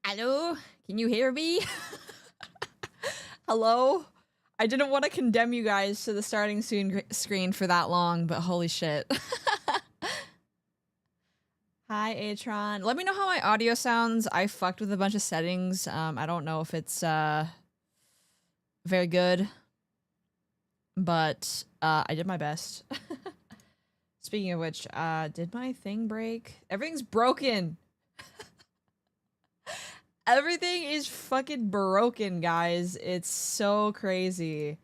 Hello? Can you hear me? Hello? I didn't want to condemn you guys to the starting screen for that long, but holy shit. Hi, Atron. Let me know how my audio sounds. I fucked with a bunch of settings. I don't know if it's very good, but I did my best. Speaking of which, did my thing break? Everything's broken. Everything is fucking broken, guys. It's so crazy.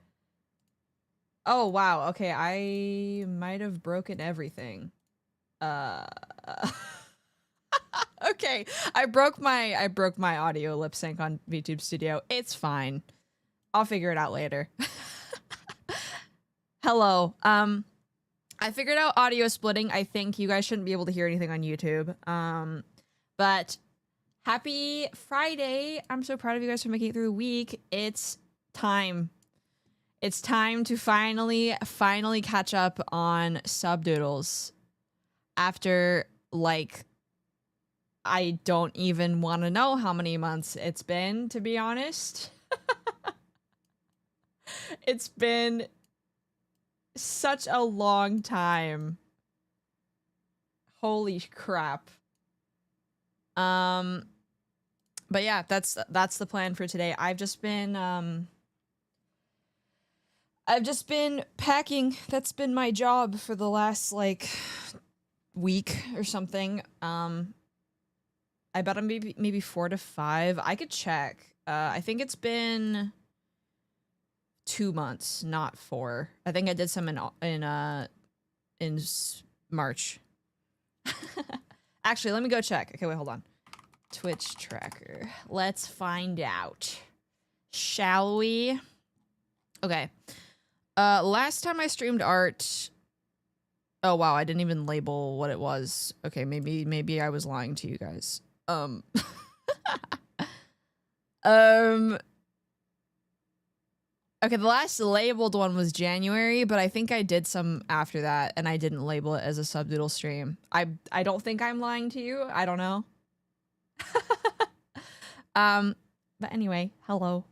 Oh, wow. Okay, I might have broken everything. Okay, I broke my audio lip sync on VTube Studio. It's fine. I'll figure it out later. Hello. I figured out audio splitting. I think you guys shouldn't be able to hear anything on YouTube. But happy Friday. I'm so proud of you guys for making it through the week. It's time. It's time to finally catch up on subdoodles. After, like, I don't even want to know how many months it's been, to be honest. It's been such a long time. Holy crap. But yeah, that's the plan for today. I've just been packing. That's been my job for the last, like, week or something. I bet I'm maybe 4 to 5. I could check. I think it's been 2 months, not 4. I think I did some in March. Actually, let me go check. Okay, wait, hold on. Twitch tracker. Let's find out. Shall we? Okay. Last time I streamed art. Oh wow, I didn't even label what it was. Okay, maybe I was lying to you guys. Okay, the last labeled one was January, but I think I did some after that and I didn't label it as a subdoodle stream. I don't think I'm lying to you. I don't know. But anyway, hello.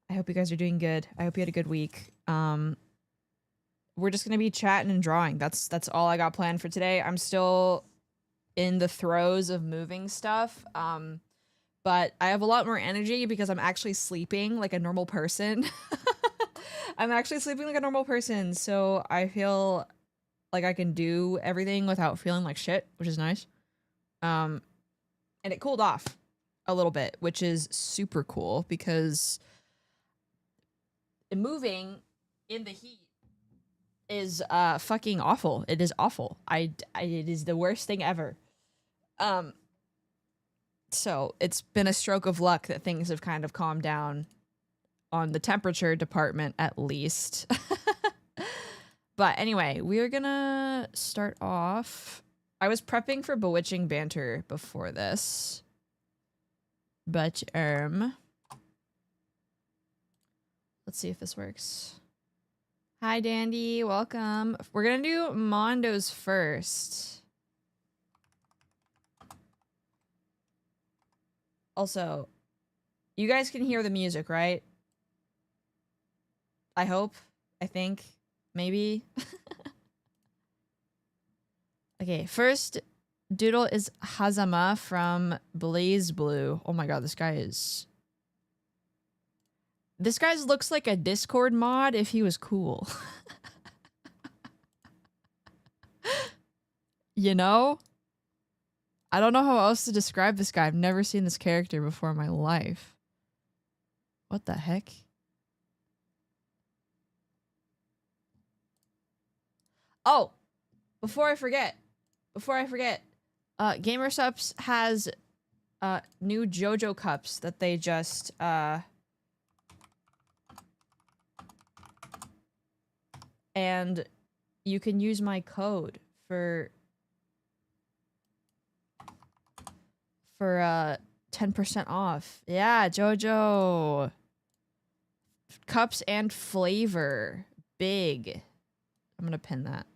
I hope you guys are doing good. I hope you had a good week. We're just gonna be chatting and drawing. That's all I got planned for today. I'm still in the throes of moving stuff. But I have a lot more energy because I'm actually sleeping like a normal person. I'm actually sleeping like a normal person, so I feel like I can do everything without feeling like shit, which is nice. And it cooled off a little bit, which is super cool because moving in the heat is fucking awful. It is awful. It is the worst thing ever. So it's been a stroke of luck that things have kind of calmed down on the temperature department, at least. But anyway, we're gonna start off. I was prepping for bewitching banter before this, but let's see if this works. Hi, Dandy. Welcome. We're gonna do Mondo's first. Also, you guys can hear the music, right? I hope. I think. Maybe. Okay, first doodle is Hazama from Blaze Blue. Oh my god, this guy looks like a Discord mod if he was cool. You know? I don't know how else to describe this guy. I've never seen this character before in my life. What the heck? Oh, before I forget, GamerSups has new JoJo cups that they just and you can use my code for 10% off. Yeah, JoJo. Cups and flavor. Big. I'm gonna pin that.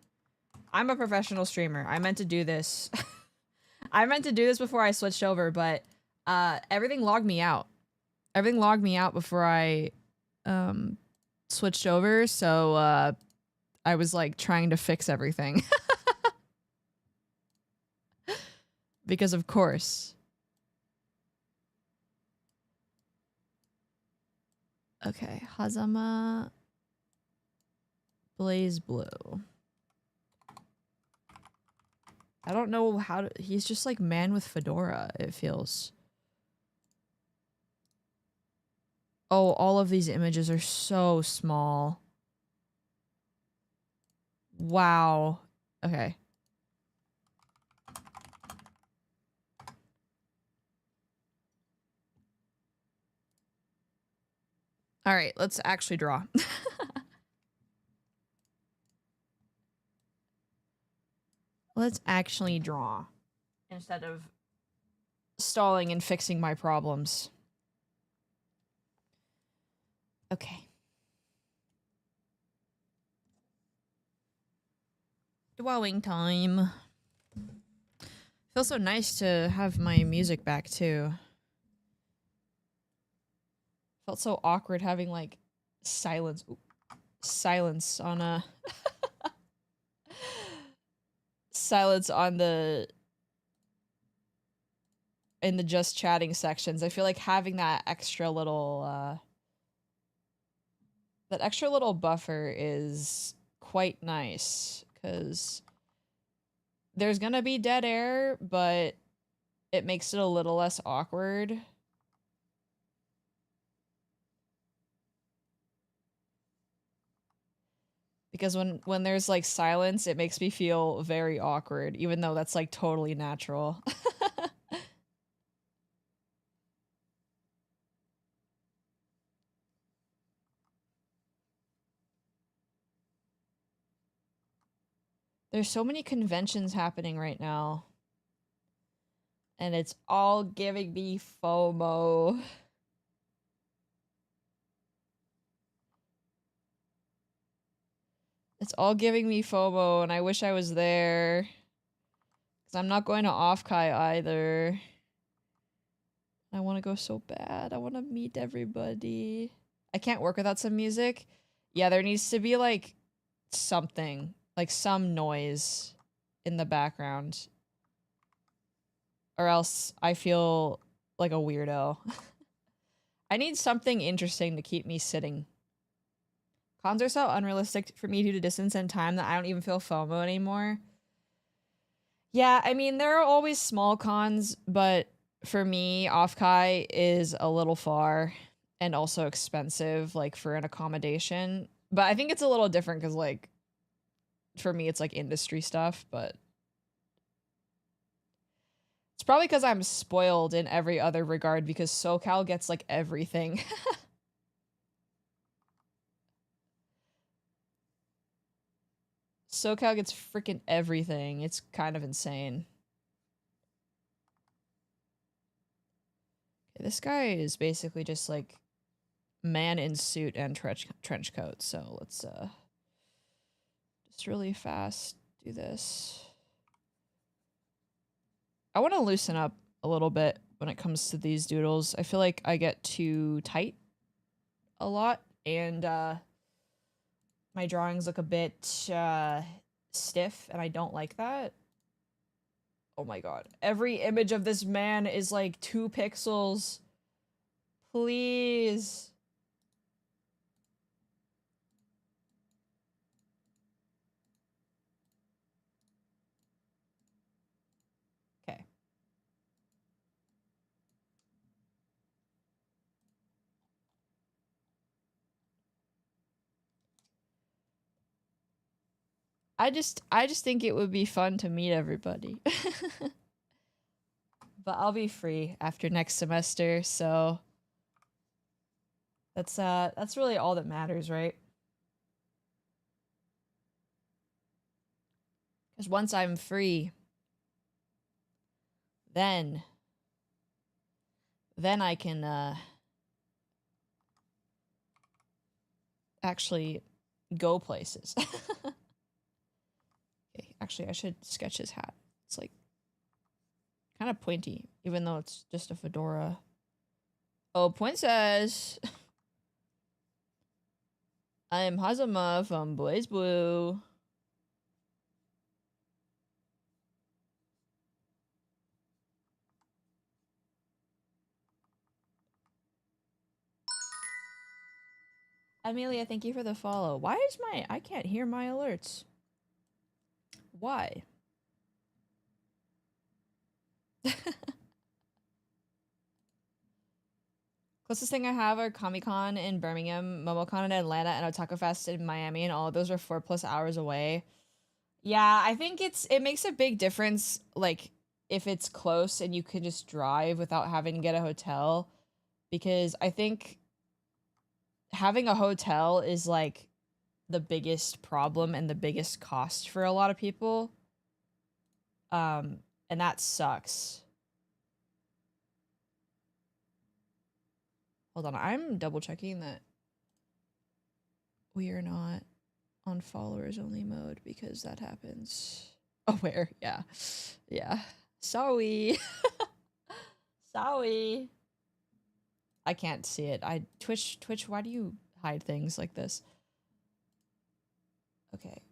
I'm a professional streamer. I meant to do this. I meant to do this before I switched over, but Everything logged me out. Everything logged me out before I switched over, so I was like trying to fix everything. Because of course. Okay, Hazama Blaze Blue. I don't know how to, he's just like man with fedora, it feels. Oh, all of these images are so small. Wow. Okay. All right, let's actually draw. Let's actually draw instead of stalling and fixing my problems. Okay. Dwelling time. Feels so nice to have my music back too. Felt so awkward having like silence on a silence on the in the just chatting sections. I feel like having that extra little buffer is quite nice, because there's gonna be dead air, but it makes it a little less awkward. Because when there's like silence, it makes me feel very awkward, even though that's like totally natural. There's so many conventions happening right now. And it's all giving me FOMO. It's all giving me FOMO, and I wish I was there. Because I'm not going to Offkai either. I want to go so bad. I want to meet everybody. I can't work without some music. Yeah, there needs to be, like, something. Like, some noise in the background. Or else I feel like a weirdo. I need something interesting to keep me sitting. Cons are so unrealistic for me due to distance and time that I don't even feel FOMO anymore. Yeah, I mean, there are always small cons, but for me, Offkai is a little far and also expensive, like, for an accommodation. But I think it's a little different because, like, for me, it's, like, industry stuff, but it's probably because I'm spoiled in every other regard because SoCal gets, like, everything. SoCal gets freaking everything. It's kind of insane. Okay, this guy is basically just like man in suit and trench coat. So let's just really fast do this. I want to loosen up a little bit when it comes to these doodles. I feel like I get too tight a lot, and my drawings look a bit stiff, and I don't like that. Oh my god. Every image of this man is like 2 pixels. Please. Okay. I just think it would be fun to meet everybody. But I'll be free after next semester, so that's really all that matters, right? Because once I'm free, then I can actually go places. Okay, actually I should sketch his hat. It's like Kind of pointy, even though it's just a fedora. Oh, princess! I am Hazama from Blaze Blue. Amelia, thank you for the follow. Why is I can't hear my alerts. Why? Closest thing I have are Comic-Con in Birmingham, MomoCon in Atlanta, and Otaku Fest in Miami, and all of those are 4+ hours away. Yeah, I think it makes a big difference, like, if it's close and you can just drive without having to get a hotel, because I think having a hotel is, like, the biggest problem and the biggest cost for a lot of people. And that sucks. Hold on, I'm double checking that we are not on followers only mode because that happens. Oh, where? Yeah. Yeah. Sorry. Sorry. I can't see it. Twitch, why do you hide things like this? Okay.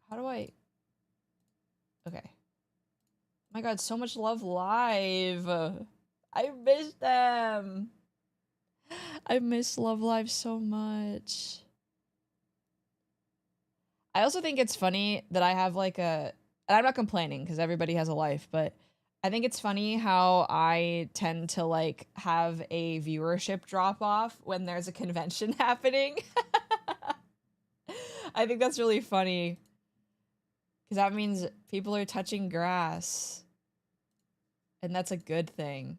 How do I? Okay. My god, so much love live. I miss them. I miss Love Live so much. I also think it's funny that I have like and I'm not complaining because everybody has a life, but I think it's funny how I tend to like have a viewership drop off when there's a convention happening. I think that's really funny because that means people are touching grass. And that's a good thing.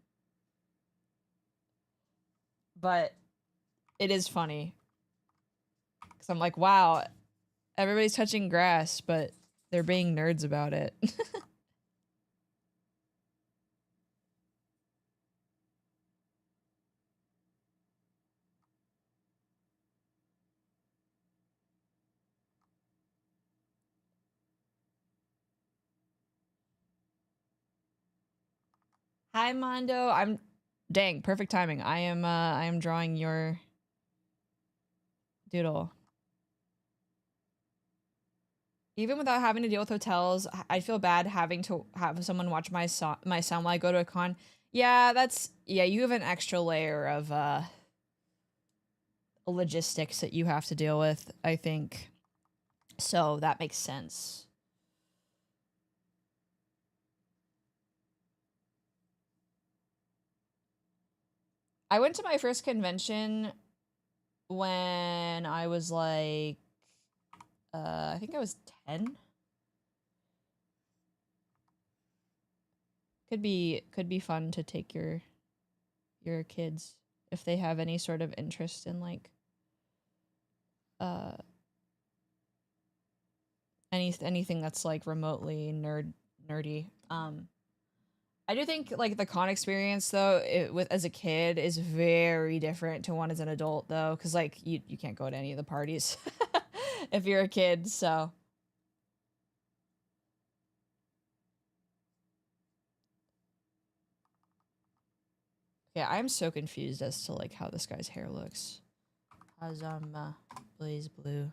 But it is funny. Because I'm like, wow, everybody's touching grass, but they're being nerds about it. Hi, Mondo. Dang, perfect timing. I am drawing your doodle. Even without having to deal with hotels, I feel bad having to have someone watch my son while I go to a con. Yeah, you have an extra layer of logistics that you have to deal with, I think. So that makes sense. I went to my first convention when I was like, I think I was 10. Could be fun to take your kids if they have any sort of interest in like anything that's like remotely nerdy. I do think like the con experience though, as a kid is very different to one as an adult though, because like you can't go to any of the parties if you're a kid, so. Yeah, I'm so confused as to like how this guy's hair looks. Hazama Blaze Blue.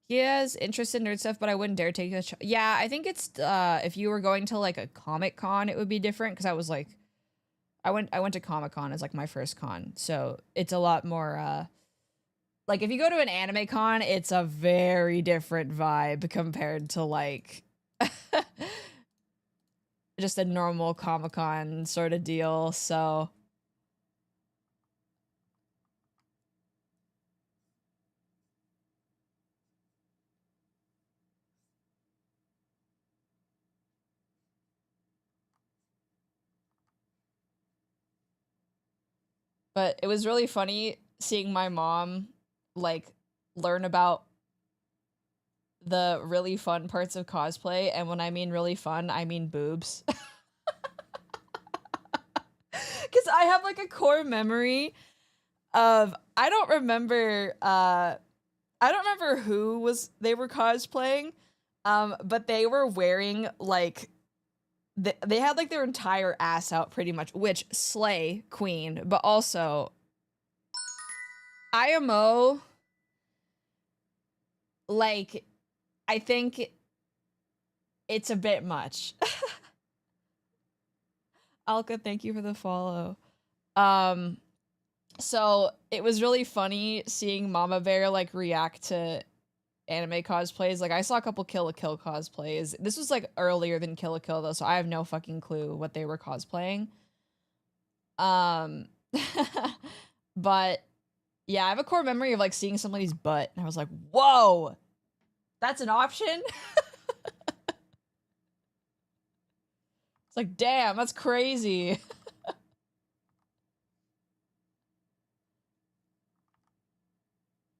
He has interest in nerd stuff, but I wouldn't dare take a yeah, I think it's if you were going to like a Comic Con, it would be different because I was like I went to Comic Con as like my first con. So it's a lot more like if you go to an anime con, it's a very different vibe compared to like just a normal Comic Con sort of deal. So but it was really funny seeing my mom like learn about the really fun parts of cosplay, and when I mean really fun, I mean boobs. Because I have like a core memory of I don't remember who they were cosplaying, but they were wearing like they had like their entire ass out pretty much, which slay queen, but also IMO, like I think it's a bit much. Alka, thank you for the follow. So it was really funny seeing Mama Bear like react to anime cosplays. Like I saw a couple Kill la Kill cosplays. This was like earlier than Kill la Kill though, so I have no fucking clue what they were cosplaying. But yeah, I have a core memory of like seeing somebody's butt and I was like, whoa, that's an option? It's like, damn, that's crazy.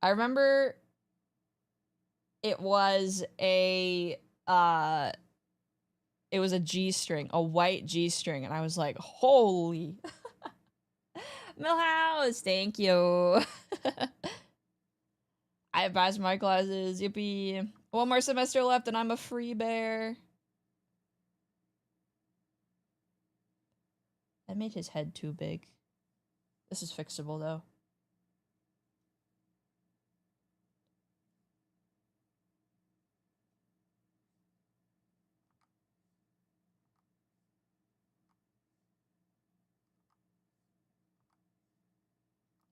I remember it was a G-string, a white G-string, and I was like, holy. Millhouse, thank you. I have passed my classes, yippee. One more semester left and I'm a free bear. I made his head too big. This is fixable though.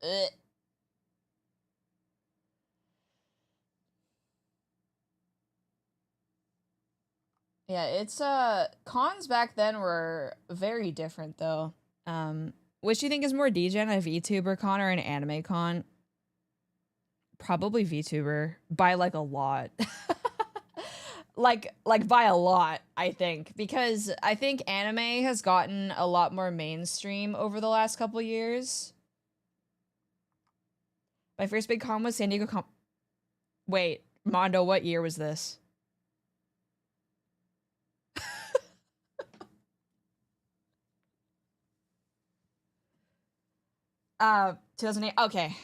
Ugh. Yeah, it's cons back then were very different though. Which do you think is more degen, a VTuber con or an anime con? Probably VTuber by like a lot. like by a lot, I think, because I think anime has gotten a lot more mainstream over the last couple years. My first big con was San Diego Wait, Mondo, what year was this? 2008. Okay.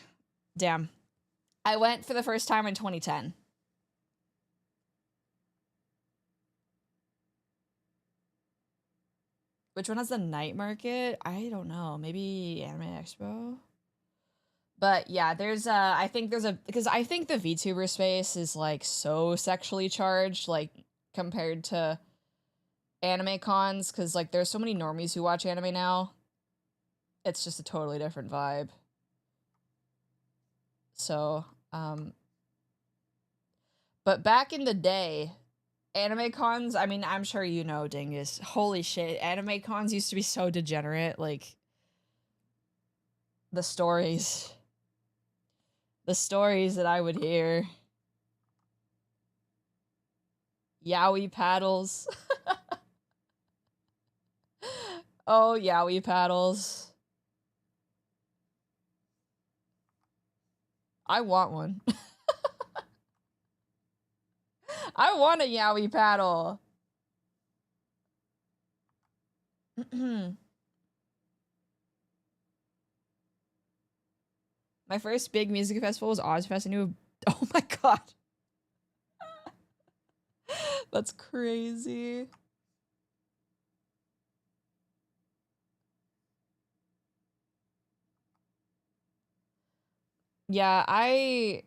Damn. I went for the first time in 2010. Which one has the night market? I don't know. Maybe Anime Expo? But yeah, there's I think there's because I think the VTuber space is like so sexually charged, like compared to anime cons, because like there's so many normies who watch anime now. It's just a totally different vibe. So, but back in the day, anime cons, I mean, I'm sure you know, Dingus, holy shit, anime cons used to be so degenerate, like, the stories that I would hear. Yaoi paddles. Oh, yaoi paddles. I want one. I want a yaoi paddle. My first big music festival was Ozfest. I knew. Oh my god. That's crazy. Yeah, I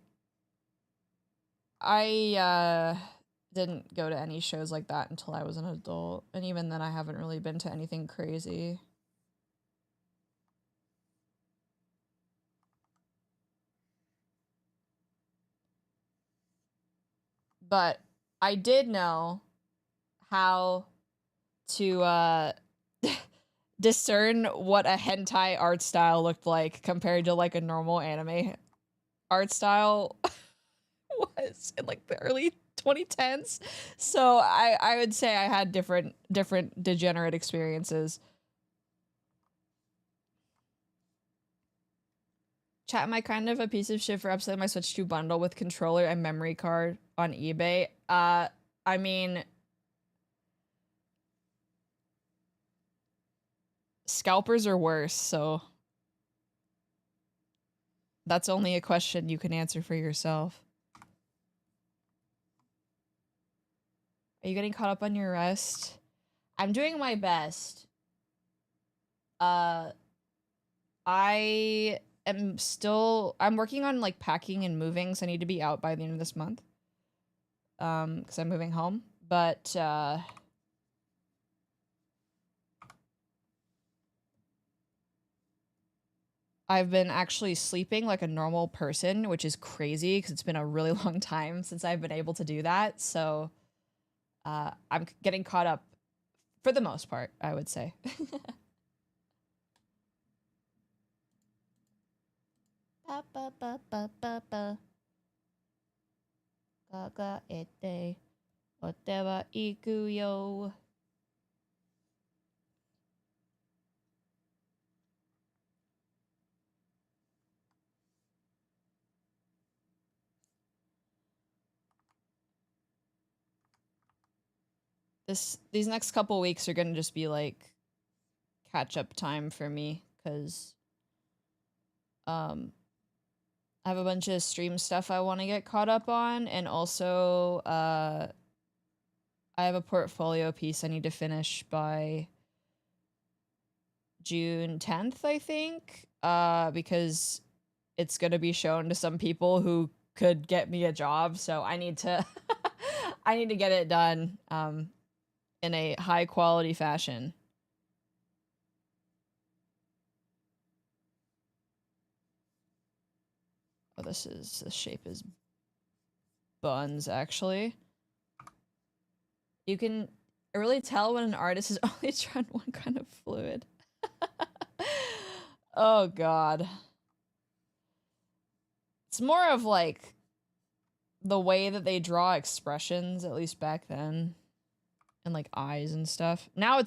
didn't go to any shows like that until I was an adult, and even then I haven't really been to anything crazy. But I did know how to discern what a hentai art style looked like compared to like a normal anime art style was in like the early 2010s. So I would say I had different degenerate experiences. Chat, am I kind of a piece of shit for upselling my Switch 2 bundle with controller and memory card on eBay? I mean, scalpers are worse, so that's only a question you can answer for yourself. Are you getting caught up on your rest? I'm doing my best. I'm working on like packing and moving, so I need to be out by the end of this month. Because I'm moving home. But I've been actually sleeping like a normal person, which is crazy because it's been a really long time since I've been able to do that. So I'm getting caught up for the most part, I would say. These next couple weeks are gonna just be like catch up time for me because I have a bunch of stream stuff I want to get caught up on, and also I have a portfolio piece I need to finish by June 10th, I think, because it's gonna be shown to some people who could get me a job, so I need to I need to get it done in a high quality fashion. Oh, this shape is buns, actually. You can really tell when an artist has only drawn one kind of fluid. Oh god. It's more of like the way that they draw expressions, at least back then. And like eyes and stuff. Now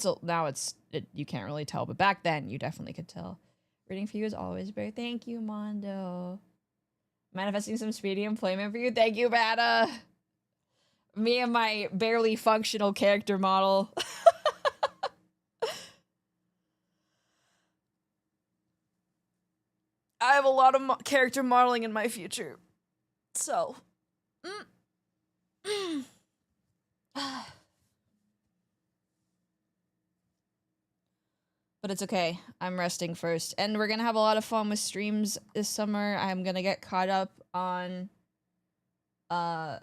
you can't really tell, but back then you definitely could tell. Reading for you is always very. Thank you, Mondo. Manifesting some speedy employment for you. Thank you, Bada. Me and my barely functional character model. I have a lot of character modeling in my future. So. But it's okay. I'm resting first. And we're gonna have a lot of fun with streams this summer. I'm gonna get caught up on the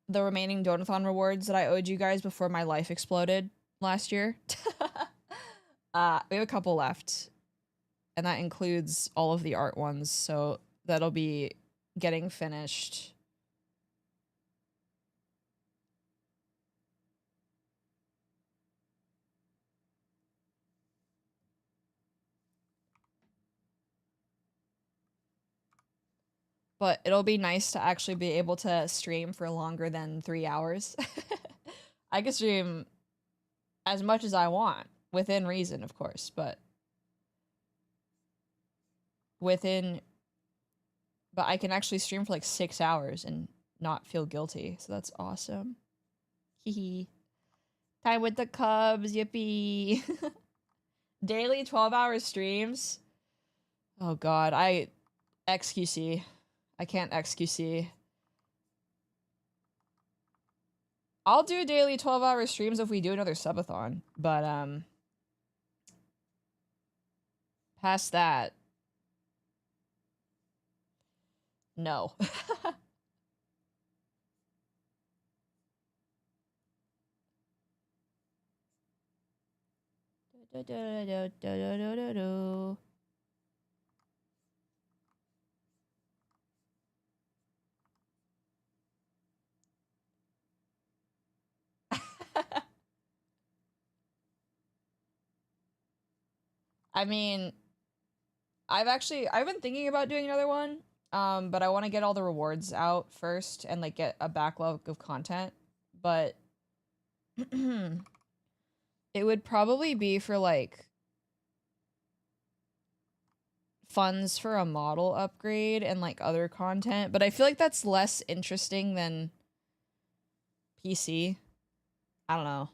remaining Donathon rewards that I owed you guys before my life exploded last year. We have a couple left. And that includes all of the art ones, so that'll be getting finished. But it'll be nice to actually be able to stream for longer than 3 hours. I can stream as much as I want, within reason, of course, but I can actually stream for like 6 hours and not feel guilty, so that's awesome. Hee. Time with the Cubs, yippee. Daily 12-hour streams? Oh god, XQC. I can't XQC. I'll do daily 12-hour streams if we do another subathon, but past that, no. I mean, I've been thinking about doing another one, but I want to get all the rewards out first and like get a backlog of content, but it would probably be for like funds for a model upgrade and like other content, but I feel like that's less interesting than PC. I don't know.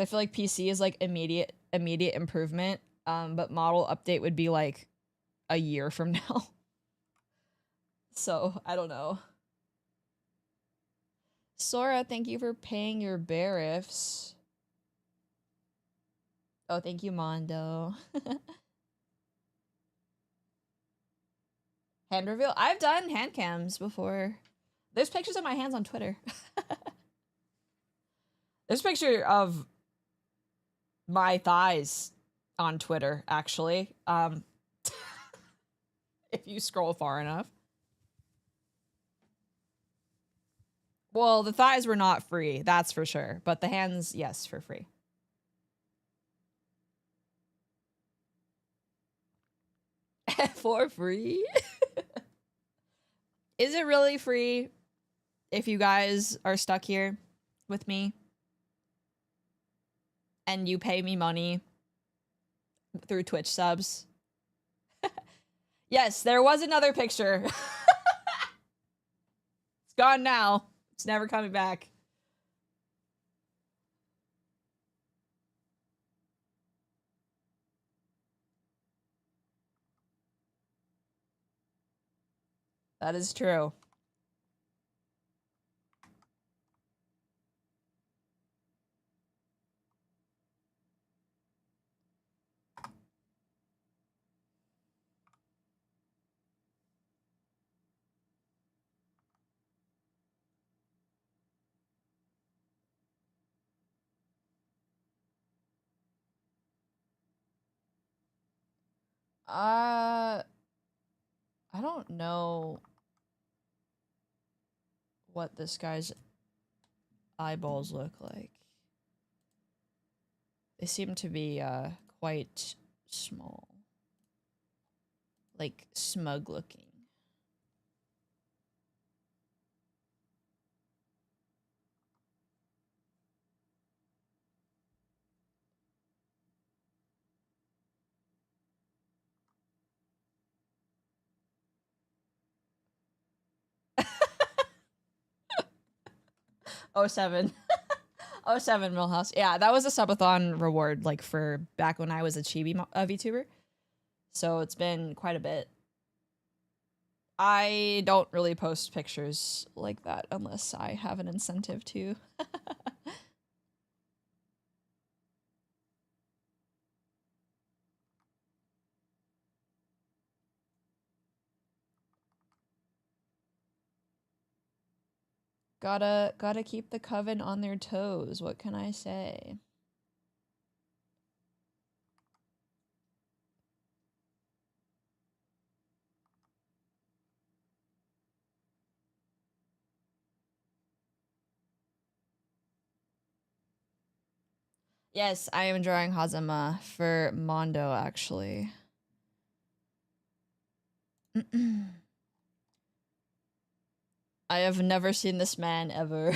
I feel like PC is like immediate improvement, but model update would be like a year from now. So I don't know. Sora, thank you for paying your bear ifs. Oh, thank you, Mondo. Hand reveal. I've done hand cams before. There's pictures of my hands on Twitter. There's a picture of my thighs on Twitter, actually. If you scroll far enough. Well, the thighs were not free, that's for sure. But the hands, yes, for free. For free? Is it really free if you guys are stuck here with me? And you pay me money through Twitch subs? Yes, there was another picture. It's gone now. It's never coming back. That is true. I don't know what this guy's eyeballs look like. They seem to be quite small. Like smug looking. Oh 07. 07 Millhouse. Yeah, that was a subathon reward, like for back when I was a chibi VTuber. So it's been quite a bit. I don't really post pictures like that unless I have an incentive to. Gotta keep the coven on their toes. What can I say? Yes, I am drawing Hazama for Mondo, actually. I have never seen this man ever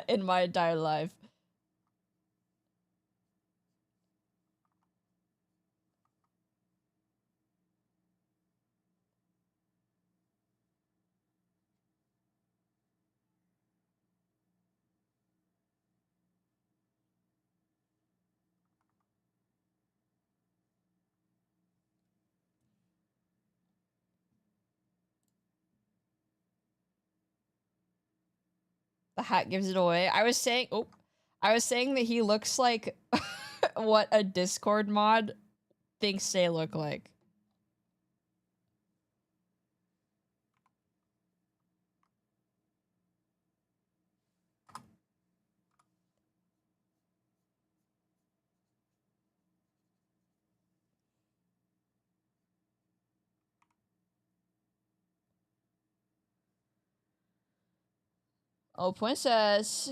in my entire life. The hat gives it away. I was saying that he looks like what a Discord mod thinks they look like. Oh, princess.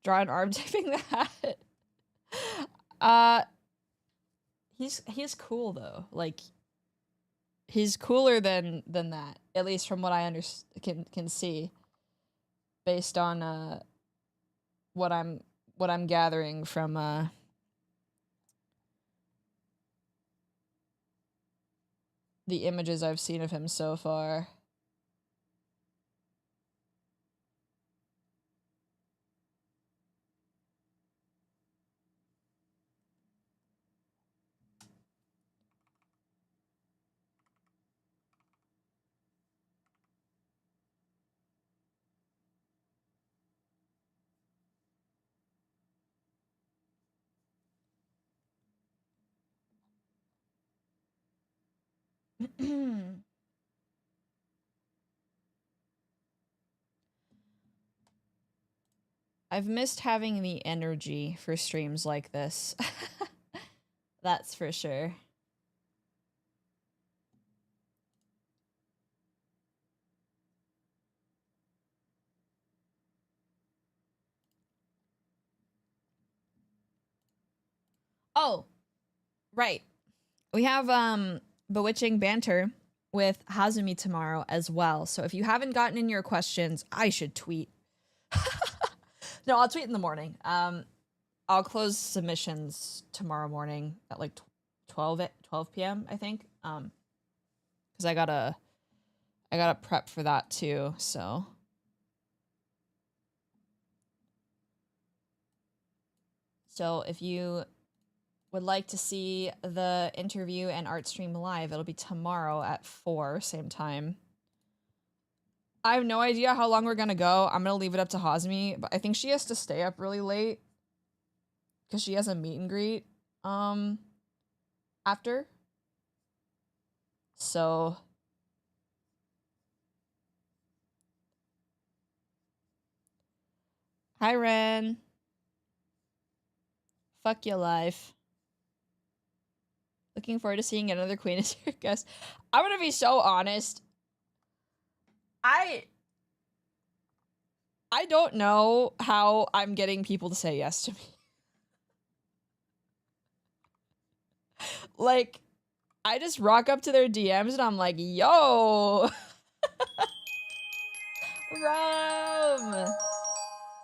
Draw an arm taping the hat. He's cool though. Like he's cooler than that, at least from what I can see, based on what I'm gathering from the images I've seen of him so far. I've missed having the energy for streams like this. That's for sure. Oh, right. We have bewitching banter with Hazumi tomorrow as well. So if you haven't gotten in your questions, I should tweet. No, I'll tweet in the morning. I'll close submissions tomorrow morning at like 12 p.m. I think. Because I gotta prep for that too. So if you would like to see the interview and art stream live, it'll be tomorrow at 4, same time. I have no idea how long we're gonna go. I'm gonna leave it up to Hazumi, but I think she has to stay up really late because she has a meet and greet after. So hi Ren. Fuck your life. Looking forward to seeing another queen as your guest. I'm gonna be so honest. I don't know how I'm getting people to say yes to me. Like, I just rock up to their DMs and I'm like, yo! Rome!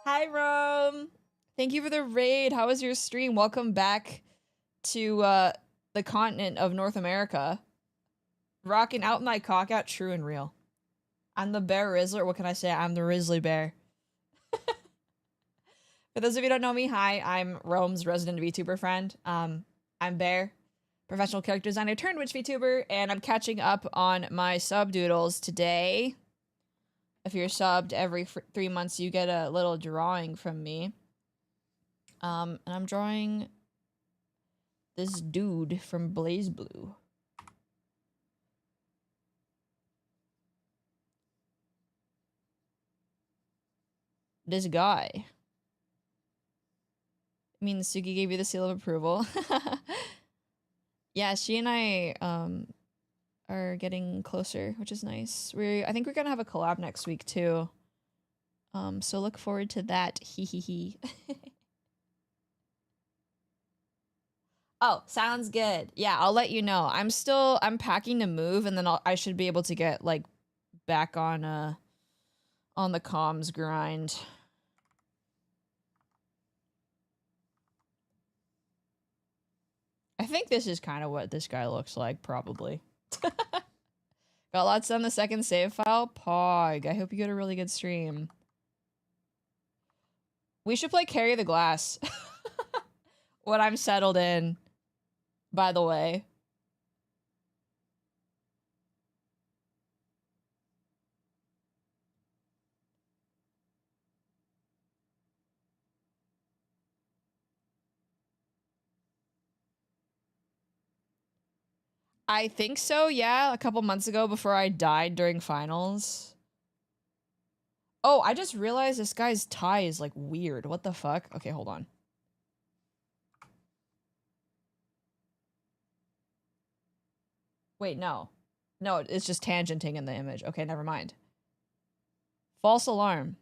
Hi, Rome! Thank you for the raid. How was your stream? Welcome back to the continent of North America. Rocking out my cock out, true and real. I'm the Bear Rizzler. What can I say? I'm the Rizzly Bear. For those of you who don't know me, hi, I'm Rome's resident VTuber friend. I'm Bear, professional character designer turned witch VTuber, and I'm catching up on my sub doodles today. If you're subbed every 3 months, you get a little drawing from me. And I'm drawing this dude from Blaze Blue. This guy. I mean, Suki gave you the seal of approval. Yeah, she and I are getting closer, which is nice. I think we're gonna have a collab next week too. So look forward to that. Hee hee hee. Oh, sounds good. Yeah, I'll let you know. I'm packing to move, and then I should be able to get like back on the comms grind. I think this is kind of what this guy looks like, probably. Got lots on the second save file. Pog. I hope you get a really good stream. We should play Carry the Glass. When I'm settled in, by the way. I think so, yeah. A couple months ago before I died during finals. Oh, I just realized this guy's tie is like weird. What the fuck? Okay, hold on. Wait, no. No, it's just tangenting in the image. Okay, never mind. False alarm.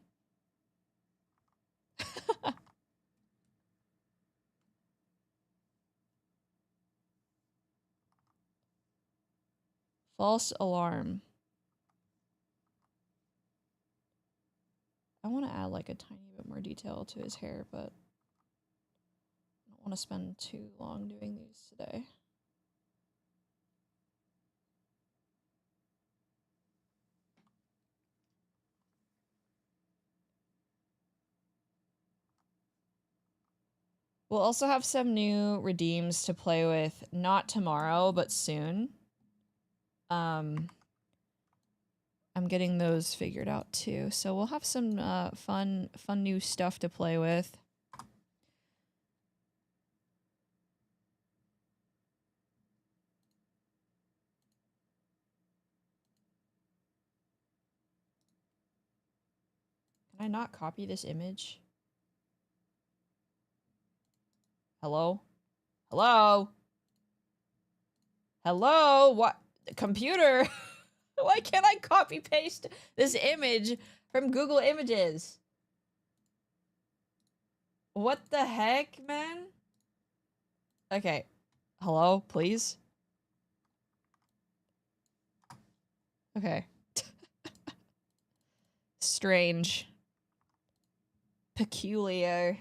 False alarm. I want to add like a tiny bit more detail to his hair, but I don't want to spend too long doing these today. We'll also have some new redeems to play with, not tomorrow, but soon. I'm getting those figured out too. So we'll have some fun new stuff to play with. Can I not copy this image? Hello? Hello? Hello? What? Computer? Why can't I copy paste this image from Google Images? What the heck, man? Okay. Hello, please? Okay. Strange. Peculiar.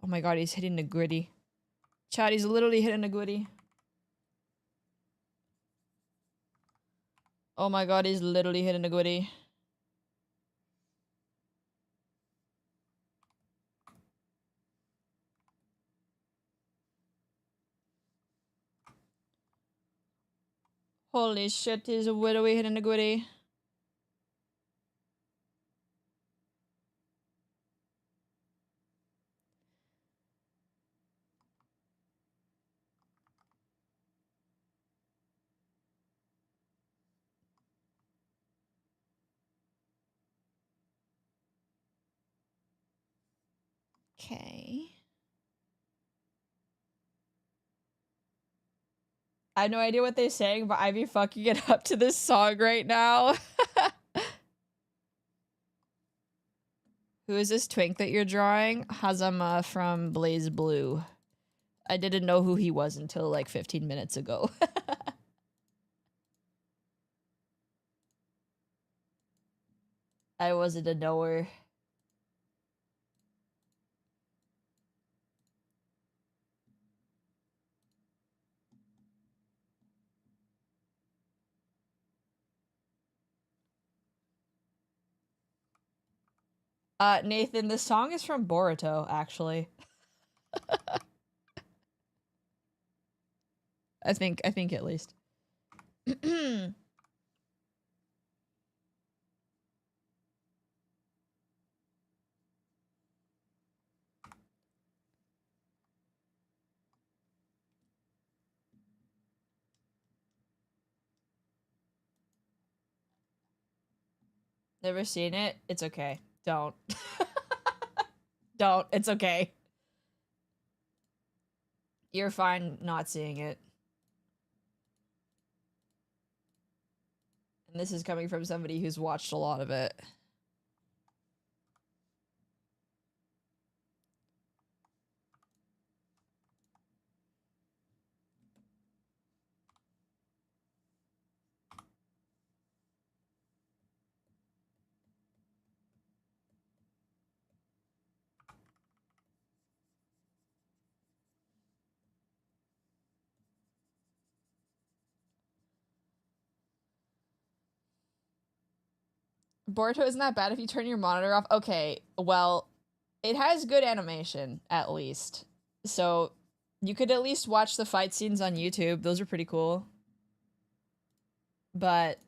Oh my god, he's hitting the gritty. Chad, he's literally hitting the gritty. Oh my god, he's literally hitting the gritty. Holy shit, he's literally hitting the gritty. Okay. I have no idea what they're saying, but I'd be fucking it up to this song right now. Who is this twink that you're drawing? Hazama from Blaze Blue. I didn't know who he was until like 15 minutes ago. I wasn't a knower. Nathan, this song is from Boruto, actually. I think at least. Never seen it? It's okay. Don't. Don't. It's okay. You're fine not seeing it. And this is coming from somebody who's watched a lot of it. Boruto isn't that bad if you turn your monitor off. Okay, well, it has good animation, at least. So, you could at least watch the fight scenes on YouTube. Those are pretty cool. But,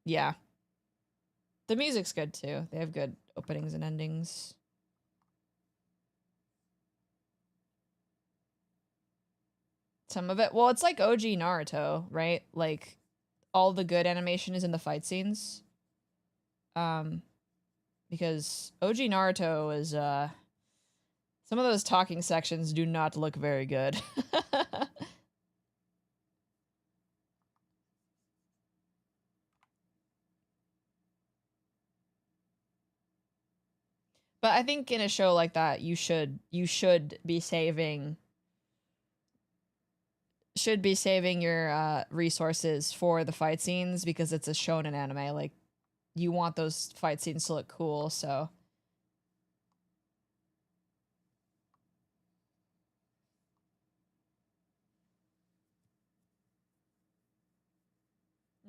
yeah. The music's good, too. They have good openings and endings. Some of it... Well, it's like OG Naruto, right? Like, all the good animation is in the fight scenes. Because OG Naruto is, some of those talking sections do not look very good. But I think in a show like that, you should be saving should be saving your resources for the fight scenes because it's a shonen anime. Like, you want those fight scenes to look cool, so.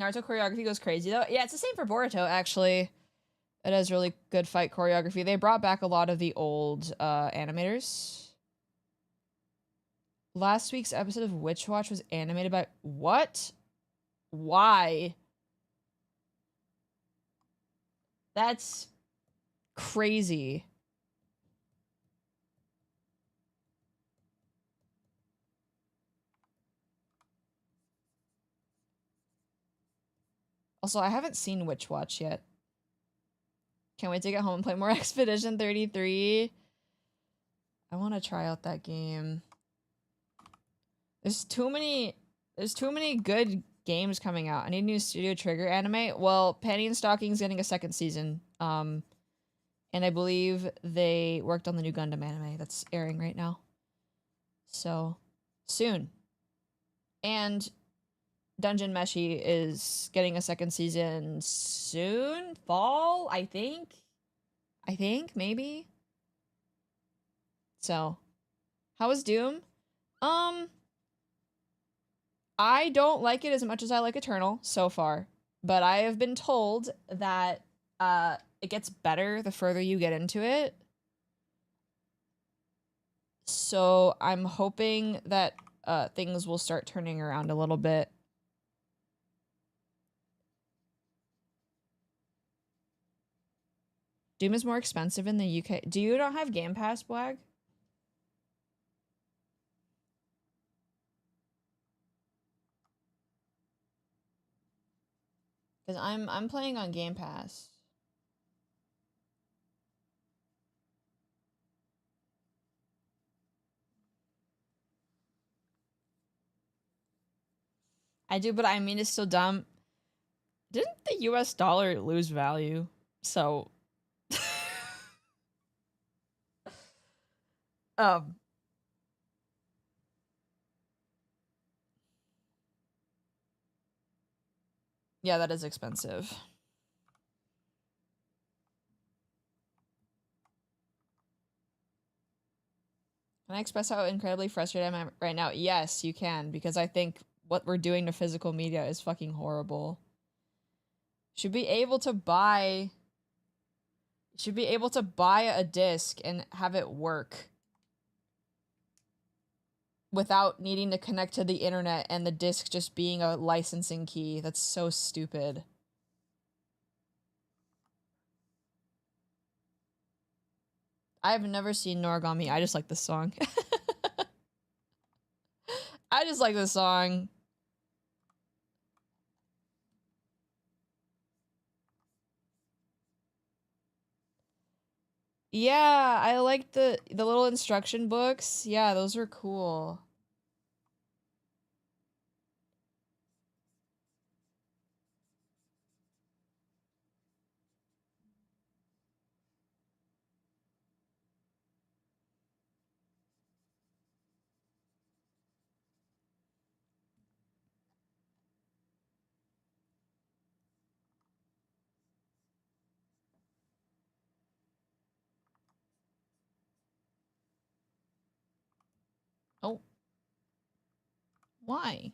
Naruto choreography goes crazy though. Yeah, it's the same for Boruto actually. It has really good fight choreography. They brought back a lot of the old animators. Last week's episode of Witch Watch was animated by what? Why? That's crazy. Also, I haven't seen Witch Watch yet. Can't wait to get home and play more Expedition 33. I want to try out that game. There's too many good games coming out. I need a new Studio Trigger anime. Well, Penny and Stocking's getting a second season. And I believe they worked on the new Gundam anime that's airing right now. So, soon. And Dungeon Meshi is getting a second season soon. Fall, I think. Maybe. So, how was Doom? I don't like it as much as I like Eternal so far, but I have been told that it gets better the further you get into it. So I'm hoping that things will start turning around a little bit. Doom is more expensive in the UK. Do you not have Game Pass, Blag? Because I'm playing on Game Pass. I do, but I mean, it's still dumb. Didn't the US dollar lose value? So, um, yeah, that is expensive. Can I express how incredibly frustrated I am right now? Yes, you can, because I think what we're doing to physical media is fucking horrible. Should be able to buy a disc and have it work without needing to connect to the internet and the disc just being a licensing key. That's so stupid. I've never seen Noragami. I just like this song. I just like this song. Yeah, I like the little instruction books. Yeah, those are cool. Oh. Why?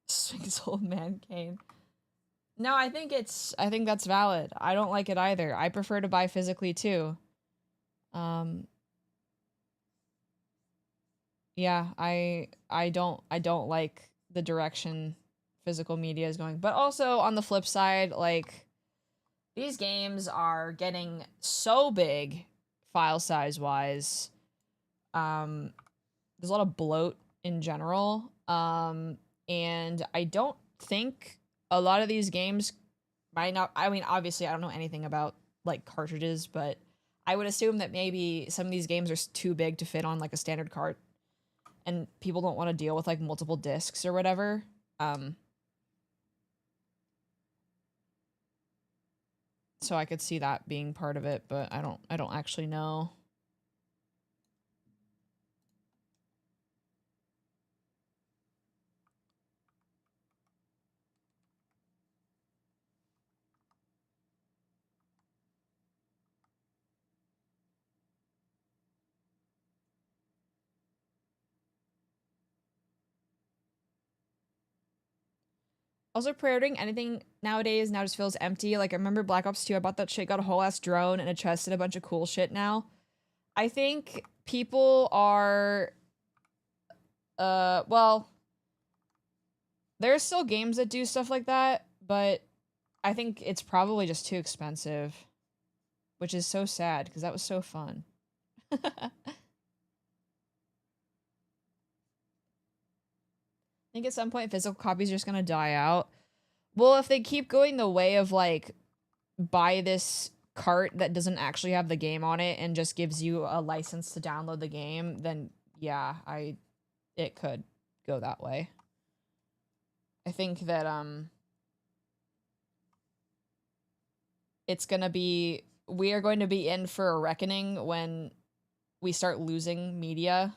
Sphinx old man cane. No, I think that's valid. I don't like it either. I prefer to buy physically too. Yeah, I don't like the direction physical media is going. But also on the flip side, like these games are getting so big file size wise. There's a lot of bloat in general. And I don't think a lot of these games might not, I mean, obviously I don't know anything about like cartridges, but I would assume that maybe some of these games are too big to fit on like a standard cart and people don't want to deal with like multiple discs or whatever. So I could see that being part of it, but I don't actually know. Also, pre-ordering anything nowadays now just feels empty. Like, I remember Black Ops 2, I bought that shit, got a whole ass drone and a chest and a bunch of cool shit now. I think people are, well, there's still games that do stuff like that, but I think it's probably just too expensive, which is so sad because that was so fun. I think at some point physical copies are just gonna die out. Well, if they keep going the way of like, buy this cart that doesn't actually have the game on it and just gives you a license to download the game, then yeah, it could go that way. I think that we are going to be in for a reckoning when we start losing media,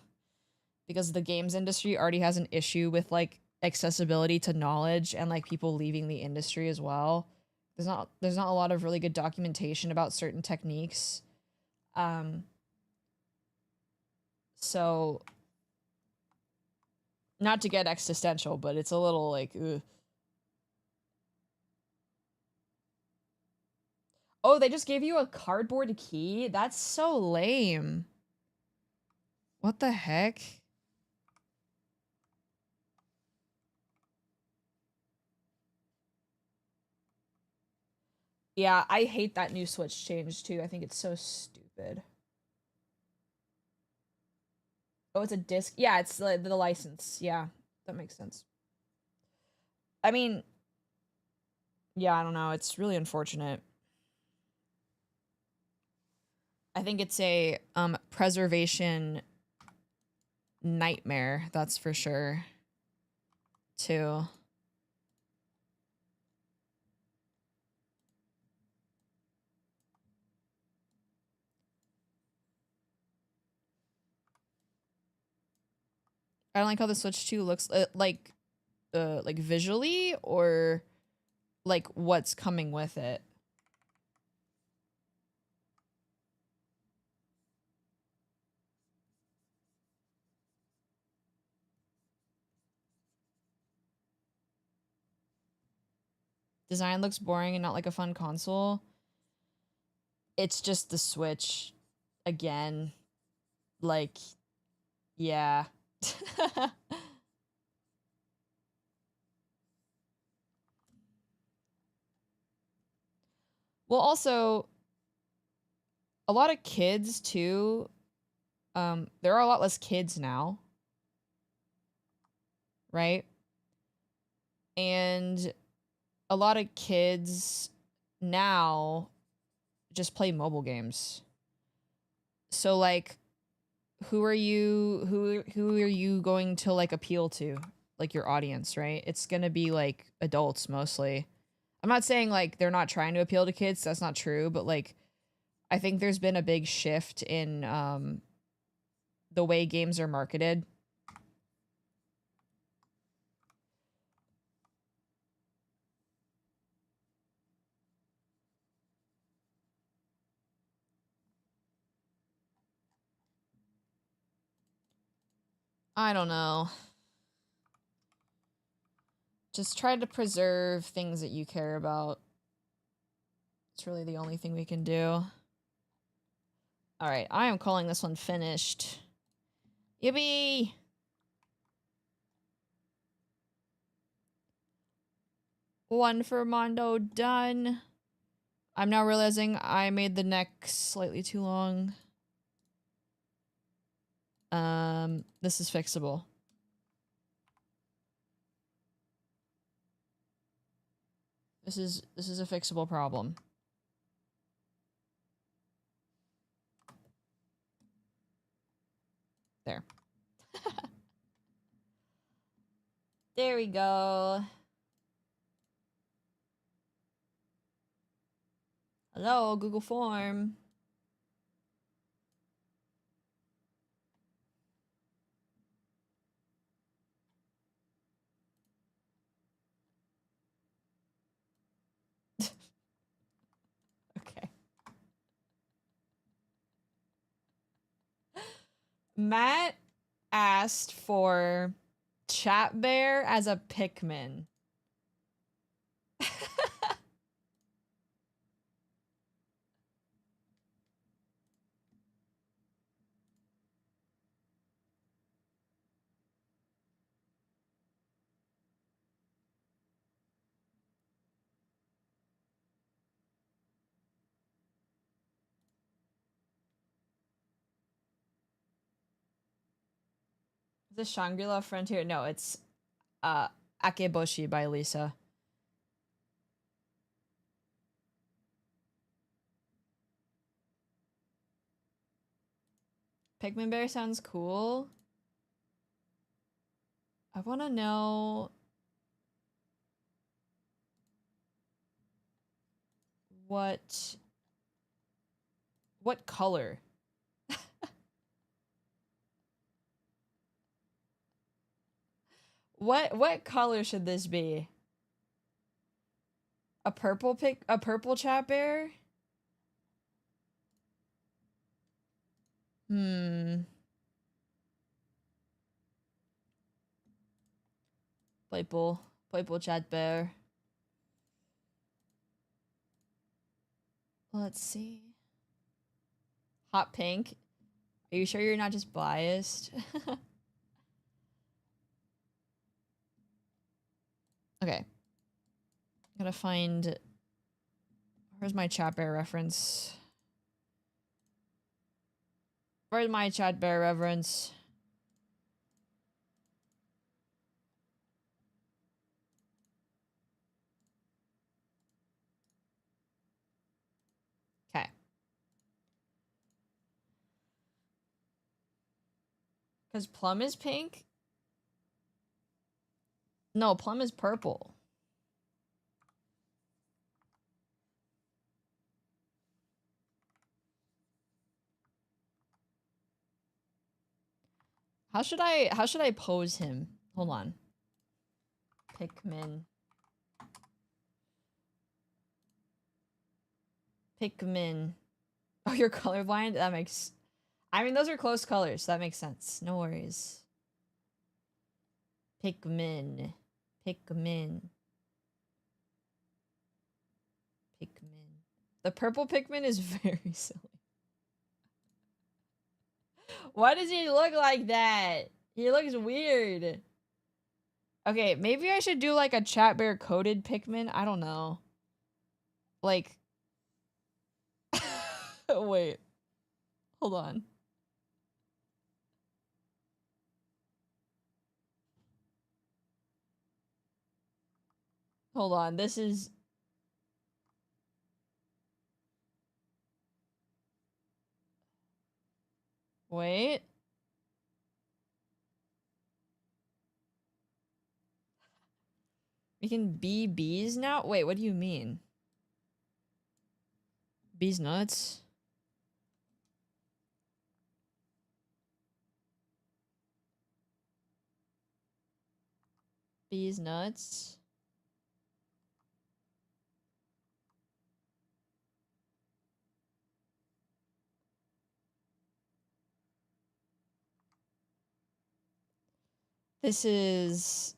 because the games industry already has an issue with like accessibility to knowledge and like people leaving the industry as well. There's not a lot of really good documentation about certain techniques. So not to get existential, but it's a little like, ugh. Oh, they just gave you a cardboard key? That's so lame. What the heck? Yeah, I hate that new Switch change too. I think it's so stupid. Oh, it's a disc. Yeah, it's the license. Yeah, that makes sense. I mean, yeah, I don't know. It's really unfortunate. I think it's a preservation nightmare, that's for sure, too. I don't like how the Switch 2 looks like visually, or like what's coming with it. Design looks boring and not like a fun console. It's just the Switch again. Like, yeah. Well, also, a lot of kids too. There are a lot less kids now, right? And a lot of kids now just play mobile games. So like, who are you going to like appeal to? Like your audience, right? It's gonna be like adults mostly. I'm not saying like they're not trying to appeal to kids, that's not true, but like I think there's been a big shift in the way games are marketed. I don't know. Just try to preserve things that you care about. It's really the only thing we can do. Alright, I am calling this one finished. Yippee! One for Mondo done. I'm now realizing I made the neck slightly too long. This is fixable. This is a fixable problem. There. There we go. Hello, Google Form. Okay. Matt asked for Chat Bear as a Pikmin. The Shangri-La Frontier? No, it's Akeboshi by Lisa. Pikmin Bear sounds cool. I want to know what color? What color should this be? A purple chat bear? Purple chat bear. Let's see. Hot pink. Are you sure you're not just biased? Okay. Gotta find... Where's my chat bear reference? Where's my chat bear reference? Okay. Because plum is pink? No, plum is purple. How should I pose him? Hold on. Pikmin. Oh, you're colorblind? That makes... I mean, those are close colors, so that makes sense. No worries. Pikmin. The purple Pikmin is very silly. Why does he look like that? He looks weird. Okay, maybe I should do like a chat bear coated Pikmin. I don't know. Like... Wait. Hold on. Hold on. This is... Wait. We can be bees now? Wait, what do you mean? Bees nuts? Bees nuts? This is...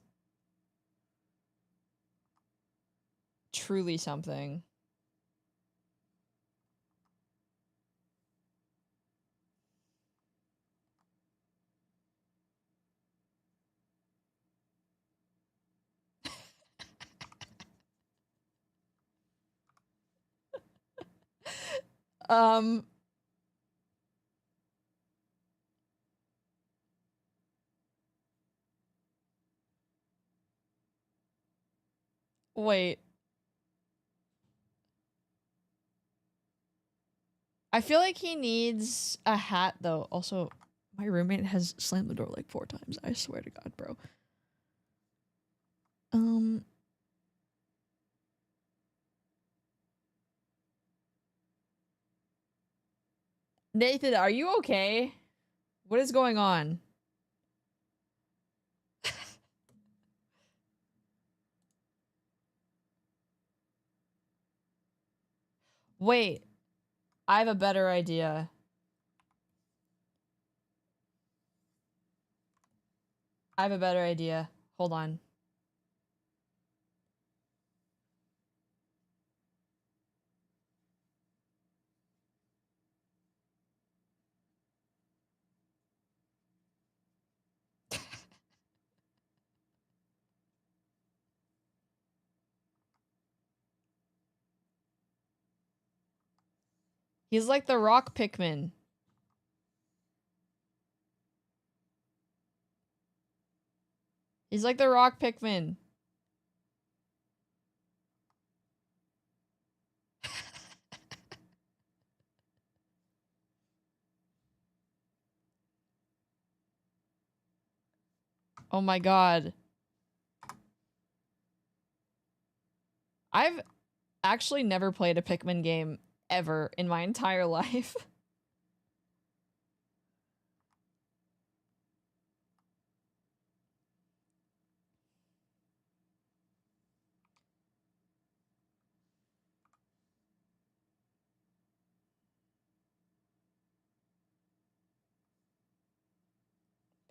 truly something. Wait. I feel like he needs a hat, though. Also, my roommate has slammed the door like 4 times. I swear to God, bro. Nathan, are you okay? What is going on? Wait. I have a better idea. Hold on. He's like the rock Pikmin. He's like the rock Pikmin. Oh my god. I've actually never played a Pikmin game ever in my entire life.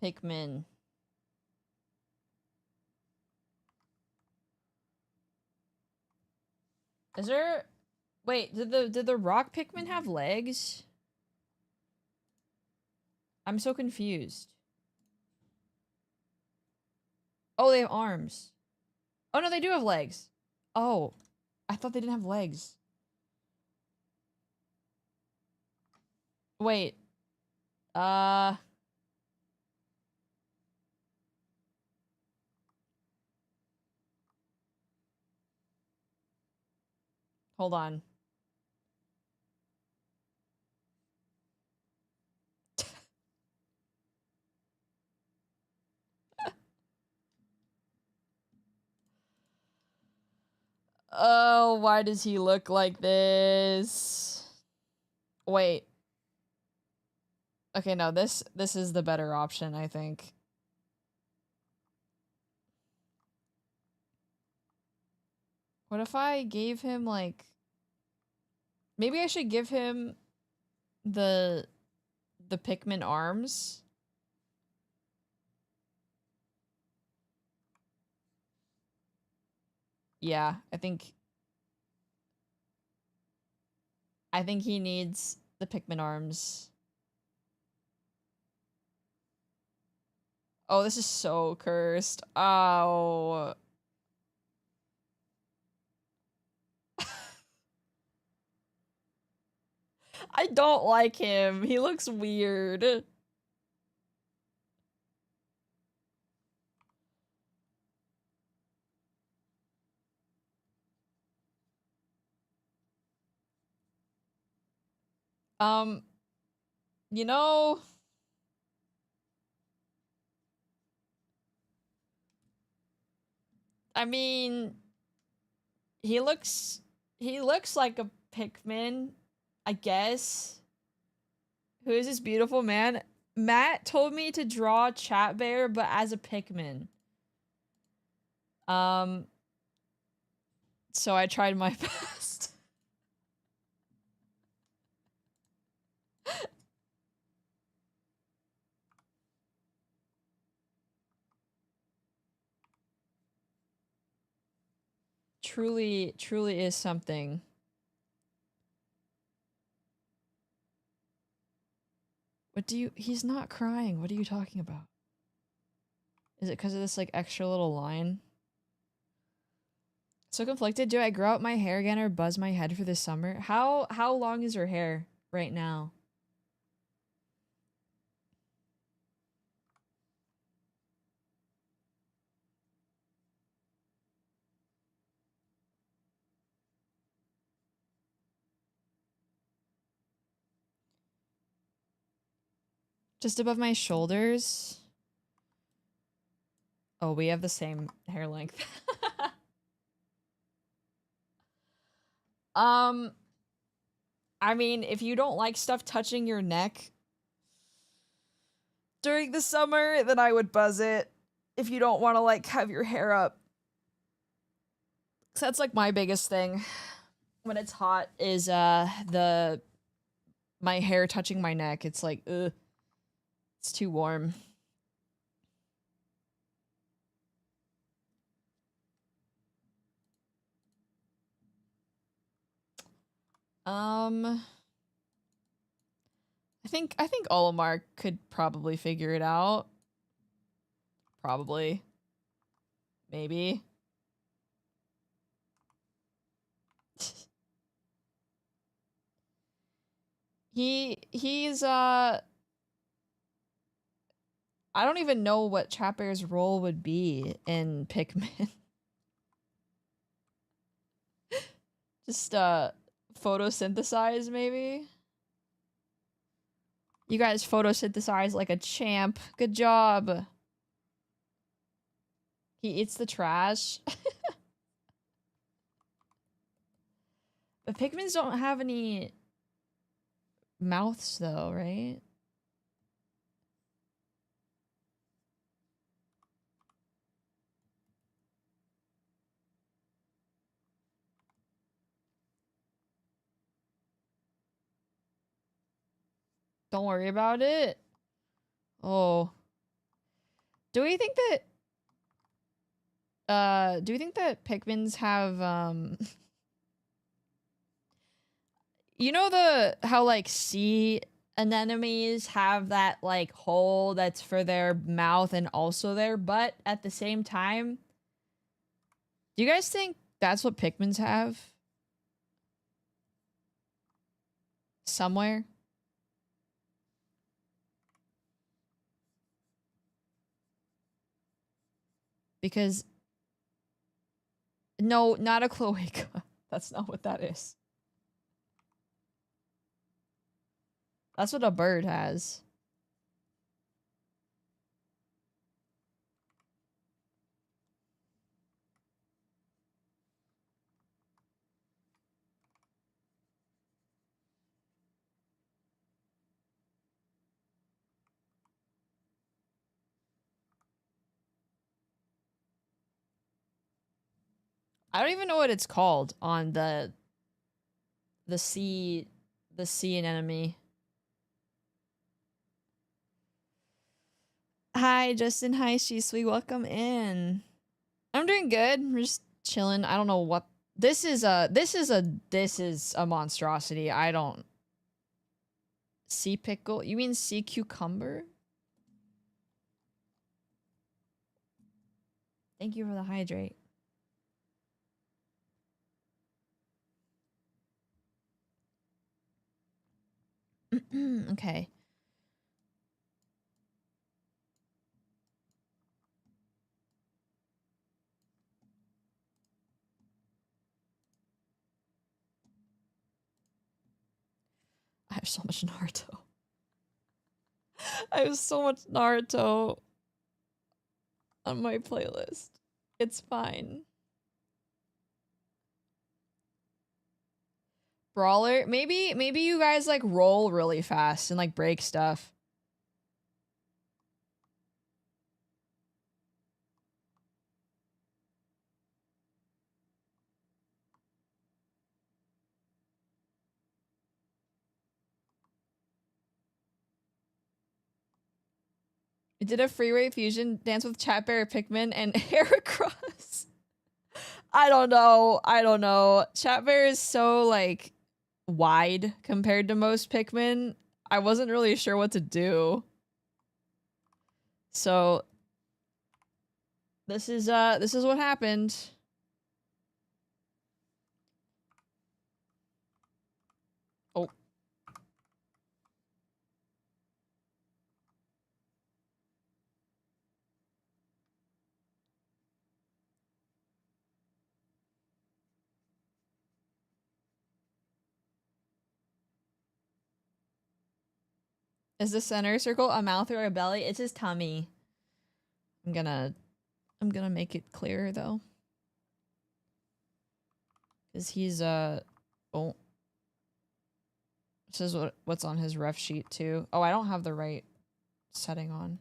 Pikmin. Is there... Wait, did the rock Pikmin have legs? I'm so confused. Oh, they have arms. Oh no, they do have legs. Oh, I thought they didn't have legs. Wait. Hold on. Oh, why does he look like this? Wait. Okay, no, this is the better option, I think. What if I gave him, like... Maybe I should give him the Pikmin arms? Yeah, I think he needs the Pikmin arms. Oh, this is so cursed. Oh. I don't like him. He looks weird. You know, I mean, he looks like a Pikmin, I guess. Who is this beautiful man? Matt told me to draw Chat Bear, but as a Pikmin. So I tried my best. Truly is something. He's not crying. What are you talking about? Is it because of this, like, extra little line? So conflicted. Do I grow out my hair again or buzz my head for this summer? How long is your hair right now? Just above my shoulders. Oh, we have the same hair length. I mean, if you don't like stuff touching your neck during the summer, then I would buzz it. If you don't want to, like, have your hair up. So that's, like, my biggest thing when it's hot is, my hair touching my neck. It's like, ugh. It's too warm. I think Olimar could probably figure it out. Probably. Maybe. He's I don't even know what Chatbear's role would be in Pikmin. Just photosynthesize maybe? You guys photosynthesize like a champ. Good job. He eats the trash. But Pikmins don't have any mouths though, right? Don't worry about it. Oh. Do we think that Pikmins have you know how like sea anemones have that like hole that's for their mouth and also their butt at the same time? Do you guys think that's what Pikmins have? Somewhere? Because no, not a cloaca. That's not what that is. That's what a bird has. I don't even know what it's called on the sea anemone. Hi, Justin. Hi, Shisui. Welcome in. I'm doing good. We're just chilling. I don't know what this is a monstrosity. I don't. Sea pickle? You mean sea cucumber? Thank you for the hydrate. Okay. I have so much Naruto. I have so much Naruto on my playlist. It's fine. Brawler? Maybe you guys like roll really fast and like break stuff. I did a freeway fusion dance with Chatbear, Pikmin, and Heracross. I don't know. Chatbear is so like wide compared to most Pikmin. I wasn't really sure what to do. So this is what happened. Oh. Is the center circle a mouth or a belly? It's his tummy. I'm gonna make it clearer though. Cause he's oh. This is what's on his ref sheet too. Oh, I don't have the right setting on.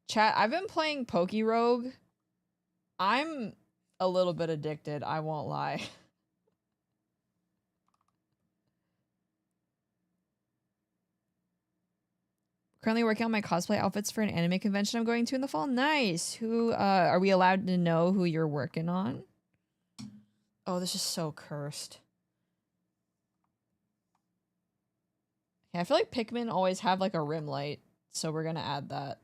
Chat, I've been playing Pokerogue. I'm a little bit addicted, I won't lie. Currently working on my cosplay outfits for an anime convention I'm going to in the fall. Nice. Who are we allowed to know who you're working on? Oh, this is so cursed. Yeah, I feel like Pikmin always have like a rim light, so we're gonna add that.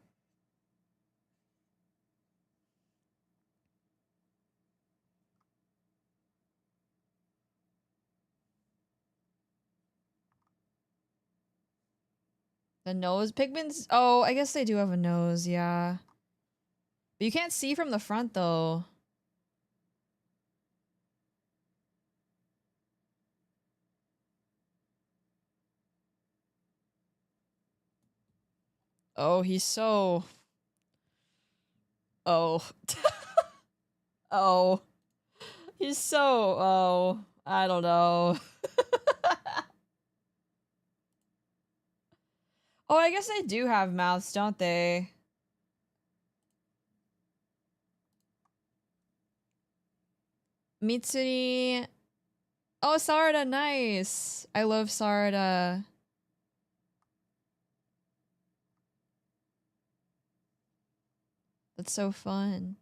The nose pigments? Oh, I guess they do have a nose, yeah. But you can't see from the front though. Oh, he's so... Oh. Oh. He's so... Oh. I don't know. Oh, I guess they do have mouths, don't they? Mitsuri... Oh, Sarada, nice! I love Sarada. That's so fun.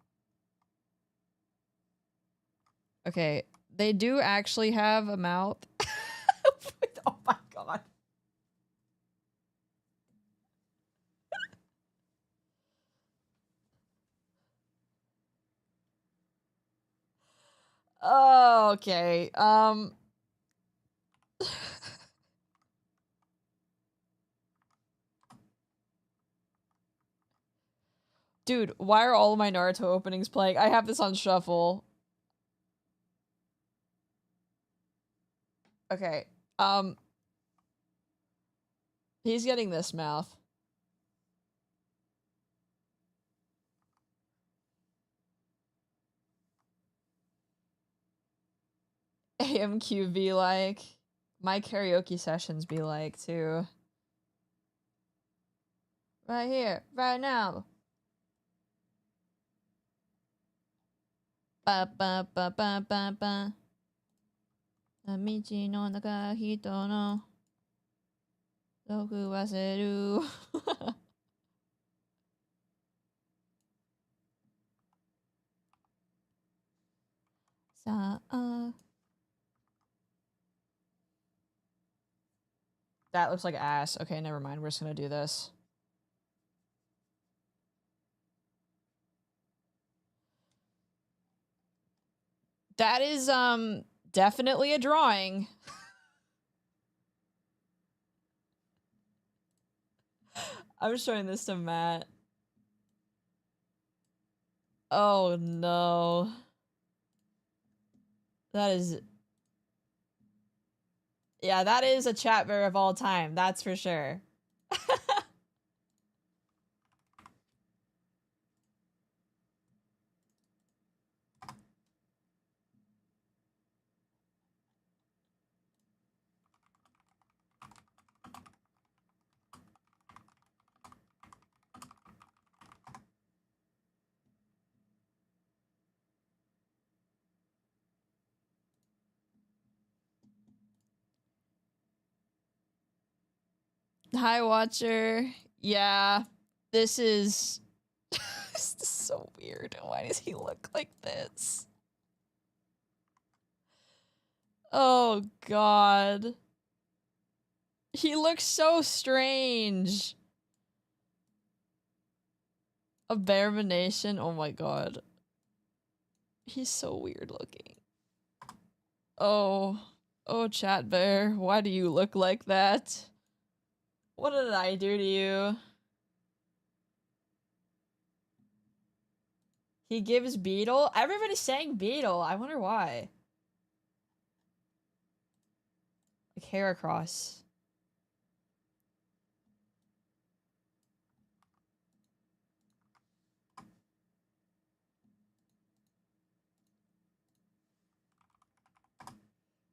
Okay, they do actually have a mouth. Oh my god. Oh, okay. Dude, why are all of my Naruto openings playing? I have this on shuffle. Okay. He's getting this mouth. AMQ be like. My karaoke sessions be like, too. Right here, right now. Ba ba ba ba ba ba. 道の中人の毒忘れる。さあ。That looks like ass. Okay, never mind. We're just gonna do this. That is, definitely a drawing. I'm showing this to Matt. Oh no. That is... Yeah, that is a chat bear of all time, that's for sure. Hi, Watcher. Yeah, this is... This is so weird. Why does he look like this? Oh, God. He looks so strange. Abomination. Oh my god. He's so weird looking. Oh. Oh, chat bear. Why do you look like that? What did I do to you? He gives Beetle? Everybody's saying Beetle. I wonder why. Like hair across.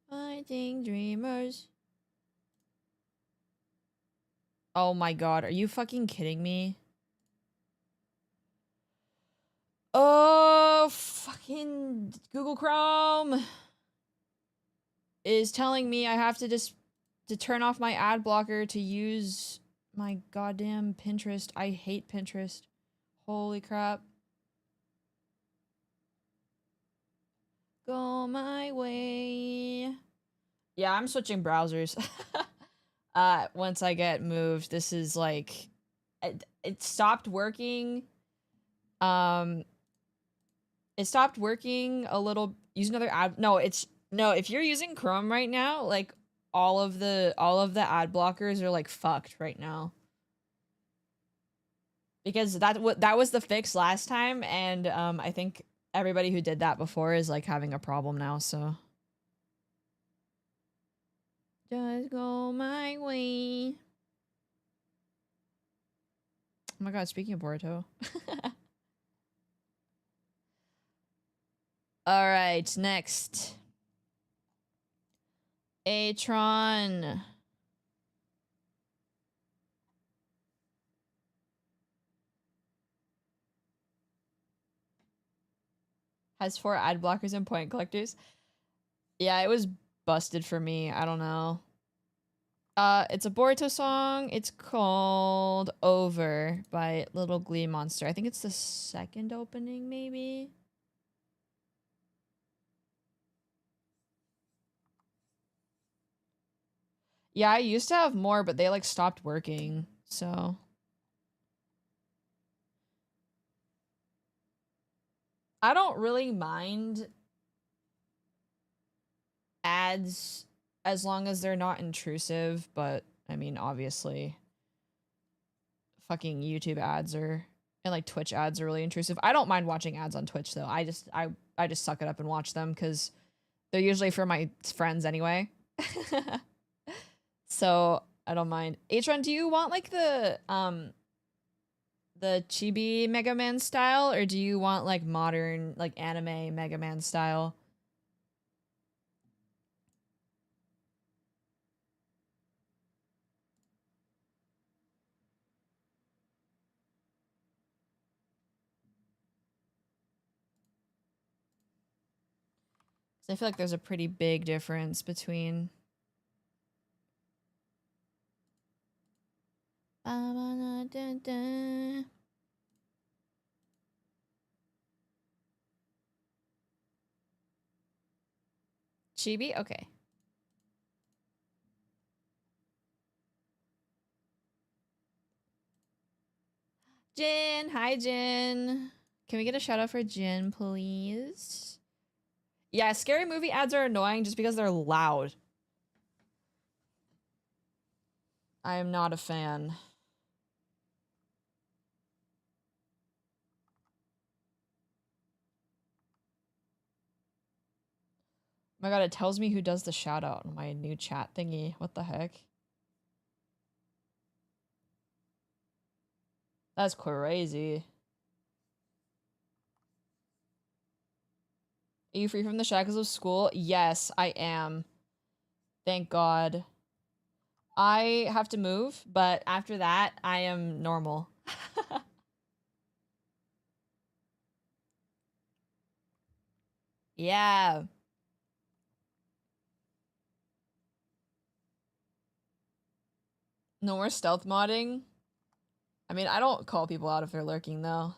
Fighting dreamers. Oh my god, are you fucking kidding me? Oh, fucking Google Chrome is telling me I have to turn off my ad blocker to use my goddamn Pinterest. I hate Pinterest. Holy crap. Go my way. Yeah, I'm switching browsers. Once I get moved, this is like it stopped working. It stopped working a little. Use another ad. No, if you're using Chrome right now, like all of the ad blockers are like fucked right now. Because that was the fix last time, and I think everybody who did that before is like having a problem now, so just go my way. Oh my god, speaking of Boruto. All right, next. Atron. Has 4 ad blockers and point collectors. Yeah, it was busted for me. I don't know. It's a Boruto song. It's called Over by Little Glee Monster. I think it's the second opening, maybe. Yeah, I used to have more, but they like stopped working, so. I don't really mind ads as long as they're not intrusive, but I mean, obviously, fucking YouTube ads are and like Twitch ads are really intrusive. I don't mind watching ads on Twitch though. I just suck it up and watch them because they're usually for my friends anyway. So I don't mind. H-Run, do you want like the chibi Mega Man style, or do you want like modern like anime Mega Man style? I feel like there's a pretty big difference between. Chibi? Okay. Jin! Hi, Jin! Can we get a shout out for Jin, please? Yeah, scary movie ads are annoying just because they're loud. I am not a fan. Oh my god, it tells me who does the shout out on my new chat thingy. What the heck? That's crazy. Are you free from the shackles of school? Yes, I am. Thank God. I have to move, but after that, I am normal. Yeah. No more stealth modding. I mean, I don't call people out if they're lurking, though.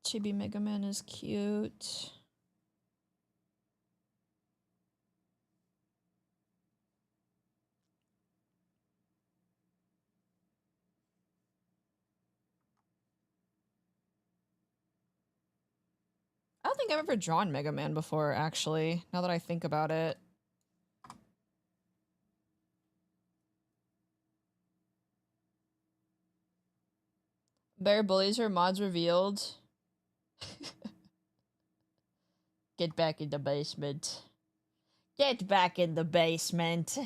Chibi Mega Man is cute. I don't think I've ever drawn Mega Man before, actually, now that I think about it. Bear bullies her mods revealed. Get back in the basement. Get back in the basement.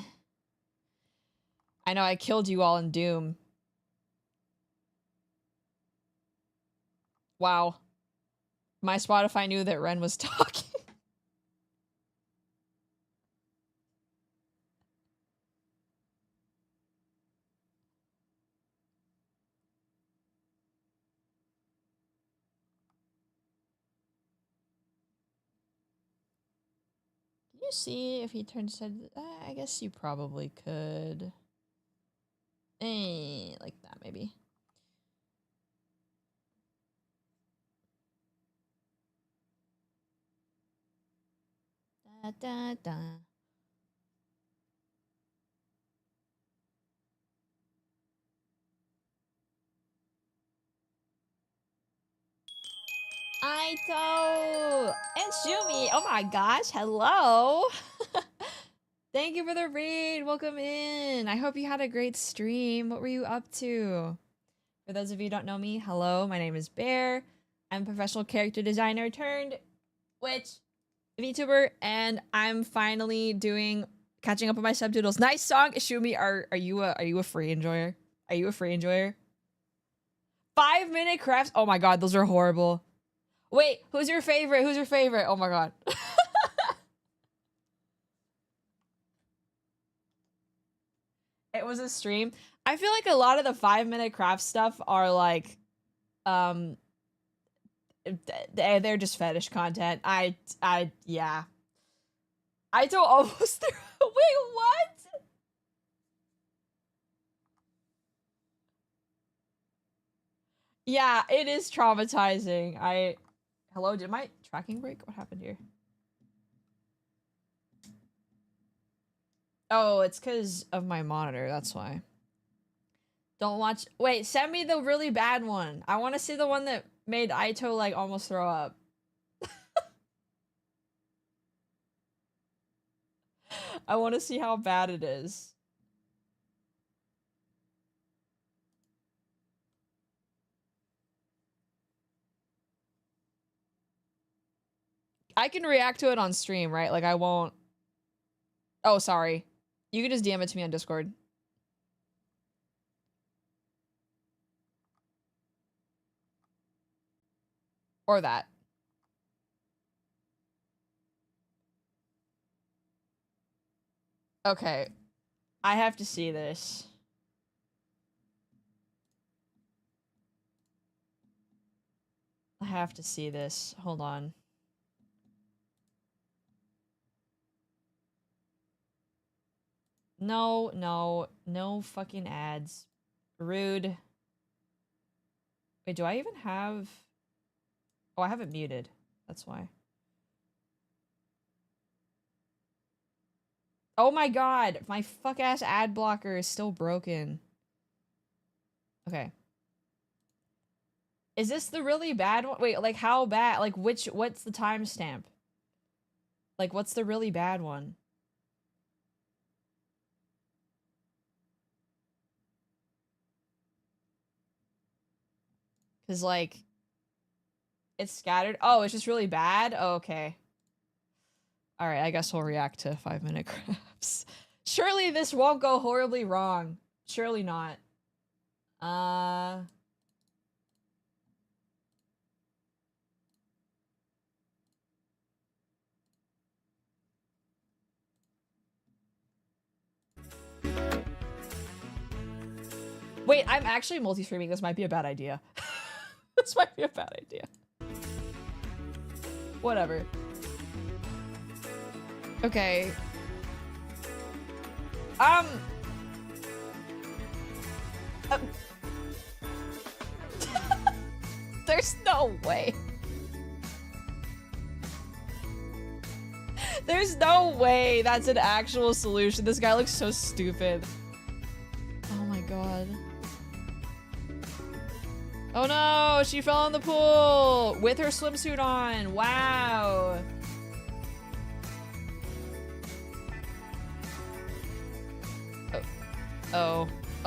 I know I killed you all in Doom. Wow. My Spotify knew that Ren was talking. Can you see if he turns his head? I guess you probably could. Like that, maybe. Da, da, da. Aito and Shumi. Oh my gosh, hello. Thank you for the raid. Welcome in. I hope you had a great stream. What were you up to? For those of you who don't know me, hello, my name is Bear. I'm a professional character designer turned Twitch VTuber, and I'm finally catching up on my subtitles. Nice song, Shumi. Are you a free enjoyer? Are you a free enjoyer? 5-minute crafts. Oh my god, those are horrible. Wait, who's your favorite? Who's your favorite? Oh my god. It was a stream. I feel like a lot of the 5-minute craft stuff are like, they're just fetish content. Yeah. I don't almost. Wait, what? Yeah, it is traumatizing. Hello, did my tracking break? What happened here? Oh, it's because of my monitor, that's why. Don't watch. Wait, send me the really bad one. I want to see the one that made Aito like almost throw up. I want to see how bad it is. I can react to it on stream, right? Like I won't. Oh, sorry. You can just DM it to me on Discord. Or that. Okay. I have to see this. I have to see this. Hold on. No, no, no fucking ads. Rude. Wait, do I even have... Oh, I have it muted. That's why. Oh my god! My fuck-ass ad blocker is still broken. Okay. Is this the really bad one? Wait, like how bad? Like what's the timestamp? Like what's the really bad one? Cause like, it's scattered. Oh, it's just really bad? Oh, okay. Alright, I guess we'll react to 5-minute crafts. Surely this won't go horribly wrong. Surely not. Wait, I'm actually multi-streaming. This might be a bad idea. This might be a bad idea. Whatever. Okay. There's no way. There's no way that's an actual solution. This guy looks so stupid. Oh my god. Oh no, she fell in the pool with her swimsuit on. Wow.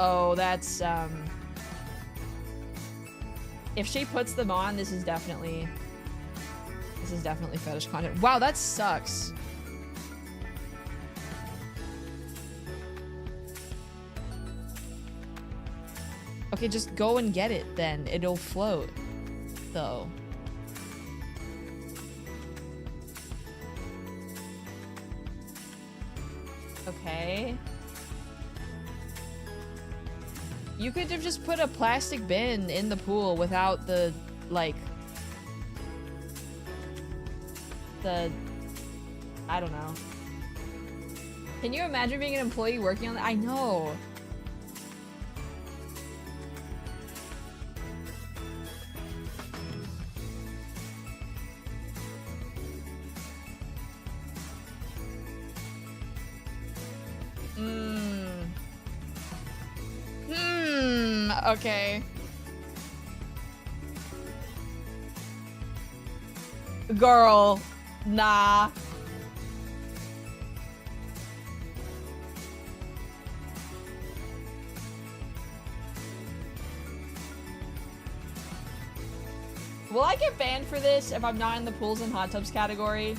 Oh, that's, if she puts them on, this is definitely fetish content. Wow, that sucks. Okay, just go and get it then. It'll float, though. Okay. You could have just put a plastic bin in the pool without the, like, I don't know. Can you imagine being an employee working on that? I know. Okay. Girl, nah. Will I get banned for this if I'm not in the pools and hot tubs category?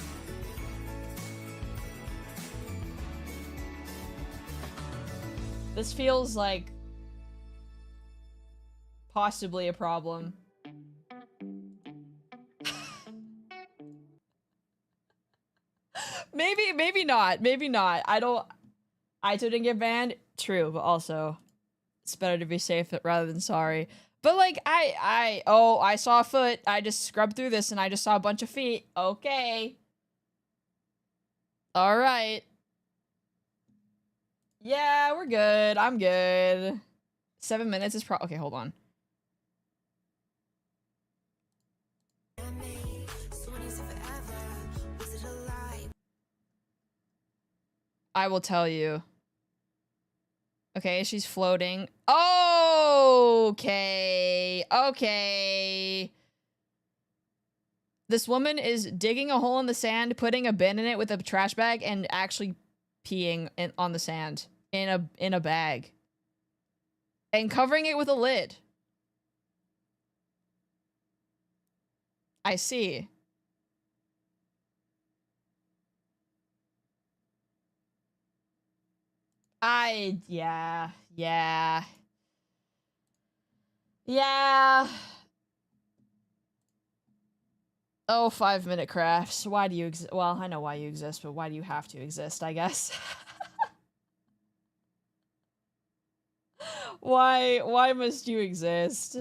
This feels like possibly a problem. Maybe not. Maybe not. I didn't get banned. True, but also it's better to be safe rather than sorry. But like I saw a foot. I just scrubbed through this and I just saw a bunch of feet. Okay. All right. Yeah, we're good. I'm good. 7 minutes is okay, hold on. I will tell you. Okay, she's floating. Okay. Okay. This woman is digging a hole in the sand, putting a bin in it with a trash bag, and actually peeing on the sand in a bag. And covering it with a lid. I see. Yeah. Oh, 5-minute crafts. Why do you exist? Well, I know why you exist, but why do you have to exist, I guess? Why must you exist?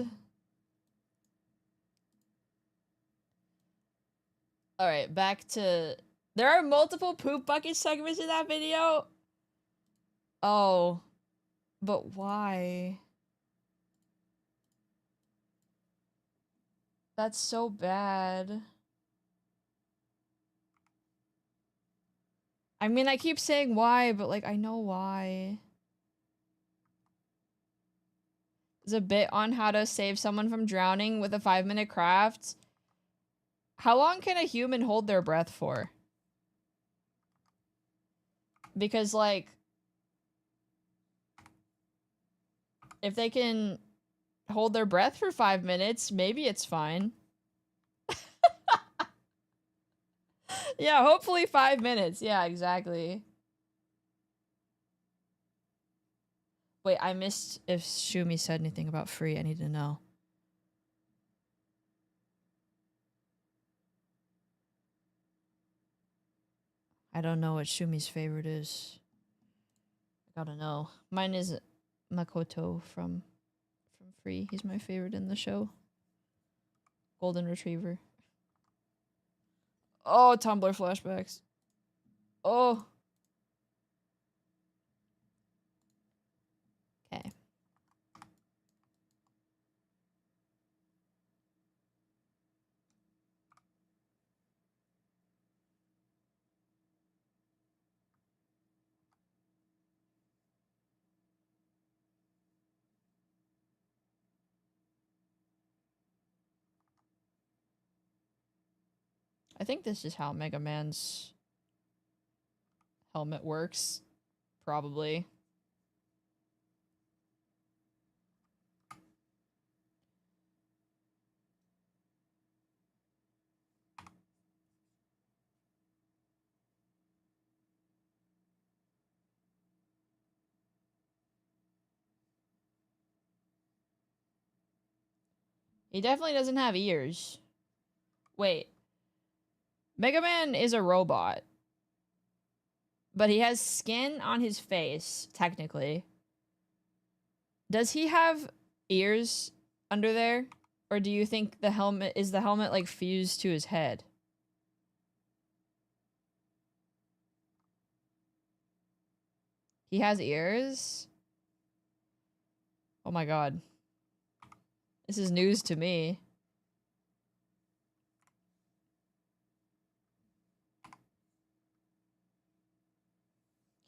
Alright, back to... There are multiple poop bucket segments in that video? Oh. But why? That's so bad. I mean, I keep saying why, but like, I know why. There's a bit on how to save someone from drowning with a 5-minute craft. How long can a human hold their breath for? Because, like, if they can hold their breath for 5 minutes, maybe it's fine. Yeah, hopefully 5 minutes. Yeah, exactly. Wait, I missed if Shumi said anything about free. I need to know. I don't know what Shumi's favorite is. I gotta know. Mine is Makoto from Free. He's my favorite in the show. Golden Retriever. Oh, Tumblr flashbacks. Oh. Okay. I think this is how Mega Man's helmet works. Probably. He definitely doesn't have ears. Wait. Mega Man is a robot. But he has skin on his face, technically. Does he have ears under there? Or do you think the helmet is the helmet like fused to his head? He has ears? Oh my god. This is news to me.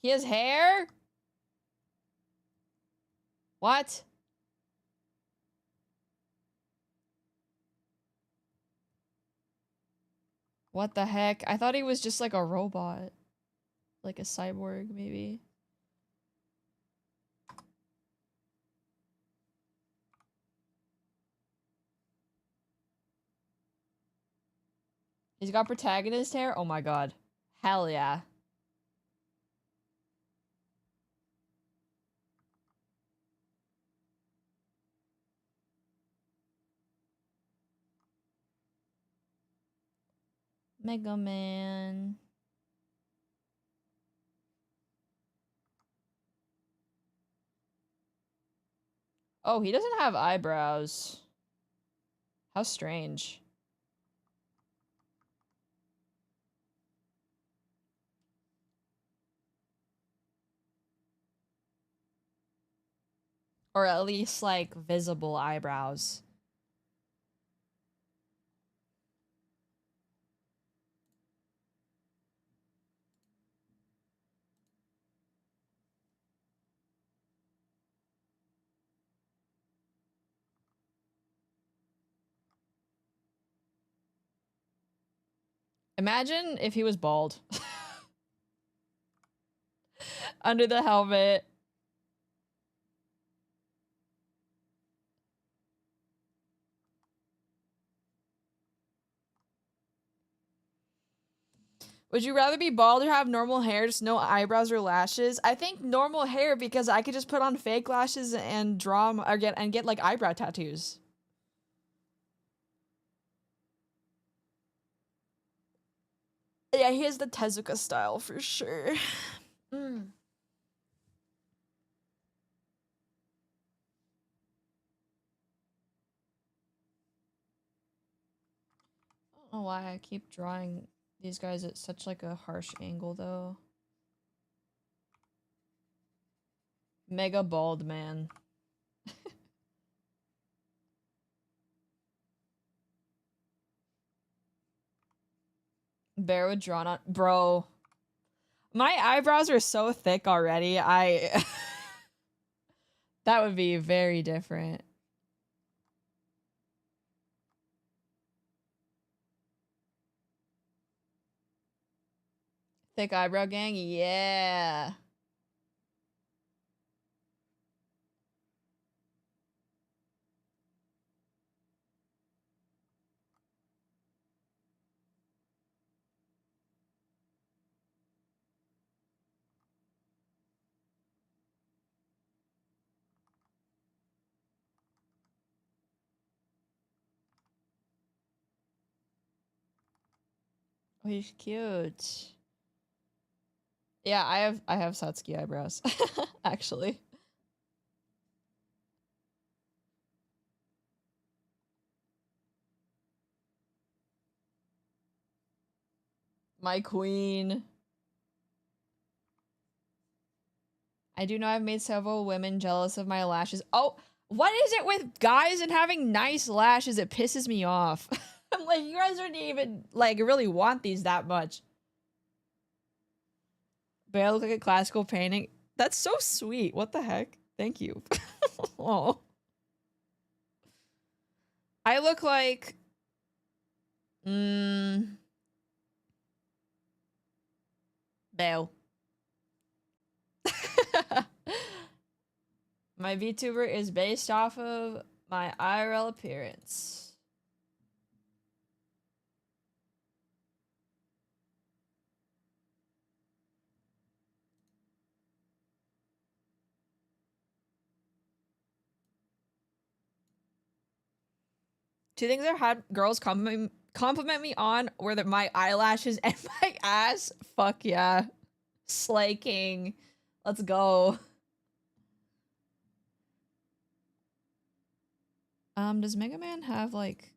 He has hair? What? What the heck? I thought he was just like a robot. Like a cyborg, maybe. He's got protagonist hair? Oh my god. Hell yeah. Mega Man. Oh, he doesn't have eyebrows. How strange. Or at least, like, visible eyebrows. Imagine if he was bald. Under the helmet. Would you rather be bald or have normal hair, just no eyebrows or lashes? I think normal hair because I could just put on fake lashes and draw or get like eyebrow tattoos. Yeah, he has the Tezuka style for sure. Mm. I don't know why I keep drawing these guys at such like a harsh angle though. Mega bald man. Bear with drawn on bro. My eyebrows are so thick already. That would be very different. Thick eyebrow gang? Yeah. Oh, he's cute. Yeah, I have Satsuki eyebrows, actually. My queen. I do know I've made several women jealous of my lashes. Oh, what is it with guys and having nice lashes? It pisses me off. I'm like, you guys don't even like really want these that much. But I look like a classical painting. That's so sweet. What the heck? Thank you. Oh. I look like Belle. My VTuber is based off of my IRL appearance. Two things I've had girls compliment me on were that my eyelashes and my ass. Fuck yeah. Slay King. Let's go. Does Mega Man have like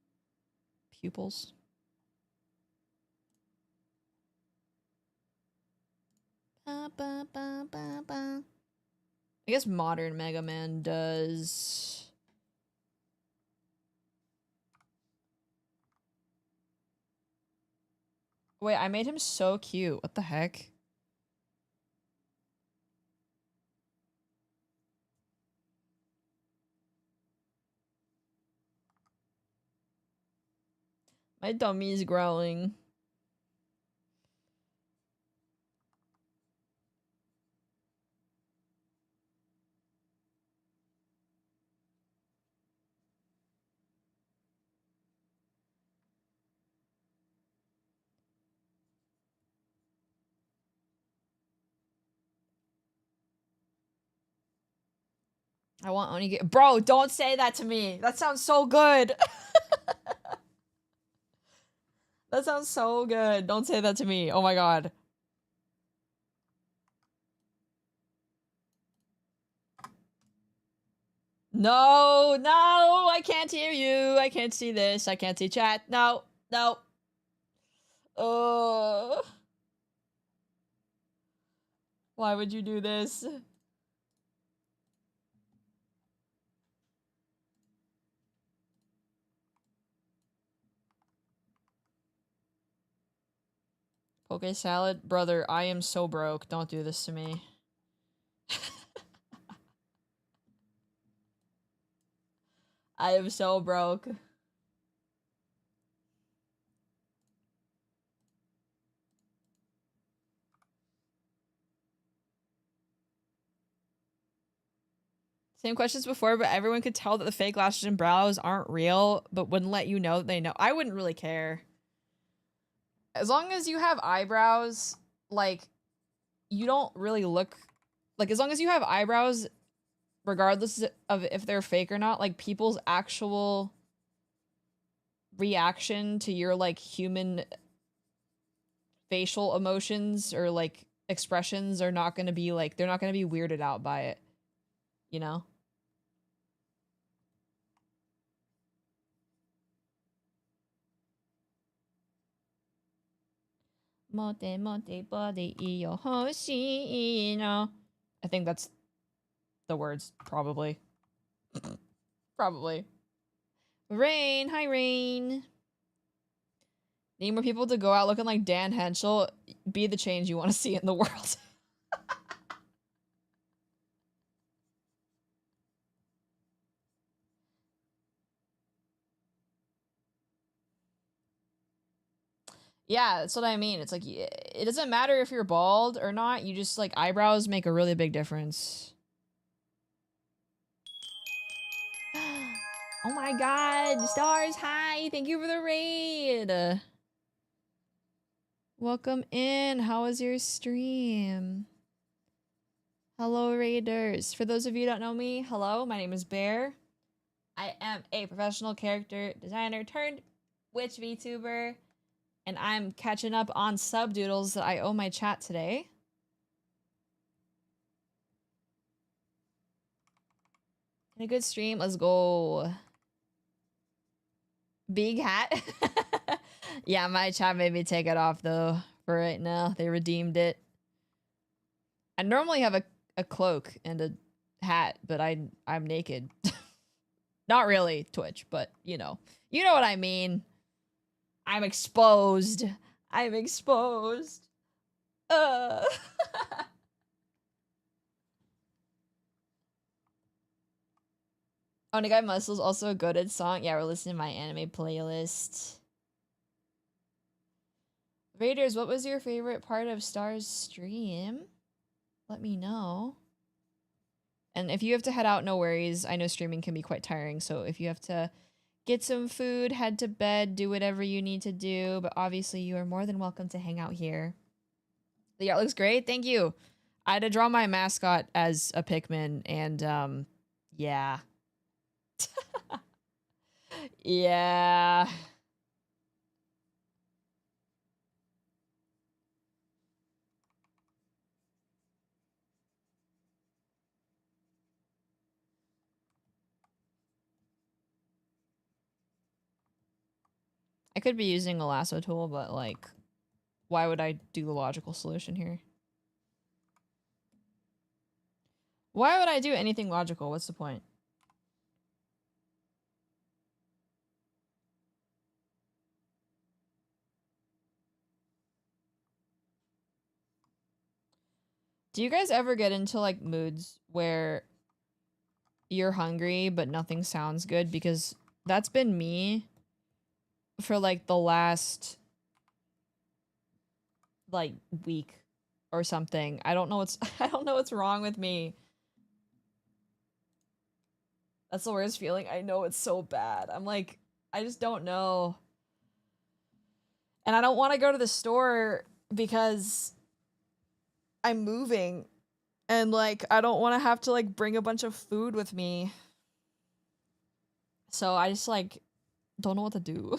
pupils? I guess modern Mega Man does. Wait, I made him so cute. What the heck? My dummy's growling. I want onigiri. Bro, don't say that to me. That sounds so good. That sounds so good. Don't say that to me. Oh my god. No, no, I can't hear you. I can't see this. I can't see chat. No, no. Why would you do this? Poke salad? Brother, I am so broke. Don't do this to me. I am so broke. Same questions before, but everyone could tell that the fake lashes and brows aren't real, but wouldn't let you know that they know. I wouldn't really care. As long as you have eyebrows, like, you don't really look... Like, as long as you have eyebrows, regardless of if they're fake or not, like, people's actual reaction to your, like, human facial emotions or, like, expressions are not gonna be, like, they're not gonna be weirded out by it. You know? Mote mote body iyo hoshii no. I think that's the words, probably. Probably. Rain, hi Rain. Need more people to go out looking like Dan Henschel. Be the change you want to see in the world. Yeah, that's what I mean. It's like, it doesn't matter if you're bald or not. You just, like, eyebrows make a really big difference. Oh my god, stars, hi! Thank you for the raid! Welcome in, how was your stream? Hello, raiders. For those of you who don't know me, hello, my name is Bear. I am a professional character designer turned witch VTuber, and I'm catching up on sub doodles that I owe my chat today. And a good stream, let's go. Big hat. Yeah, my chat made me take it off though for right now. They redeemed it. I normally have a cloak and a hat, but I'm naked. Not really Twitch, but you know what I mean. I'm exposed. I'm exposed. Onigai Muscle's also a goated song. Yeah, we're listening to my anime playlist. Raiders, what was your favorite part of Star's stream? Let me know. And if you have to head out, no worries. I know streaming can be quite tiring, so if you have to get some food, head to bed, do whatever you need to do, but obviously you are more than welcome to hang out here. The art looks great. Thank you. I had to draw my mascot as a Pikmin, and yeah. Yeah. I could be using a lasso tool, but like, why would I do the logical solution here? Why would I do anything logical? What's the point? Do you guys ever get into like moods where you're hungry but nothing sounds good? Because that's been me for like the last like week or something. I don't know what's wrong with me. That's the worst feeling. I know it's so bad. I'm like, I just don't know. And I don't want to go to the store because I'm moving And like I don't want to have to like bring a bunch of food with me. So I just like don't know what to do.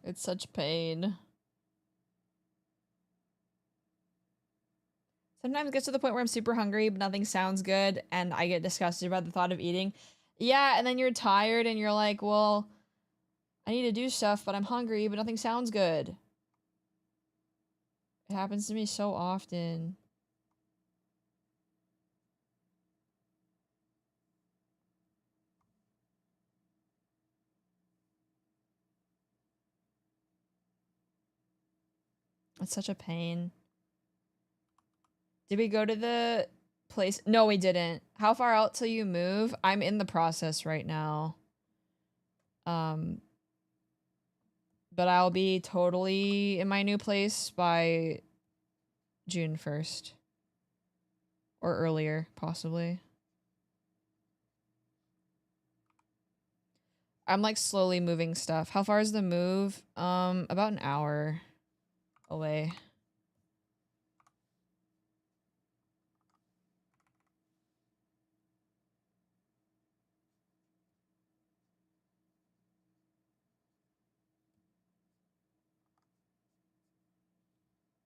It's such pain. Sometimes it gets to the point where I'm super hungry, but nothing sounds good, and I get disgusted by the thought of eating. Yeah, and then you're tired, and you're like, well, I need to do stuff, but I'm hungry, but nothing sounds good. It happens to me so often. It's such a pain. Did we go to the place? No, we didn't. How far out till you move? I'm in the process right now. But I'll be totally in my new place by June 1st. Or earlier, possibly. I'm like slowly moving stuff. How far is the move? About an hour away.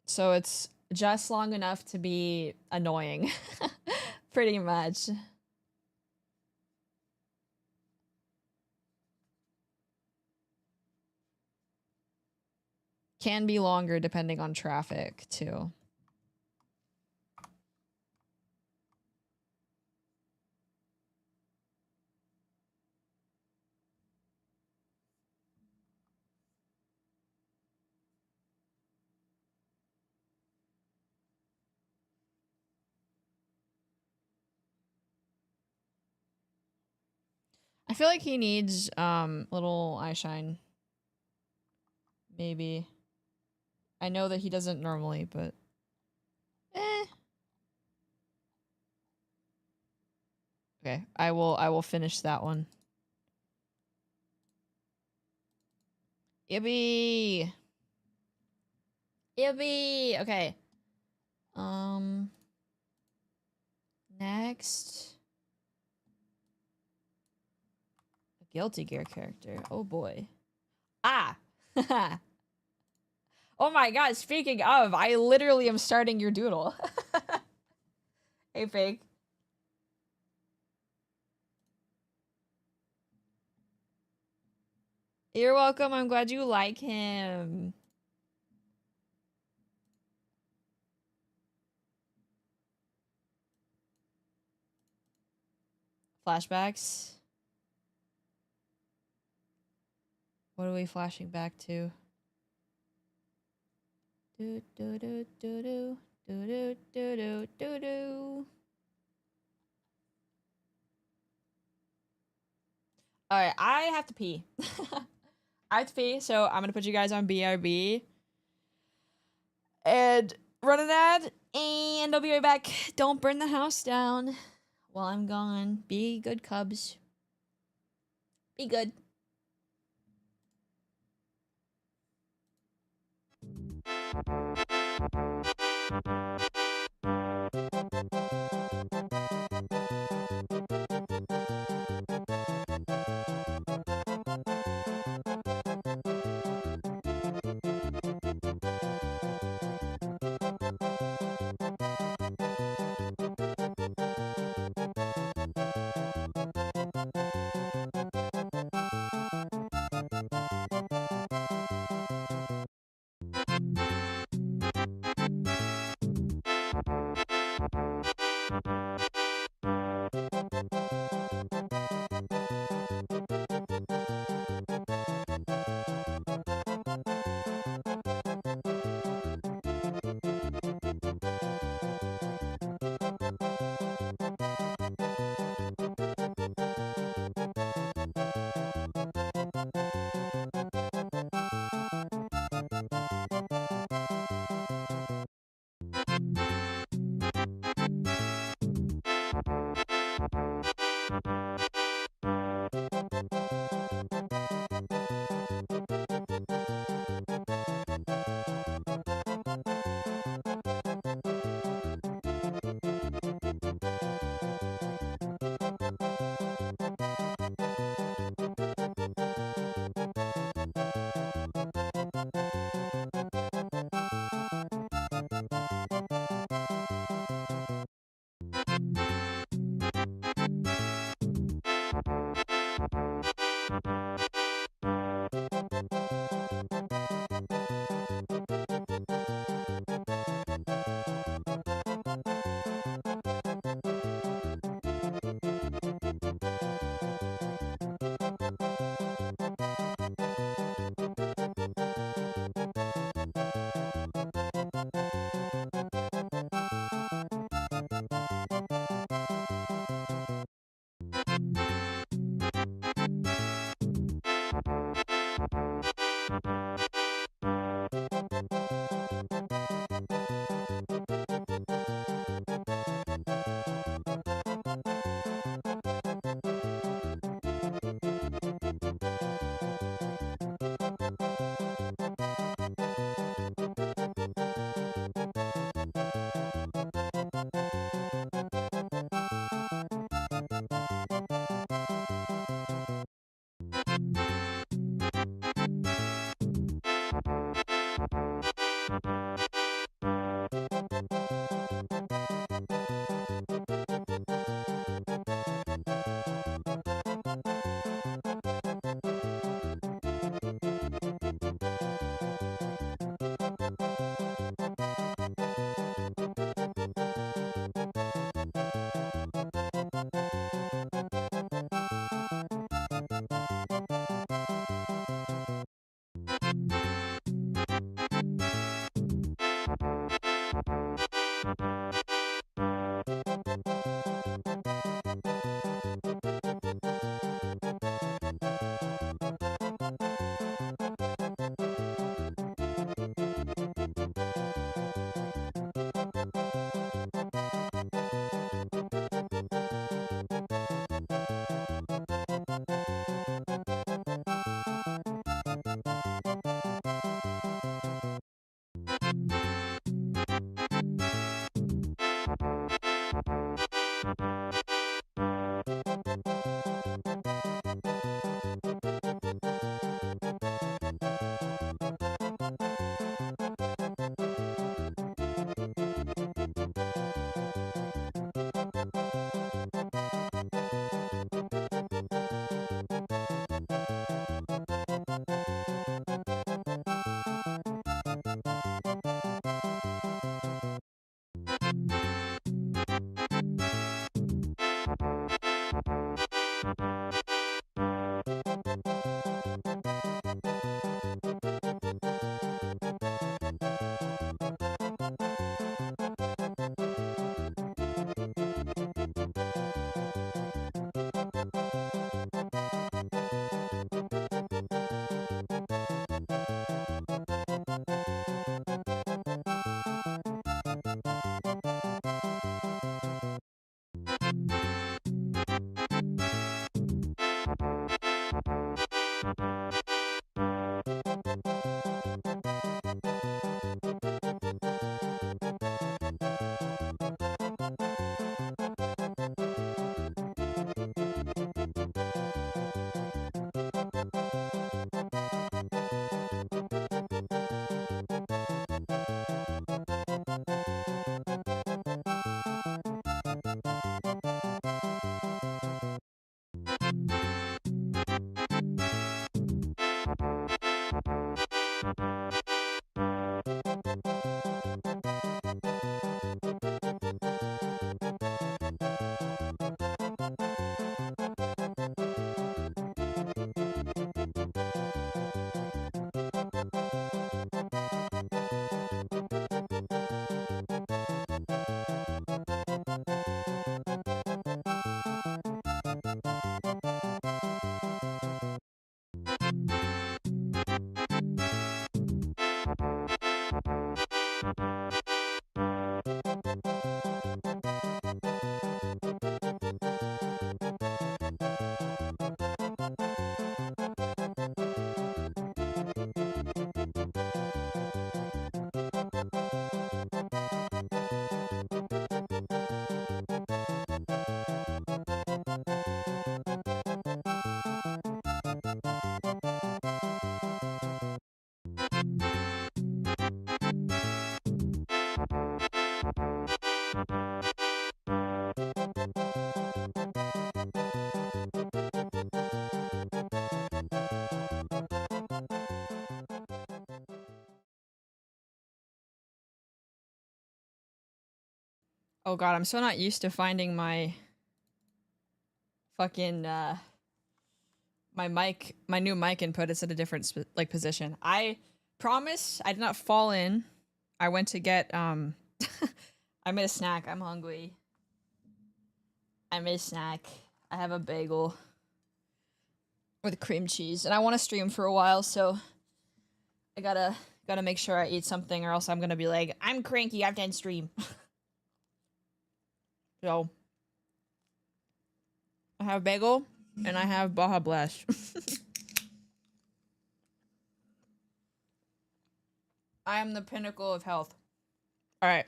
So it's just long enough to be annoying. Pretty much. Can be longer depending on traffic, too. I feel like he needs, little eye shine. Maybe. I know that he doesn't normally, but... eh. Okay, I will finish that one. Yippee! Yippee! Okay. Next. A Guilty Gear character. Oh boy. Ah! Oh my god, speaking of, I literally am starting your doodle. Hey, fake. You're welcome, I'm glad you like him. Flashbacks. What are we flashing back to? Do do do do do do do do do do do. Alright, I have to pee. I have to pee, so I'm gonna put you guys on BRB. And run an ad, and I'll be right back. Don't burn the house down while I'm gone. Be good, Cubs. Be good. Oh god, I'm so not used to finding my fucking my mic, my new mic input is at a different like position. I promise I did not fall in. I went to get I made a snack. I'm hungry. I made a snack. I have a bagel with cream cheese, and I want to stream for a while, so I gotta make sure I eat something, or else I'm gonna be like, I'm cranky. I have to end stream. So I have bagel and I have Baja Blast. I am the pinnacle of health. All right.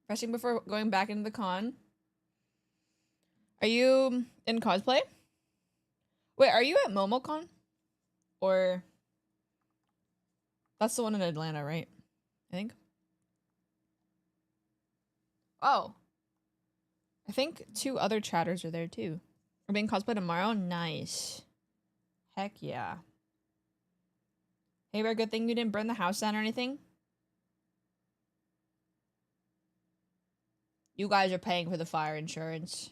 Pressing before going back into the con. Are you in cosplay? Wait, are you at MomoCon? Or that's the one in Atlanta, right? I think. Oh. I think 2 other chatters are there too. We're being cosplay tomorrow? Nice. Heck yeah. Hey, Bear, good thing you didn't burn the house down or anything. You guys are paying for the fire insurance.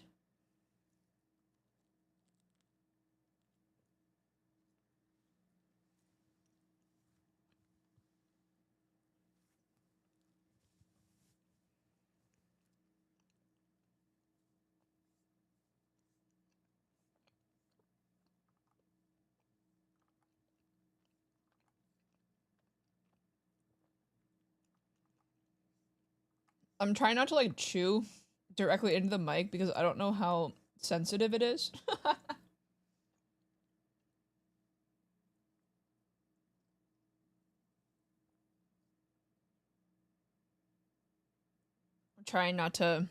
I'm trying not to like chew directly into the mic because I don't know how sensitive it is. I'm trying not to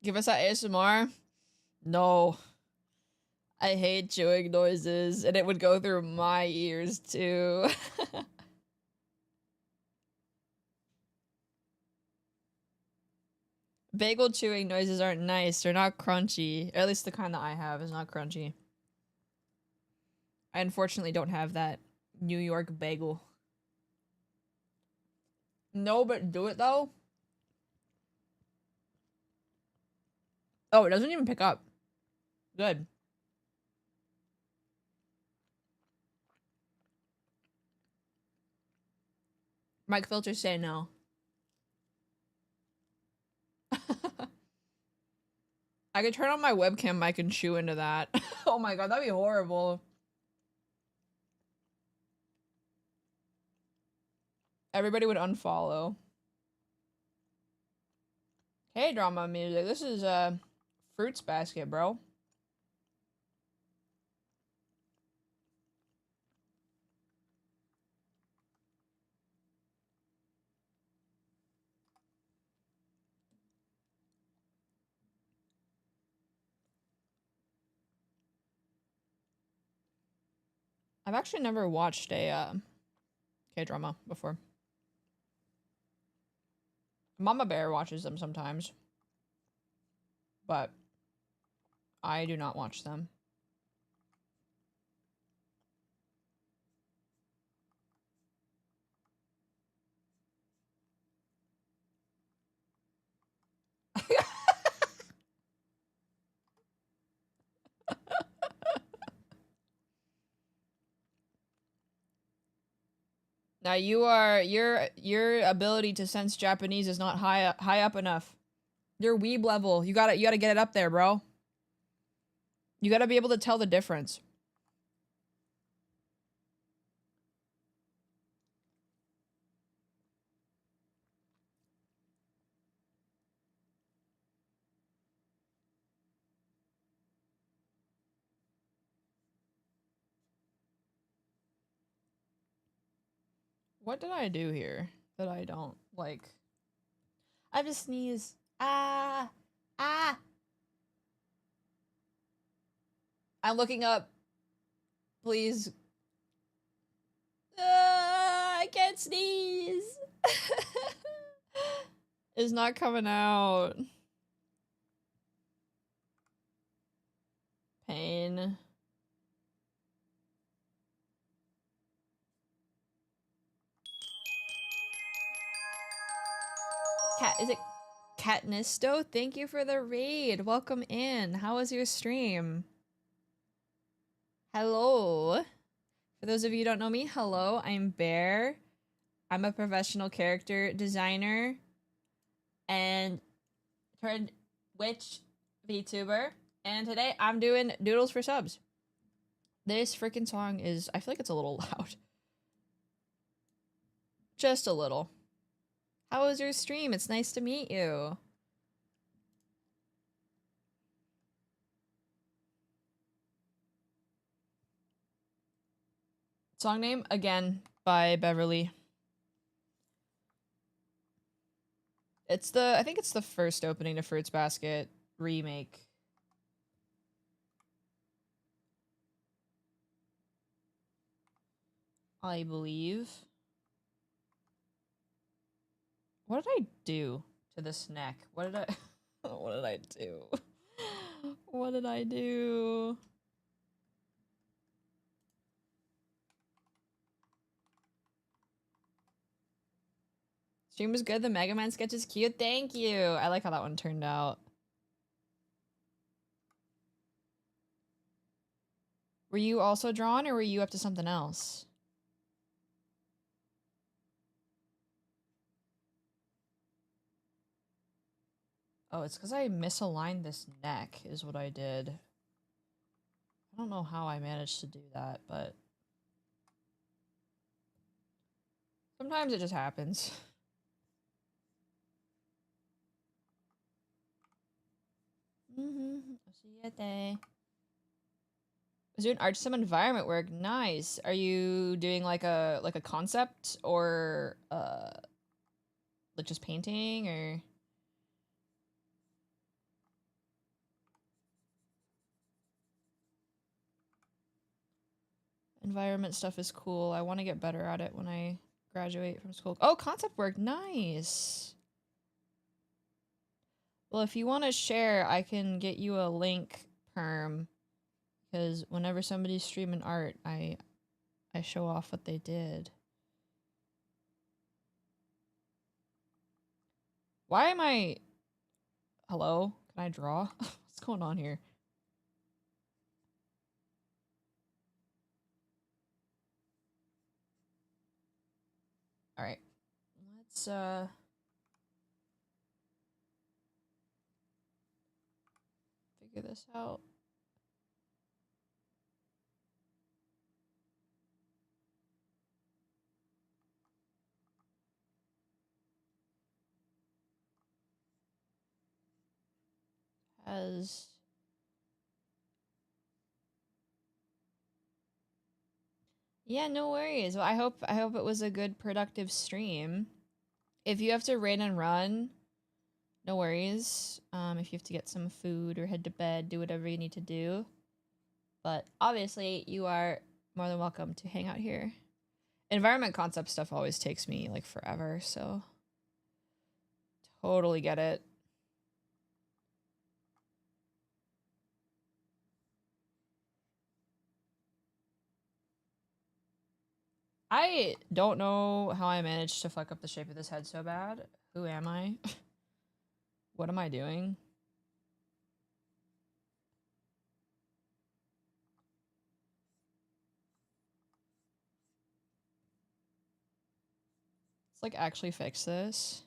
give us that ASMR. No. I hate chewing noises, and it would go through my ears too. Bagel chewing noises aren't nice. They're not crunchy. Or at least the kind that I have is not crunchy. I unfortunately don't have that New York bagel. No, but do it though. Oh, it doesn't even pick up. Good. Mic filters say no. I could turn on my webcam mic and chew into that. Oh my god, that'd be horrible. Everybody would unfollow. Hey, drama music. This is Fruits Basket, bro. I've actually never watched a K-drama before. Mama Bear watches them sometimes, but I do not watch them. Now your ability to sense Japanese is not high up enough. Your weeb level, you gotta get it up there, bro. You gotta be able to tell the difference. What did I do here that I don't like? I have to sneeze. Ah. I'm looking up. Please. I can't sneeze. It's not coming out. Pain. Is it Catnisto? Thank you for the raid. Welcome in. How was your stream? Hello. For those of you who don't know me, hello, I'm Bear. I'm a professional character designer and turned witch VTuber. And today I'm doing doodles for subs. This freaking song is, I feel like it's a little loud. Just a little. How was your stream? It's nice to meet you. Song name, again, by Beverly. It's I think it's the first opening to Fruits Basket remake. I believe. What did I do to this neck? What did I what did I do? What did I do? Stream was good. The Mega Man sketch is cute. Thank you. I like how that one turned out. Were you also drawn or were you up to something else? Oh, it's because I misaligned this neck is what I did. I don't know how I managed to do that, but sometimes it just happens. Was doing art some environment work. Nice. Are you doing like a concept or like just painting or environment stuff is cool. I want to get better at it when I graduate from school. Oh, concept work. Nice. Well, if you want to share, I can get you a link, Perm, because whenever somebody's streaming art, I show off what they did. Why am I... Hello? Can I draw? What's going on here? Alright. Let's, figure this out. because yeah, no worries. Well, I hope it was a good productive stream. If you have to raid and run, no worries. If you have to get some food or head to bed, do whatever you need to do. But obviously, you are more than welcome to hang out here. Environment concept stuff always takes me like forever, so totally get it. I don't know how I managed to fuck up the shape of this head so bad. Who am I? What am I doing? Let's like actually fix this.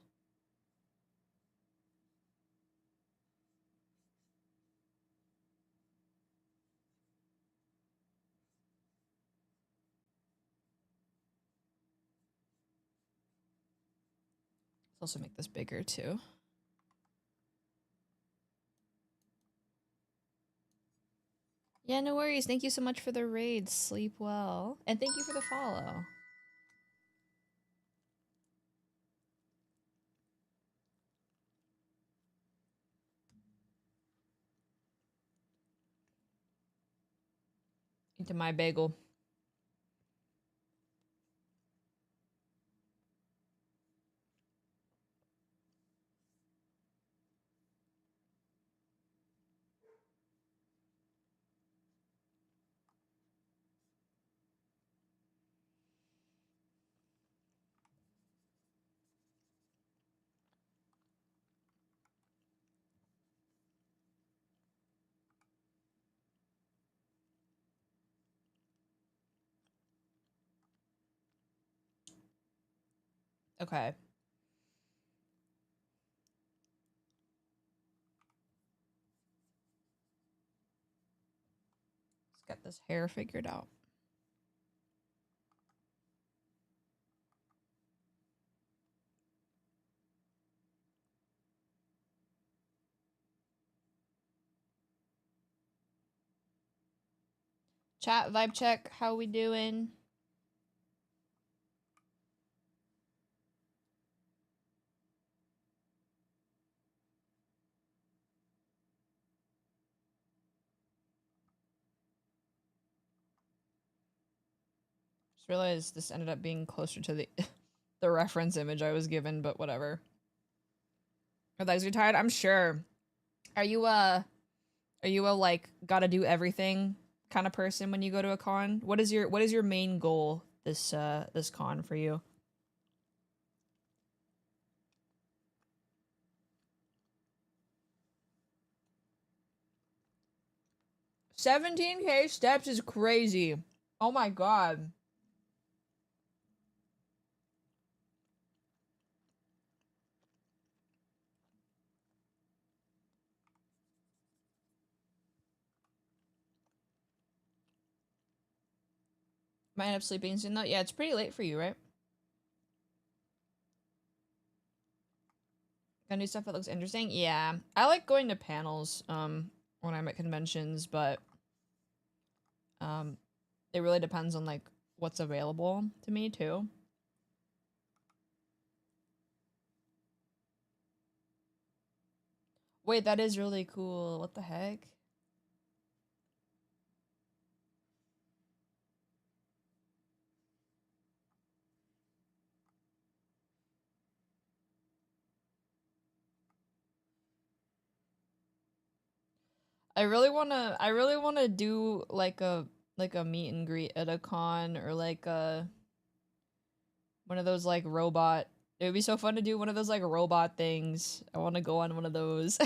Let's also make this bigger too. Yeah, no worries. Thank you so much for the raid. Sleep well. And thank you for the follow. Into my bagel. Okay. Let's get this hair figured out. Chat, vibe check, how we doing? Just realized this ended up being closer to the the reference image I was given, but whatever. Are legs are tired? I'm sure. Are you a like gotta do everything kind of person when you go to a con? What is your main goal this this con for you? 17K steps is crazy. Oh my god. Might end up sleeping soon though. Yeah, it's pretty late for you, right? Gonna do stuff that looks interesting. Yeah, I like going to panels when I'm at conventions, but it really depends on like what's available to me too. Wait, that is really cool. What the heck? I really wanna do like a meet and greet at a con or like one of those like robot. It would be so fun to do one of those like robot things. I want to go on one of those.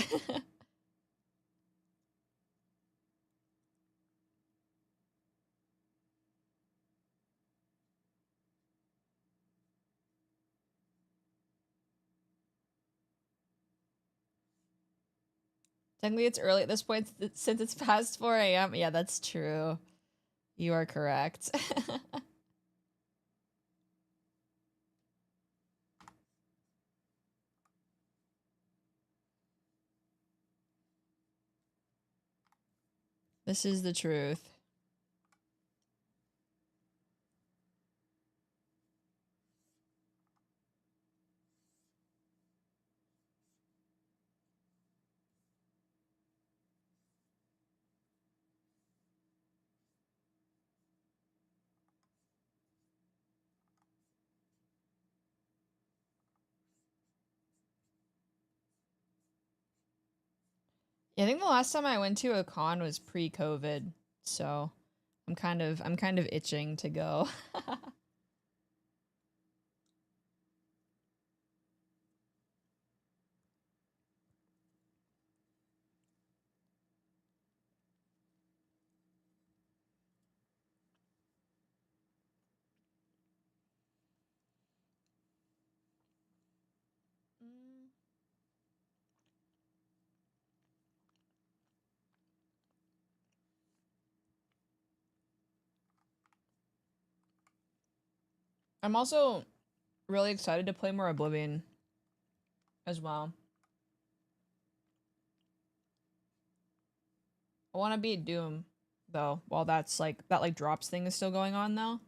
Technically, it's early at this point since it's past 4 a.m. Yeah, that's true. You are correct. This is the truth. Yeah, I think the last time I went to a con was pre-COVID, so I'm kind of itching to go. I'm also really excited to play more Oblivion as well. I want to beat Doom though, while that's like that like drops thing is still going on though.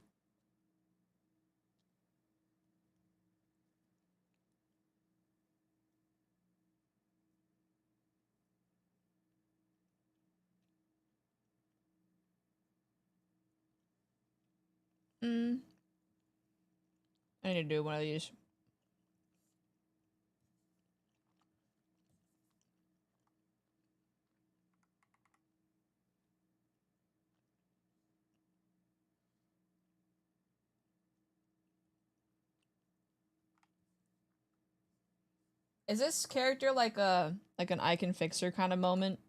I need to do one of these. Is this character like an I can fix her kind of moment?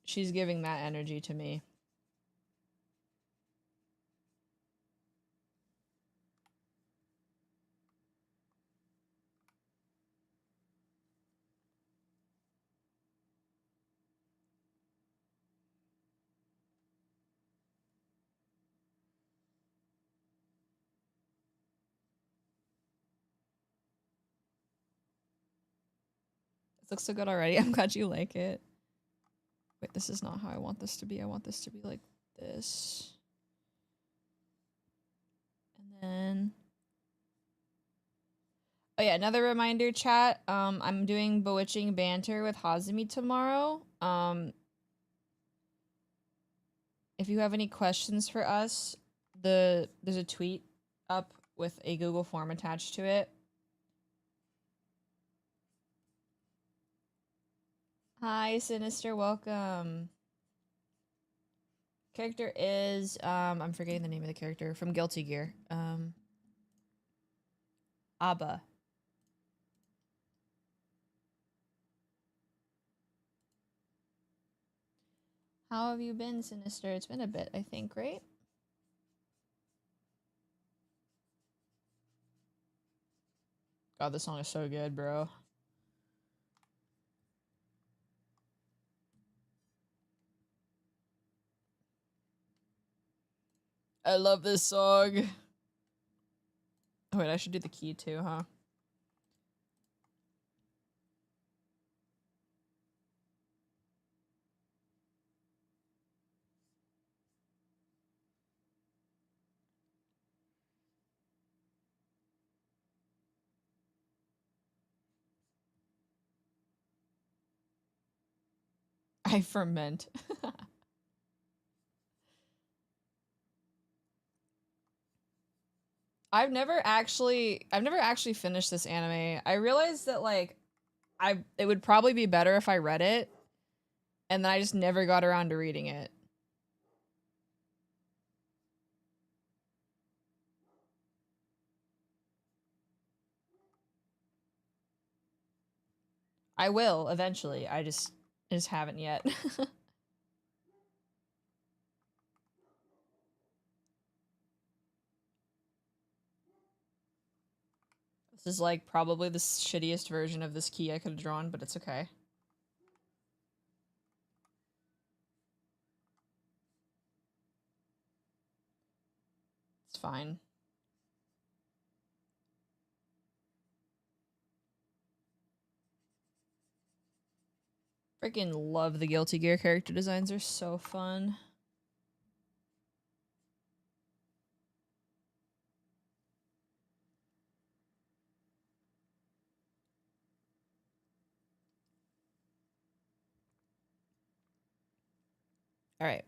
She's giving that energy to me. This looks so good already. I'm glad you like it. Wait, this is not how I want this to be. I want this to be like this. And then oh yeah, another reminder, chat. I'm doing Bewitching Banter with Hazumi tomorrow. If you have any questions for us, there's a tweet up with a Google form attached to it. Hi, Sinister, welcome. Character is I'm forgetting the name of the character from Guilty Gear. Abba. How have you been, Sinister? It's been a bit, I think, right? God, this song is so good, bro. I love this song. Oh, wait, I should do the key too, huh? I ferment. I've never actually finished this anime. I realized that like it would probably be better if I read it, and then I just never got around to reading it. I will eventually. I just haven't yet. This is like probably the shittiest version of this key I could have drawn, but it's okay. It's fine. Freaking love the Guilty Gear character designs. They're so fun. All right.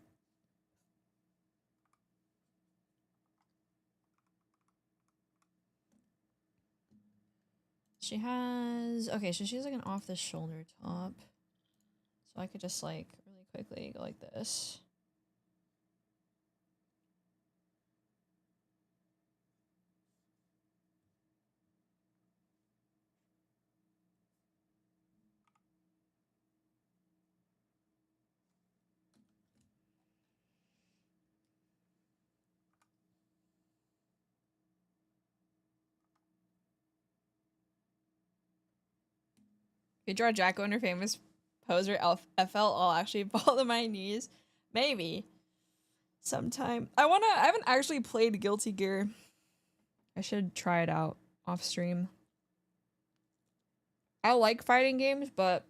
She has, okay, so she has like an off the shoulder top. So I could just like really quickly go like this. You draw Jacko in her famous poser FL, I'll actually fall to my knees. Maybe. Sometime. I haven't actually played Guilty Gear. I should try it out off stream. I like fighting games, but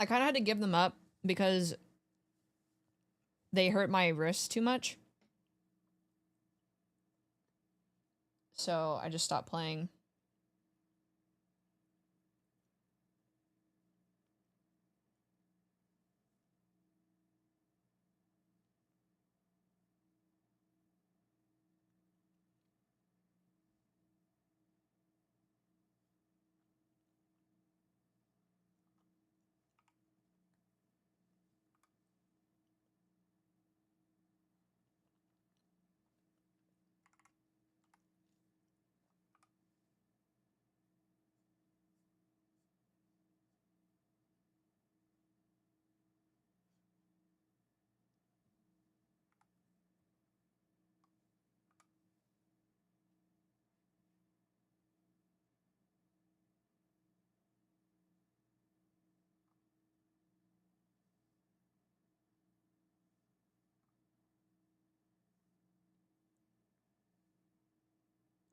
I kind of had to give them up because they hurt my wrists too much. So I just stopped playing.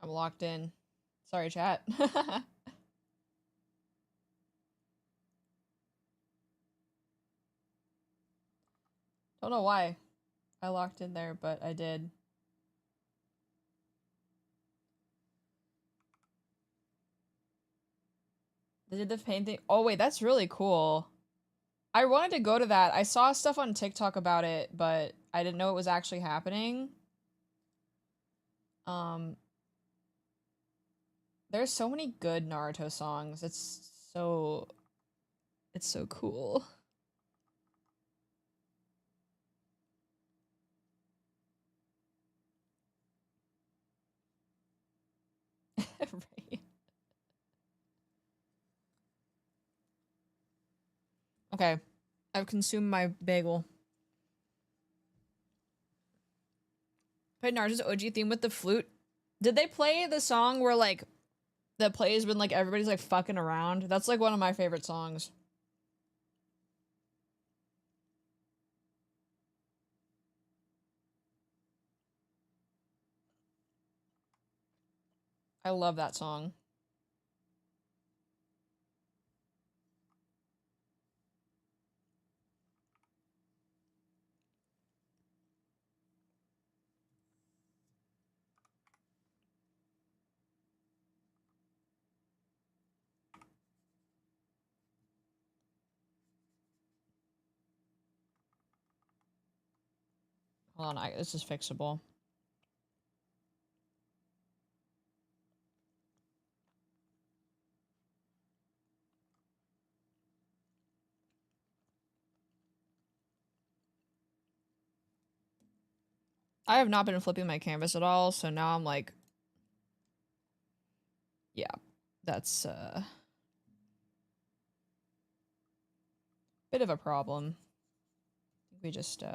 I'm locked in. Sorry, chat. Don't know why I locked in there, but I did. They did the painting. Oh, wait, that's really cool. I wanted to go to that. I saw stuff on TikTok about it, but I didn't know it was actually happening. There's so many good Naruto songs. It's so cool. Right. Okay. I've consumed my bagel. Played Naruto's OG theme with the flute. Did they play the song where like that plays when like everybody's like fucking around? That's like one of my favorite songs. I love that song. Hold on, this is fixable. I have not been flipping my canvas at all, so now I'm like, yeah, that's bit of a problem. I think we just take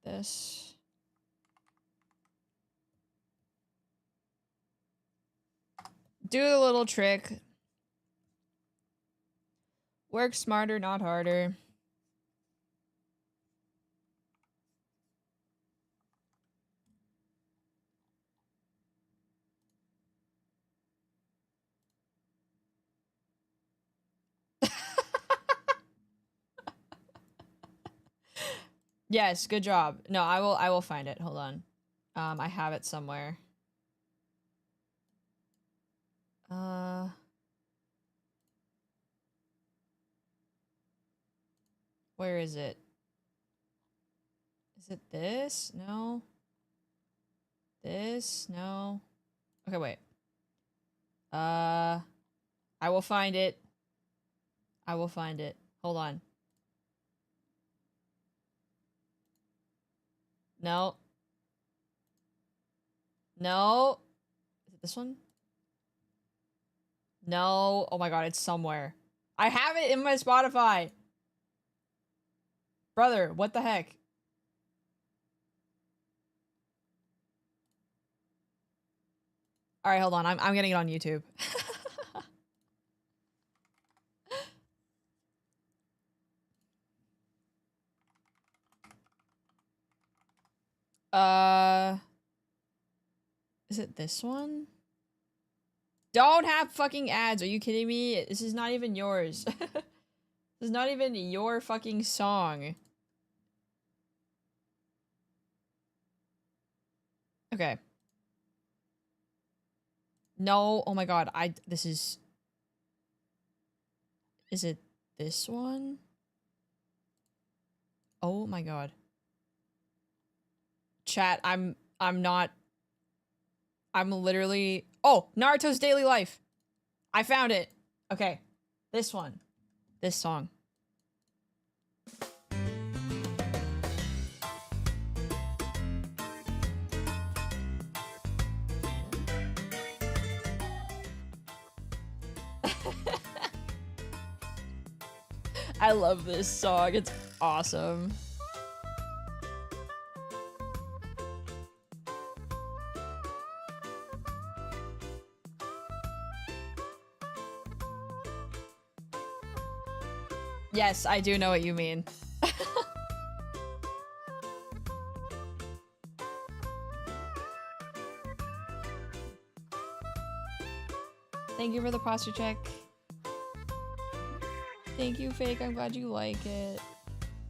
this. Do a little trick. Work smarter, not harder. Yes, good job. No, I will find it. Hold on. I have it somewhere. Where is it? Is it this? No. This? No. Okay, wait. I will find it. I will find it. Hold on. No. No. Is it this one? No. Oh my god, it's somewhere. I have it in my Spotify. Brother, what the heck? All right, hold on. I'm getting it on YouTube. Is it this one? Don't have fucking ads. Are you kidding me? This is not even yours. This is not even your fucking song. Okay. No, oh my god, this is it this one? Oh my god. Chat, I'm literally, oh, Naruto's Daily Life. I found it. Okay. This one. This song. I love this song. It's awesome. Yes, I do know what you mean. Thank you for the posture check. Thank you, Fake. I'm glad you like it.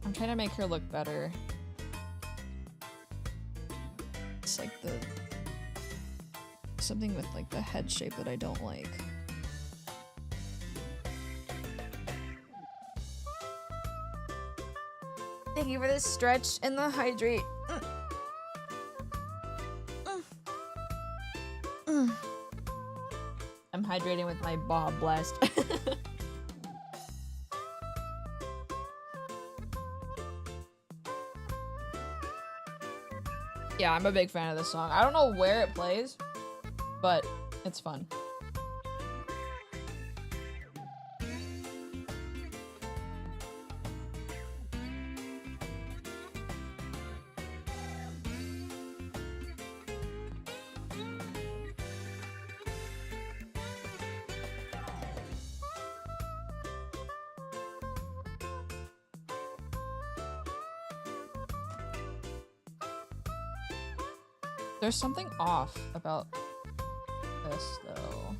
I'm trying to make her look better. It's like something with like the head shape that I don't like. Thank you for the stretch and the hydrate. I'm hydrating with my Bob Blast. Yeah, I'm a big fan of this song. I don't know where it plays, but it's fun. There's something off about this, though.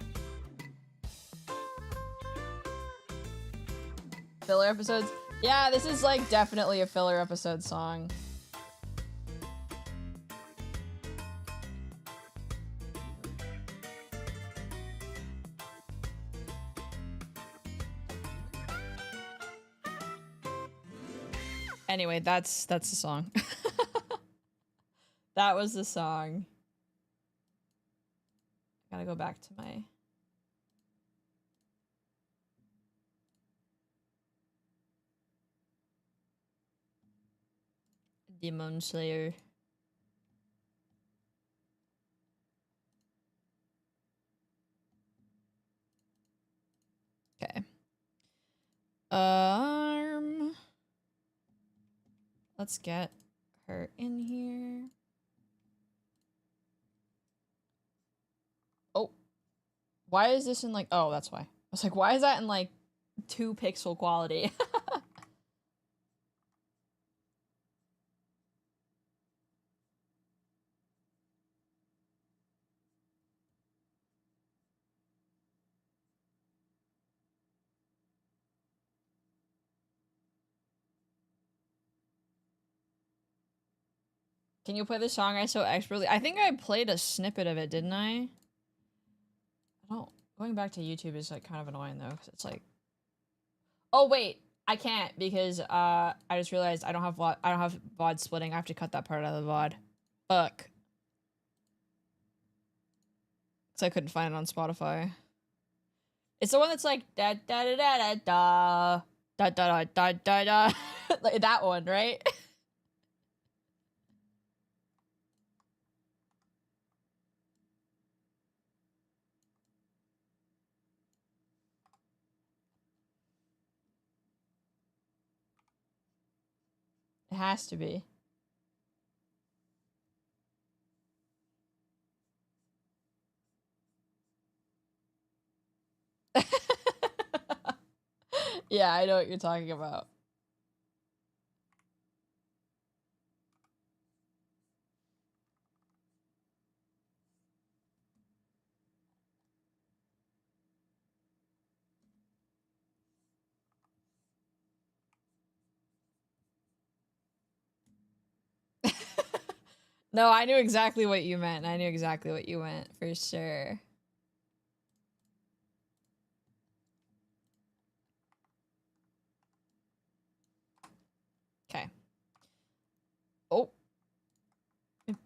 Filler episodes? Yeah, this is, like, definitely a filler episode song. Anyway, that's the song. That was the song. I gotta go back to my... Demon Slayer. Okay. Let's get her in here. Oh. Why is this in like, oh, that's why. I was like, why is that in like 2 pixel quality? Can you play the song I so expertly? I think I played a snippet of it, didn't I? I don't. Going back to YouTube is like kind of annoying though, because it's like, oh wait, I can't because I just realized I don't have VOD splitting. I have to cut that part out of the VOD. Fuck. Because I couldn't find it on Spotify. It's the one that's like da da da da da da da da da da da. Like that one, right? It has to be. Yeah, I know what you're talking about. No, I knew exactly what you meant. I knew exactly what you meant for sure. Okay. Oh.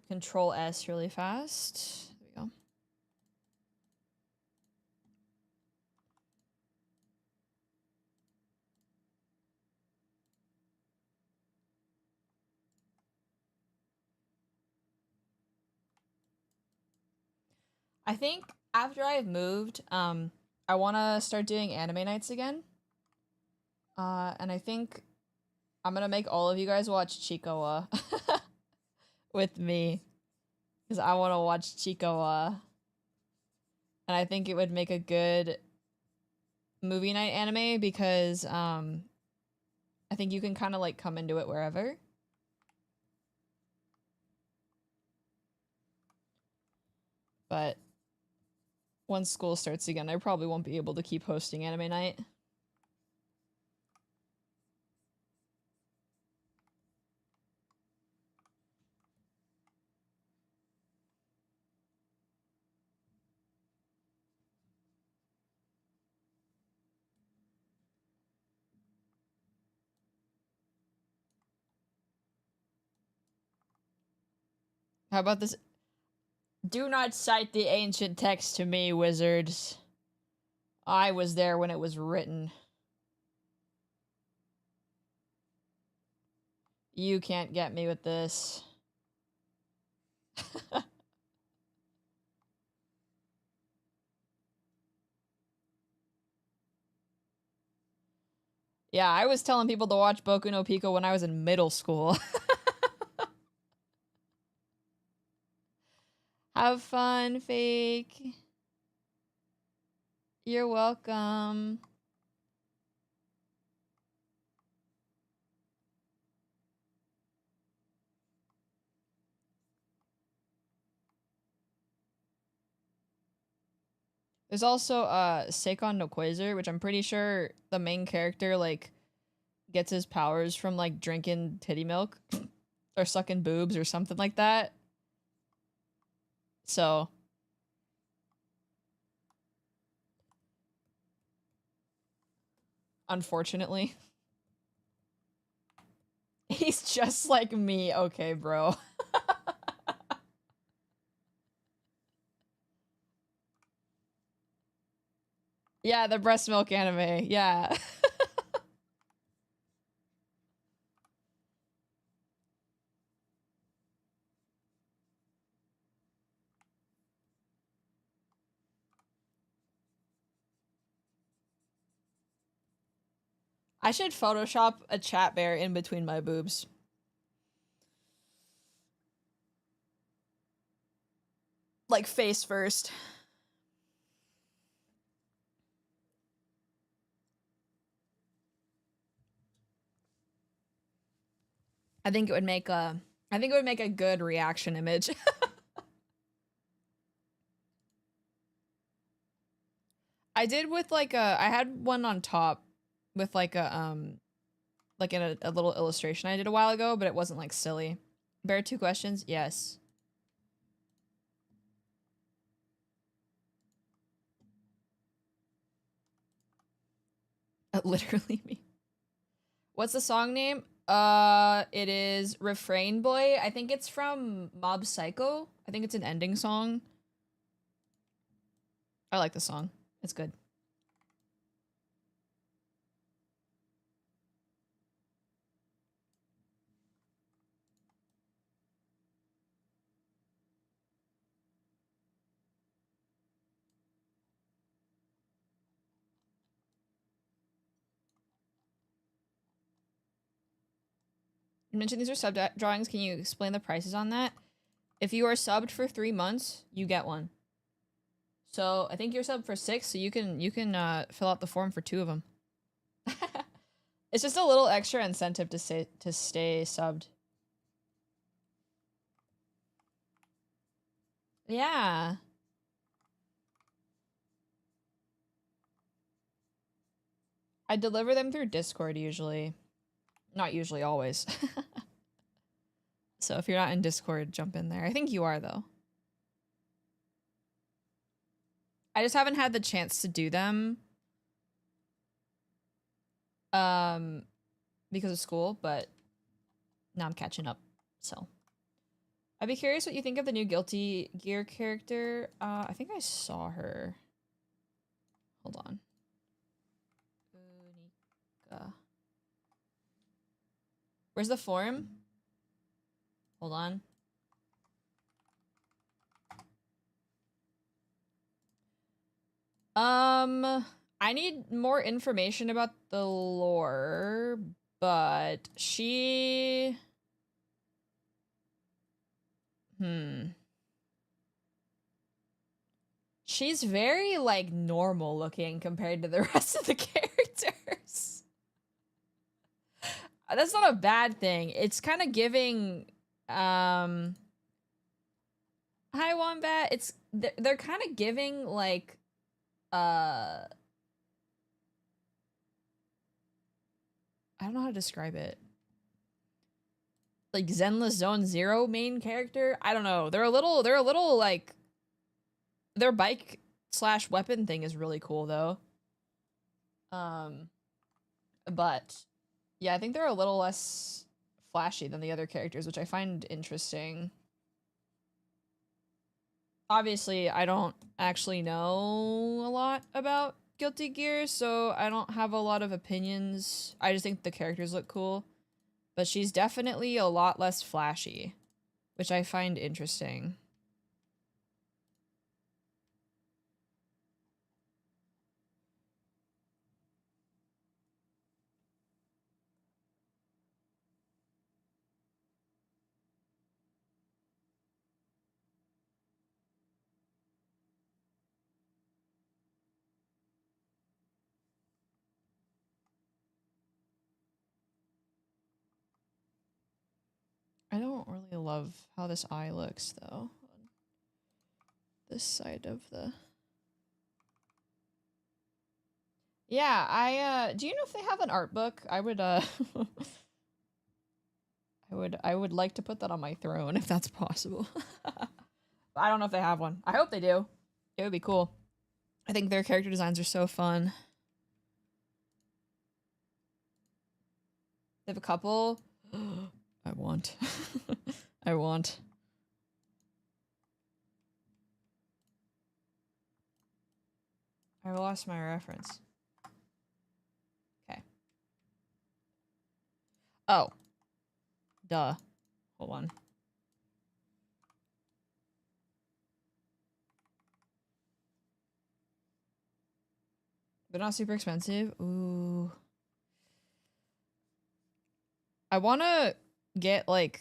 Control S really fast. There we go. I think after I've moved, I want to start doing anime nights again. And I think I'm gonna make all of you guys watch Chiikawa with me. Because I want to watch Chiikawa. And I think it would make a good movie night anime because, I think you can kind of like come into it wherever. But once school starts again, I probably won't be able to keep hosting anime night. How about this? Do not cite the ancient text to me, wizards. I was there when it was written. You can't get me with this. Yeah, I was telling people to watch Boku no Pico when I was in middle school. Have fun, fake. You're welcome. There's also Seikon no Koizer, which I'm pretty sure the main character like gets his powers from like drinking titty milk or sucking boobs or something like that. So unfortunately, he's just like me. Okay, bro. Yeah, the breast milk anime. Yeah. I should Photoshop a chat bear in between my boobs. Like face first. I think it would make a good reaction image. I did with like I had one on top with like a like in a little illustration I did a while ago, but it wasn't like silly. Bear, 2 questions? Yes. Literally me. What's the song name? It is Refrain Boy. I think it's from Mob Psycho. I think it's an ending song. I like the song. It's good. You mentioned these are sub drawings. Can you explain the prices on that? If you are subbed for 3 months, you get one. So I think you're subbed for 6, so you can fill out the form for 2 of them. It's just a little extra incentive to stay subbed. Yeah. I deliver them through Discord usually. Not usually, always. So if you're not in Discord, jump in there. I think you are, though. I just haven't had the chance to do them. Because of school, but now I'm catching up, so. I'd be curious what you think of the new Guilty Gear character. I think I saw her. Hold on. Where's the form? Hold on. I need more information about the lore, but she... She's very, like, normal looking compared to the rest of the characters. That's not a bad thing. It's kind of giving, Hi, Wombat. They're kind of giving, like, I don't know how to describe it. Like Zenless Zone Zero main character? I don't know. They're a little like, their bike / weapon thing is really cool though. But yeah, I think they're a little less flashy than the other characters, which I find interesting. Obviously, I don't actually know a lot about Guilty Gear, so I don't have a lot of opinions. I just think the characters look cool. But she's definitely a lot less flashy, which I find interesting. I don't really love how this eye looks, though. This side of the... Yeah, do you know if they have an art book? I would, I would like to put that on my throne, if that's possible. I don't know if they have one. I hope they do. It would be cool. I think their character designs are so fun. They have a couple... I want. I want. I lost my reference. Okay. Oh. Duh. Hold on. They're not super expensive. Ooh. I want to get, like...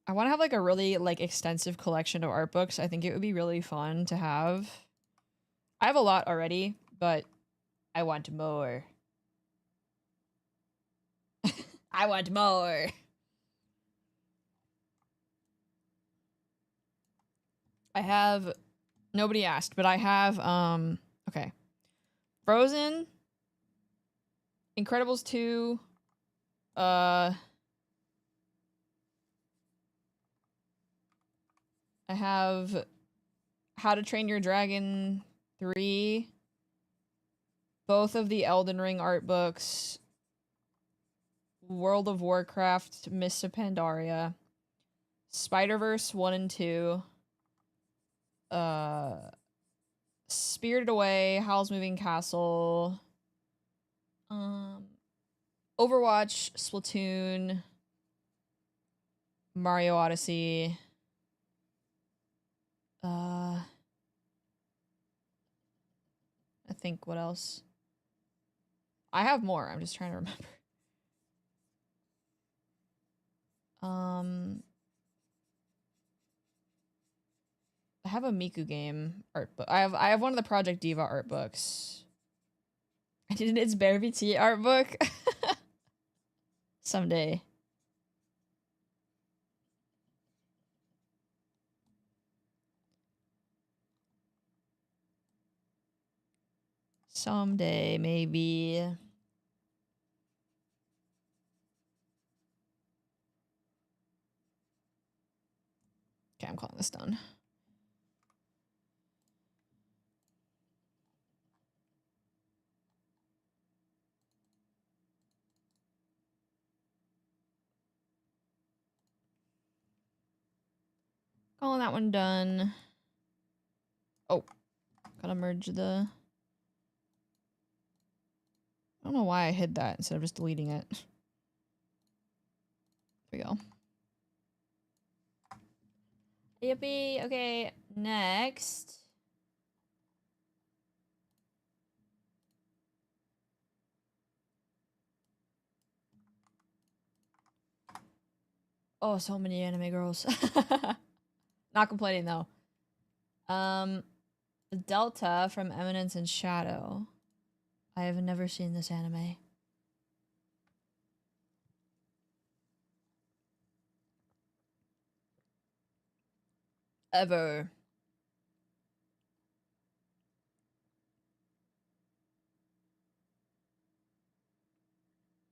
I want to have, like, a really, like, extensive collection of art books. I think it would be really fun to have. I have a lot already, but I want more. I want more. I have... Nobody asked, but I have, okay. Frozen. Incredibles 2. I have How to Train Your Dragon 3, both of the Elden Ring art books, World of Warcraft, Mists of Pandaria, Spider-Verse 1 and 2, Spirited Away, Howl's Moving Castle, Overwatch, Splatoon, Mario Odyssey, I think what else? I have more. I'm just trying to remember. I have a Miku game art book. I have one of the Project Diva art books. I did an itsbearVT art book. Someday. Someday, maybe. Okay, I'm calling this done. Calling that one done. Oh, gotta merge the... I don't know why I hid that instead of just deleting it. There we go. Yippee. Okay, next. Oh, so many anime girls. Not complaining though. Delta from Eminence and Shadow. I have never seen this anime. Ever.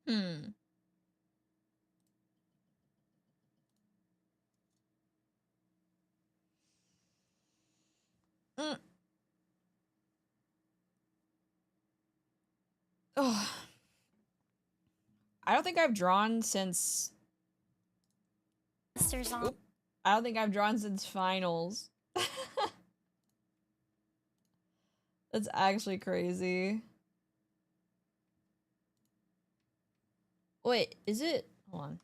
Hmm. Oh. I don't think I've drawn since... Oop. I don't think I've drawn since finals. That's actually crazy. Wait, is it? Hold on.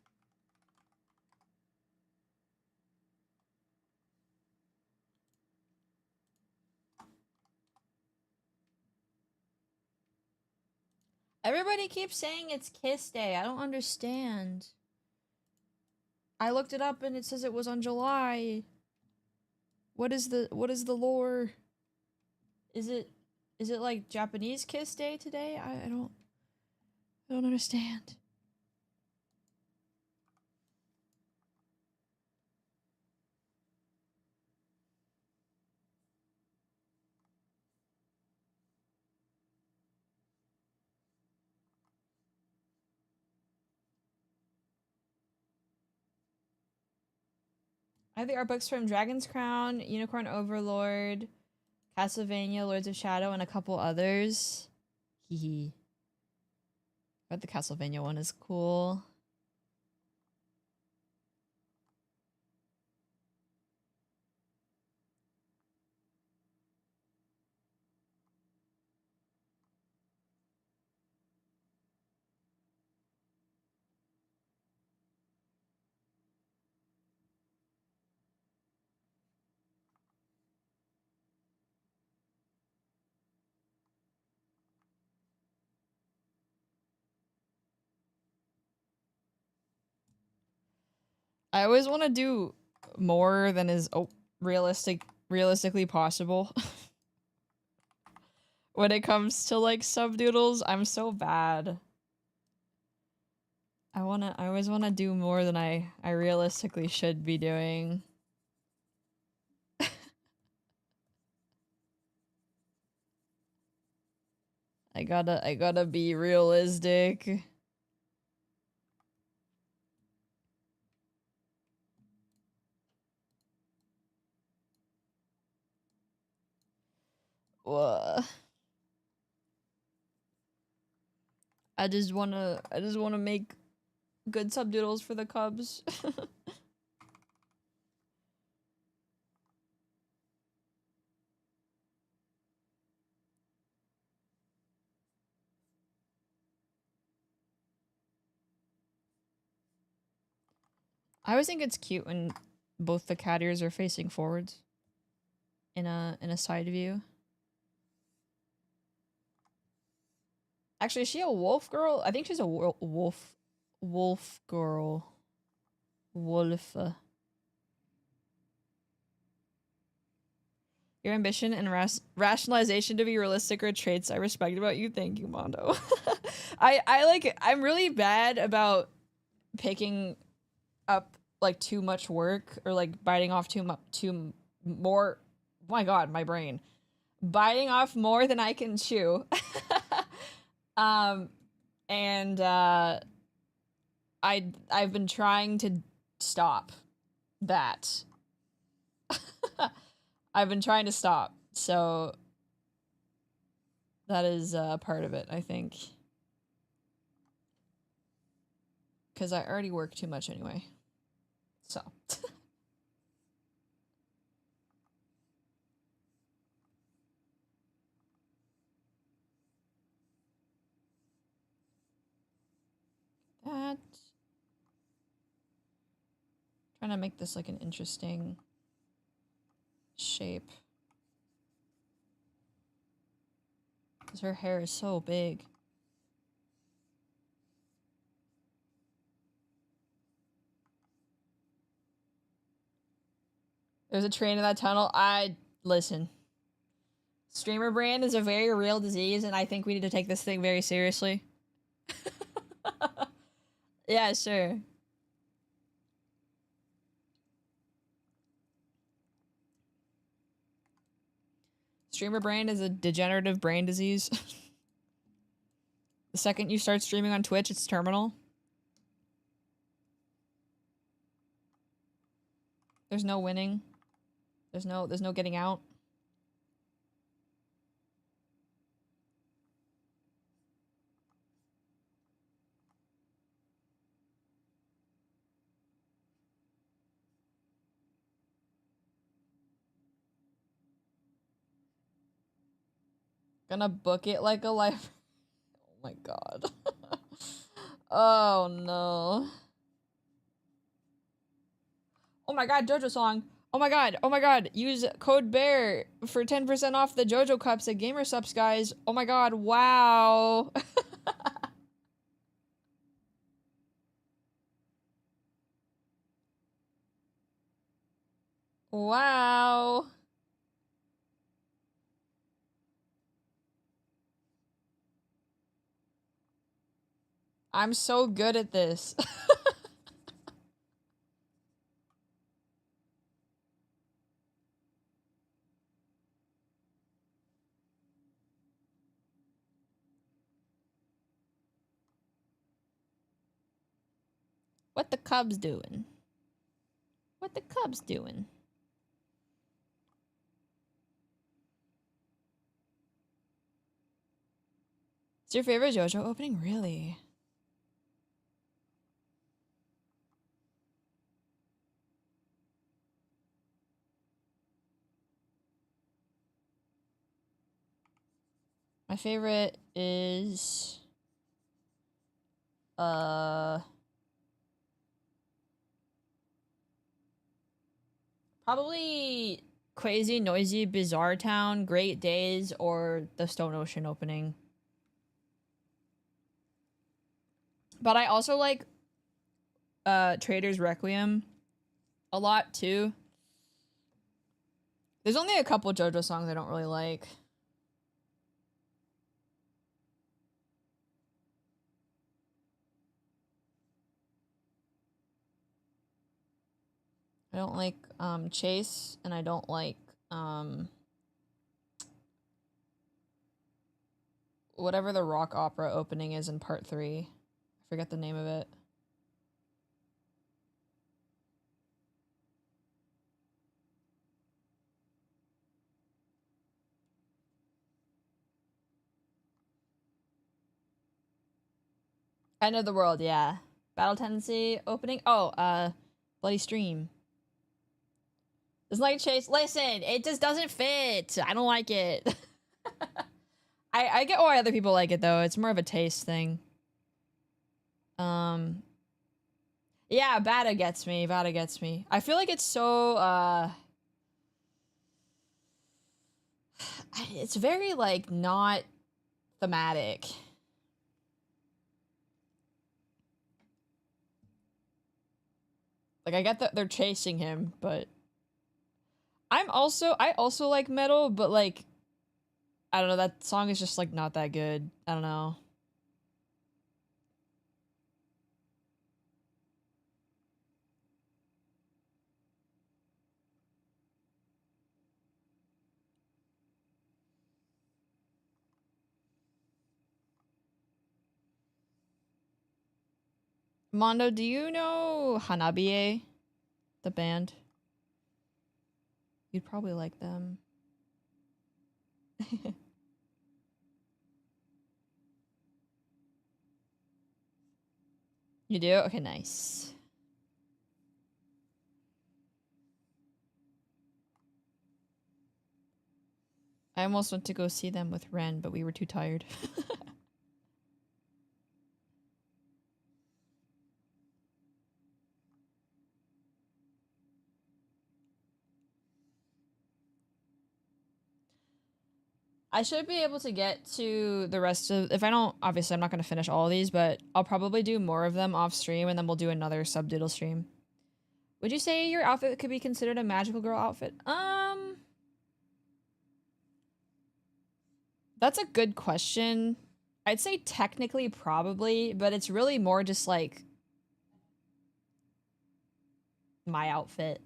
Everybody keeps saying it's Kiss Day. I don't understand. I looked it up and it says it was on July. What is the lore? Is it like Japanese Kiss Day today? I don't understand. I have the art books from Dragon's Crown, Unicorn Overlord, Castlevania, Lords of Shadow, and a couple others. Hehe. But the Castlevania one is cool. I always want to do more than is realistically possible. When it comes to like sub-doodles, I'm so bad. I always wanna do more than I realistically should be doing. I gotta be realistic. I just wanna make good subdoodles for the Cubs. I always think it's cute when both the cat ears are facing forwards in a side view. Actually, is she a wolf girl? I think she's a wolf girl. Wolf. Your ambition and rationalization to be realistic are traits I respect about you. Thank you, Mondo. I'm really bad about picking up like too much work or like biting off too more. Oh my god, my brain. Biting off more than I can chew. And I've been trying to stop that. I've been trying to stop, so that is part of it, I think. Because I already work too much anyway. So. That. Trying to make this like an interesting shape. Because her hair is so big. There's a train in that tunnel. Listen. Streamer brand is a very real disease, and I think we need to take this thing very seriously. Yeah, sure. Streamer brain is a degenerative brain disease. The second you start streaming on Twitch, it's terminal. There's no winning. There's no getting out. Gonna book it like a life. Oh my god. Oh no. Oh my god, JoJo song. Oh my god, oh my god. Use code BEAR for 10% off the JoJo cups at GamerSups, guys. Oh my god, wow. Wow. I'm so good at this. What the Cubs doing? What the Cubs doing? It's your favorite JoJo opening? Really? My favorite is probably Crazy Noisy Bizarre Town, Great Days, or the Stone Ocean opening. But I also like Trader's Requiem a lot too. There's only a couple JoJo songs I don't really like. I don't like Chase, and I don't like whatever the rock opera opening is in part 3. I forget the name of it. End of the world, yeah. Battle tendency opening. Oh, bloody stream. Doesn't like chase. Listen, it just doesn't fit. I don't like it. I get why other people like it though. It's more of a taste thing. Yeah, Bata gets me. Bata gets me. I feel like it's so it's very like not thematic. Like I get that they're chasing him, but I also like metal, but like I don't know, that song is just like not that good. I don't know. Mondo, do you know Hanabiye, the band? You'd probably like them. You do? Okay, nice. I almost went to go see them with Ren, but we were too tired. I should be able to get to the rest of, if I don't, obviously I'm not going to finish all of these, but I'll probably do more of them off stream and then we'll do another sub-doodle stream. Would you say your outfit could be considered a magical girl outfit? That's a good question. I'd say technically probably, but it's really more just like my outfit.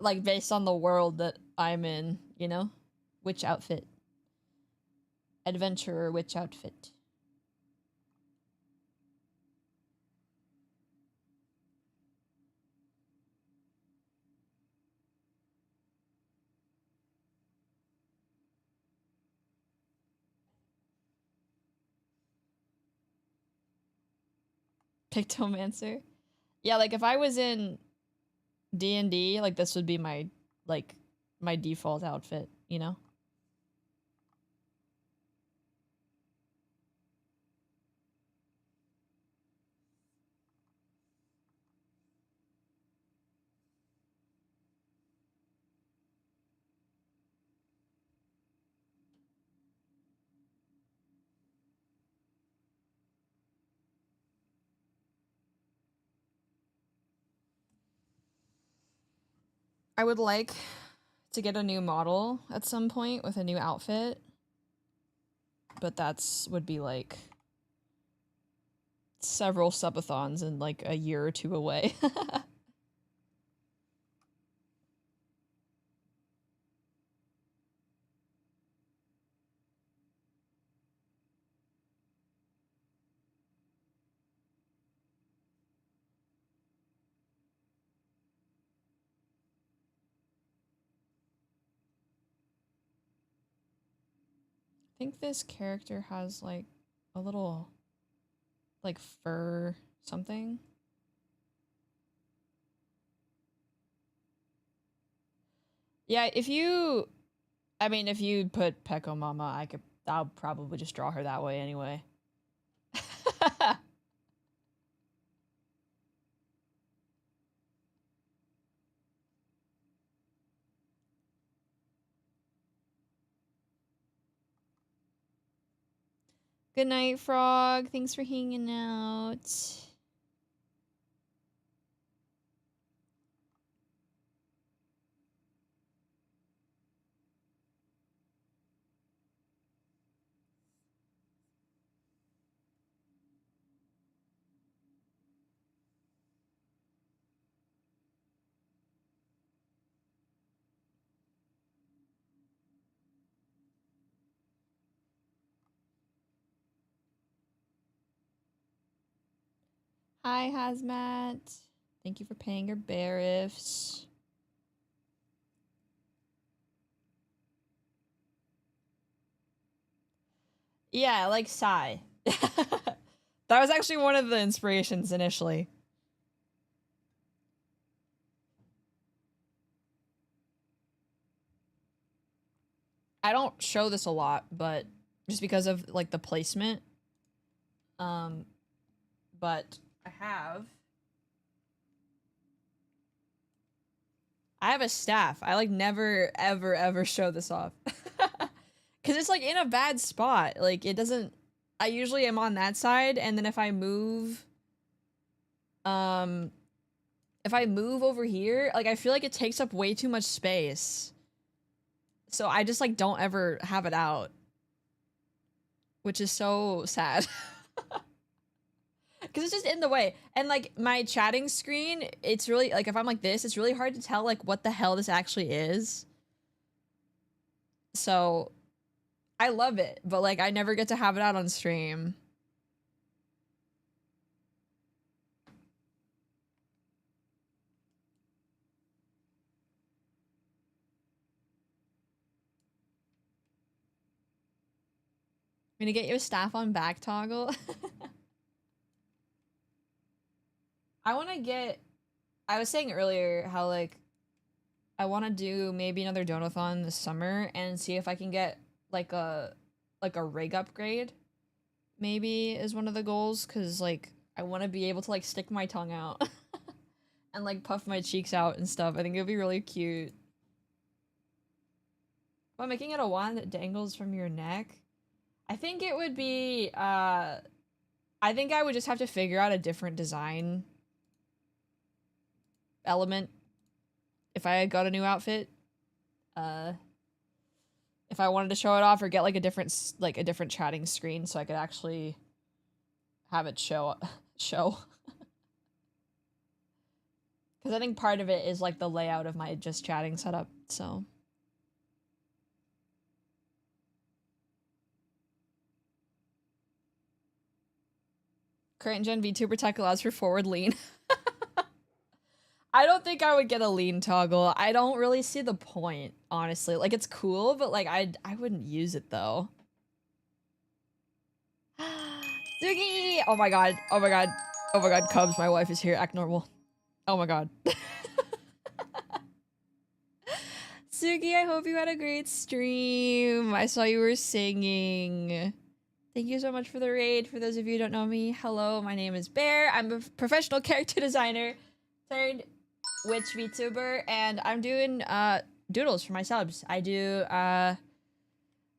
Like based on the world that I'm in, you know? Which outfit? Adventurer, which outfit? Pictomancer? Yeah, like if I was in D&D, like this would be my, like, my default outfit, you know? I would like to get a new model at some point with a new outfit, but that's would be like several subathons in like a year or two away. I think this character has like a little like fur something. Yeah, if you, I mean, if you put Peko Mama, I'll probably just draw her that way anyway. Good night, Frog. Thanks for hanging out. Hi, Hazmat. Thank you for paying your bearifs. Yeah, like Psy. That was actually one of the inspirations initially. I don't show this a lot, but just because of like the placement. But I have a staff. I like never ever show this off. Cause it's like in a bad spot. Like it doesn't, I usually am on that side, and then if I move over here, like I feel like it takes up way too much space. So I just like don't ever have it out. Which is so sad. Because it's just in the way. And like my chatting screen, it's really like if I'm like this, it's really hard to tell like what the hell this actually is. So I love it, but like I never get to have it out on stream. I'm gonna get you a staff on back toggle. I was saying earlier how like I want to do maybe another donathon this summer and see if I can get like a rig upgrade. Maybe is one of the goals, cuz like I want to be able to like stick my tongue out and like puff my cheeks out and stuff. I think it would be really cute. But making it a wand that dangles from your neck, I think it would be I think I would just have to figure out a different design element if I got a new outfit. If I wanted to show it off or get like a different chatting screen so I could actually have it show. Because I think part of it is like the layout of my just chatting setup, so. Current gen VTuber tech allows for forward lean. I don't think I would get a lean toggle. I don't really see the point, honestly. Like, it's cool, but like, I wouldn't use it though. Sugi! Oh my god. Oh my god. Oh my god, Cubs, my wife is here. Act normal. Oh my god. Sugi, I hope you had a great stream. I saw you were singing. Thank you so much for the raid. For those of you who don't know me, hello, my name is Bear. I'm a professional character designer turned witch VTuber, and I'm doing doodles for my subs. I do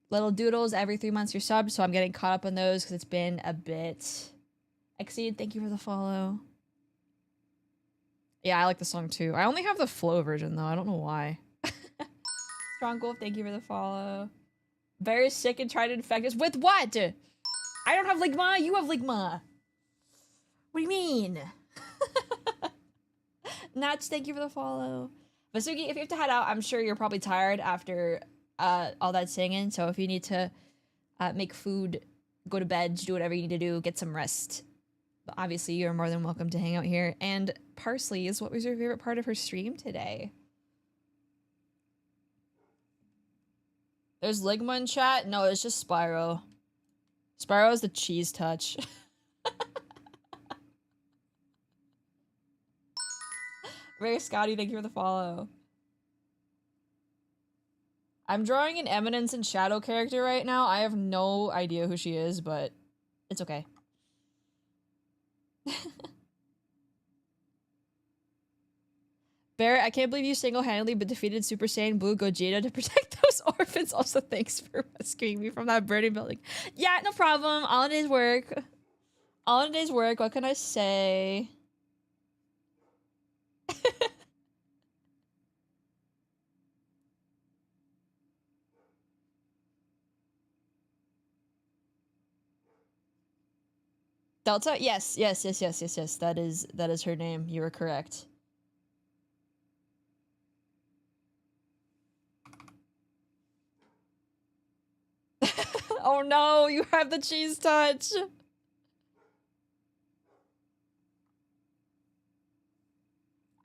little doodles every 3 months your sub, so I'm getting caught up on those because it's been a bit. Exceed, thank you for the follow. Yeah, I like the song too. I only have the flow version though. I don't know why. Strong Wolf, thank you for the follow. Very sick and try to infect us with what? I don't have ligma. You have ligma. What do you mean? Nats, thank you for the follow. Vasugi, if you have to head out, I'm sure you're probably tired after all that singing. So if you need to make food, go to bed, do whatever you need to do, get some rest. But obviously, you're more than welcome to hang out here. And Parsley, what was your favorite part of her stream today? There's Ligma in chat? No, it's just Spyro. Spyro is the cheese touch. Very Scotty, thank you for the follow. I'm drawing an Eminence and Shadow character right now. I have no idea who she is, but it's okay. Barrett, I can't believe you single-handedly but defeated Super Saiyan Blue Gogeta to protect those orphans. Also, thanks for rescuing me from that burning building. Yeah, no problem. All in a day's work. All in a day's work. What can I say? Delta? Yes. That is her name. You were correct. Oh no, you have the cheese touch.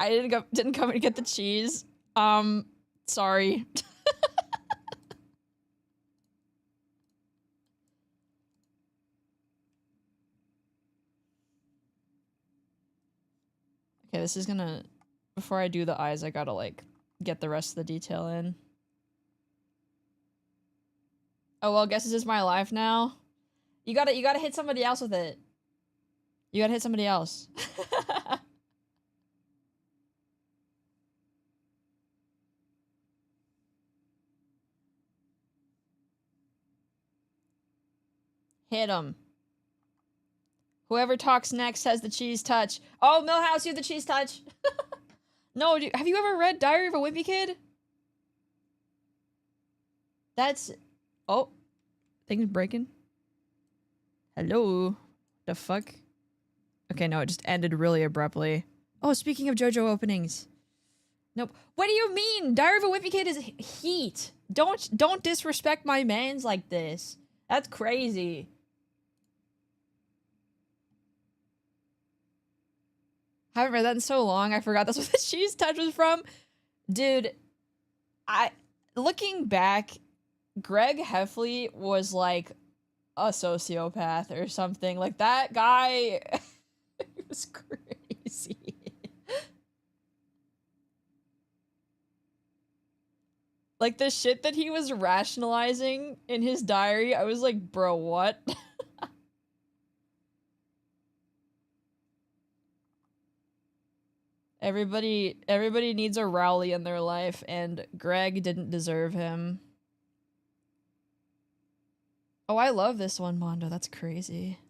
I didn't come and get the cheese. Sorry. Okay, this is gonna... Before I do the eyes, I gotta, like, get the rest of the detail in. Oh, well, guess this is my life now. You gotta hit somebody else with it. You gotta hit somebody else. Hit him. Whoever talks next has the cheese touch. Oh, Millhouse, you have the cheese touch. No, dude, have you ever read Diary of a Wimpy Kid? That's... Oh. Thing's breaking. Hello. The fuck? Okay, no, it just ended really abruptly. Oh, speaking of JoJo openings. Nope. What do you mean? Diary of a Wimpy Kid is heat. Don't disrespect my mans like this. That's crazy. Haven't read that in so long. I forgot that's what the cheese touch was from. Dude, looking back, Greg Heffley was like a sociopath or something. Like, that guy was crazy. Like, the shit that he was rationalizing in his diary, I was like, bro, what? Everybody needs a Rowley in their life, and Greg didn't deserve him. Oh, I love this one, Mondo. That's crazy.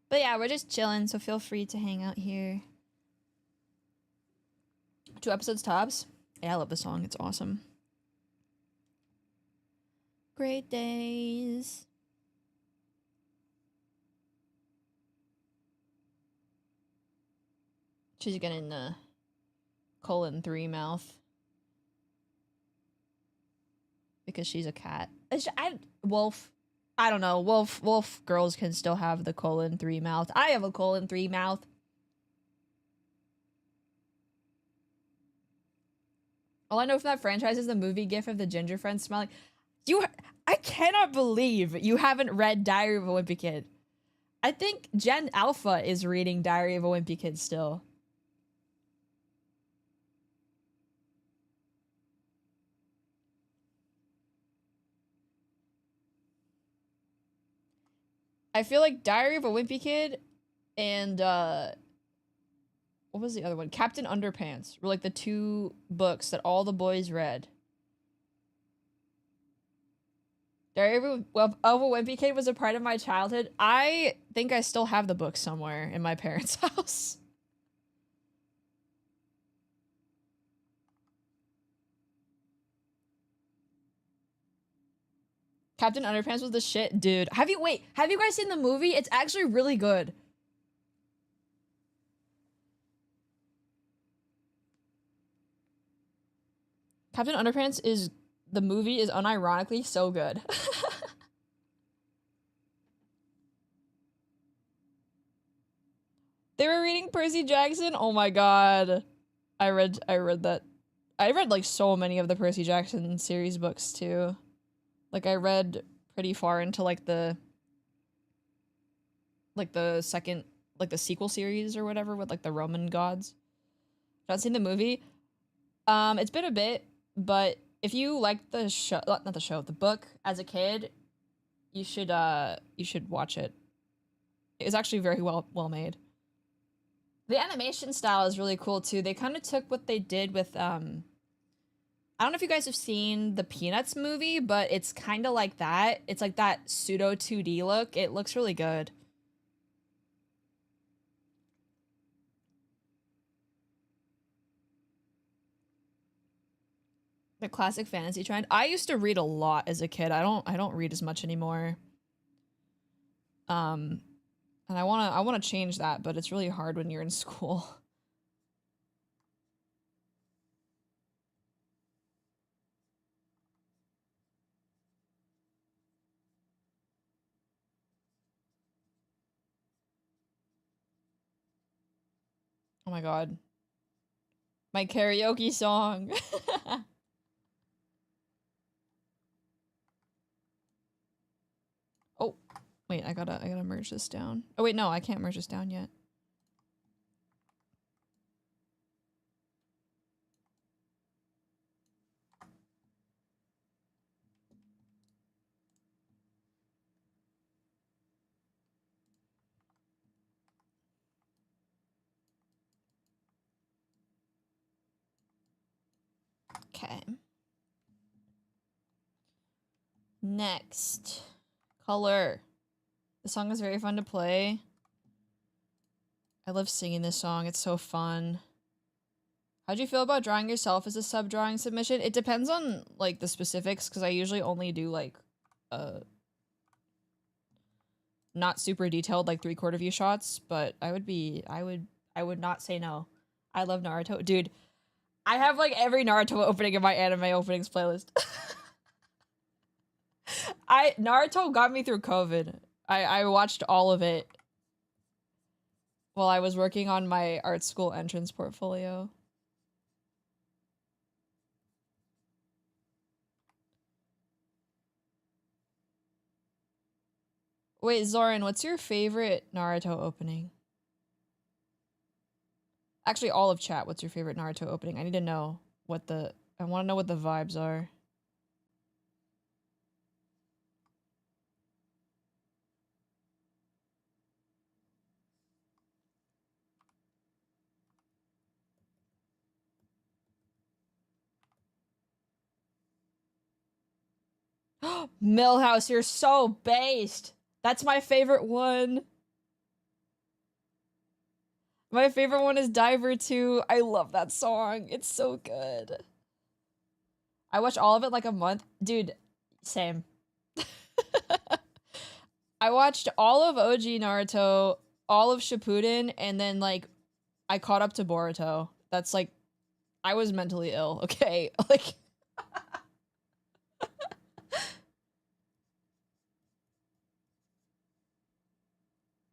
But yeah, we're just chilling, so feel free to hang out here. 2 episodes tops. Yeah, I love the song. It's awesome. Great days. She's getting :3 mouth. Because she's a cat. Wolf. I don't know. Wolf girls can still have the :3 mouth. I have a :3 mouth. All I know from that franchise is the movie gif of the ginger friend smiling. I cannot believe you haven't read Diary of a Wimpy Kid. I think Gen Alpha is reading Diary of a Wimpy Kid still. I feel like Diary of a Wimpy Kid and what was the other one? Captain Underpants were like the 2 books that all the boys read. Diary of a Wimpy Kid was a part of my childhood. I think I still have the book somewhere in my parents' house. Captain Underpants was the shit, dude. Have you guys seen the movie? It's actually really good. Captain Underpants the movie is unironically so good. They were reading Percy Jackson? Oh my god. I read that. I read like so many of the Percy Jackson series books too. Like, I read pretty far into like the second, like the sequel series or whatever with like the Roman gods. Not seen the movie. It's been a bit, but if you like the show, not the show, the book as a kid, you should watch it. It's actually very well made. The animation style is really cool too. They kind of took what they did with I don't know if you guys have seen the Peanuts movie, but it's kind of like that. It's like that pseudo 2D look. It looks really good. The classic fantasy trend. I used to read a lot as a kid. I don't read as much anymore. And I wanna change that, but it's really hard when you're in school. Oh my god. My karaoke song. Wait, I gotta merge this down. Oh wait, no, I can't merge this down yet. Okay. Next. Color. The song is very fun to play. I love singing this song. It's so fun. How'd you feel about drawing yourself as a sub-drawing submission? It depends on, like, the specifics, because I usually only do, like, not super detailed, like, 3/4 view shots, but I would not say no. I love Naruto. Dude, I have, like, every Naruto opening in my anime openings playlist. Naruto got me through COVID. I watched all of it while I was working on my art school entrance portfolio. Wait, Zoran, what's your favorite Naruto opening? Actually, all of chat, what's your favorite Naruto opening? I need to know what I want to know what the vibes are. Millhouse, you're so based. That's my favorite one. My favorite one is Diver 2. I love that song. It's so good. I watched all of it like a month. Dude, same. I watched all of OG Naruto, all of Shippuden, and then, like, I caught up to Boruto. That's, like, I was mentally ill, okay? Like...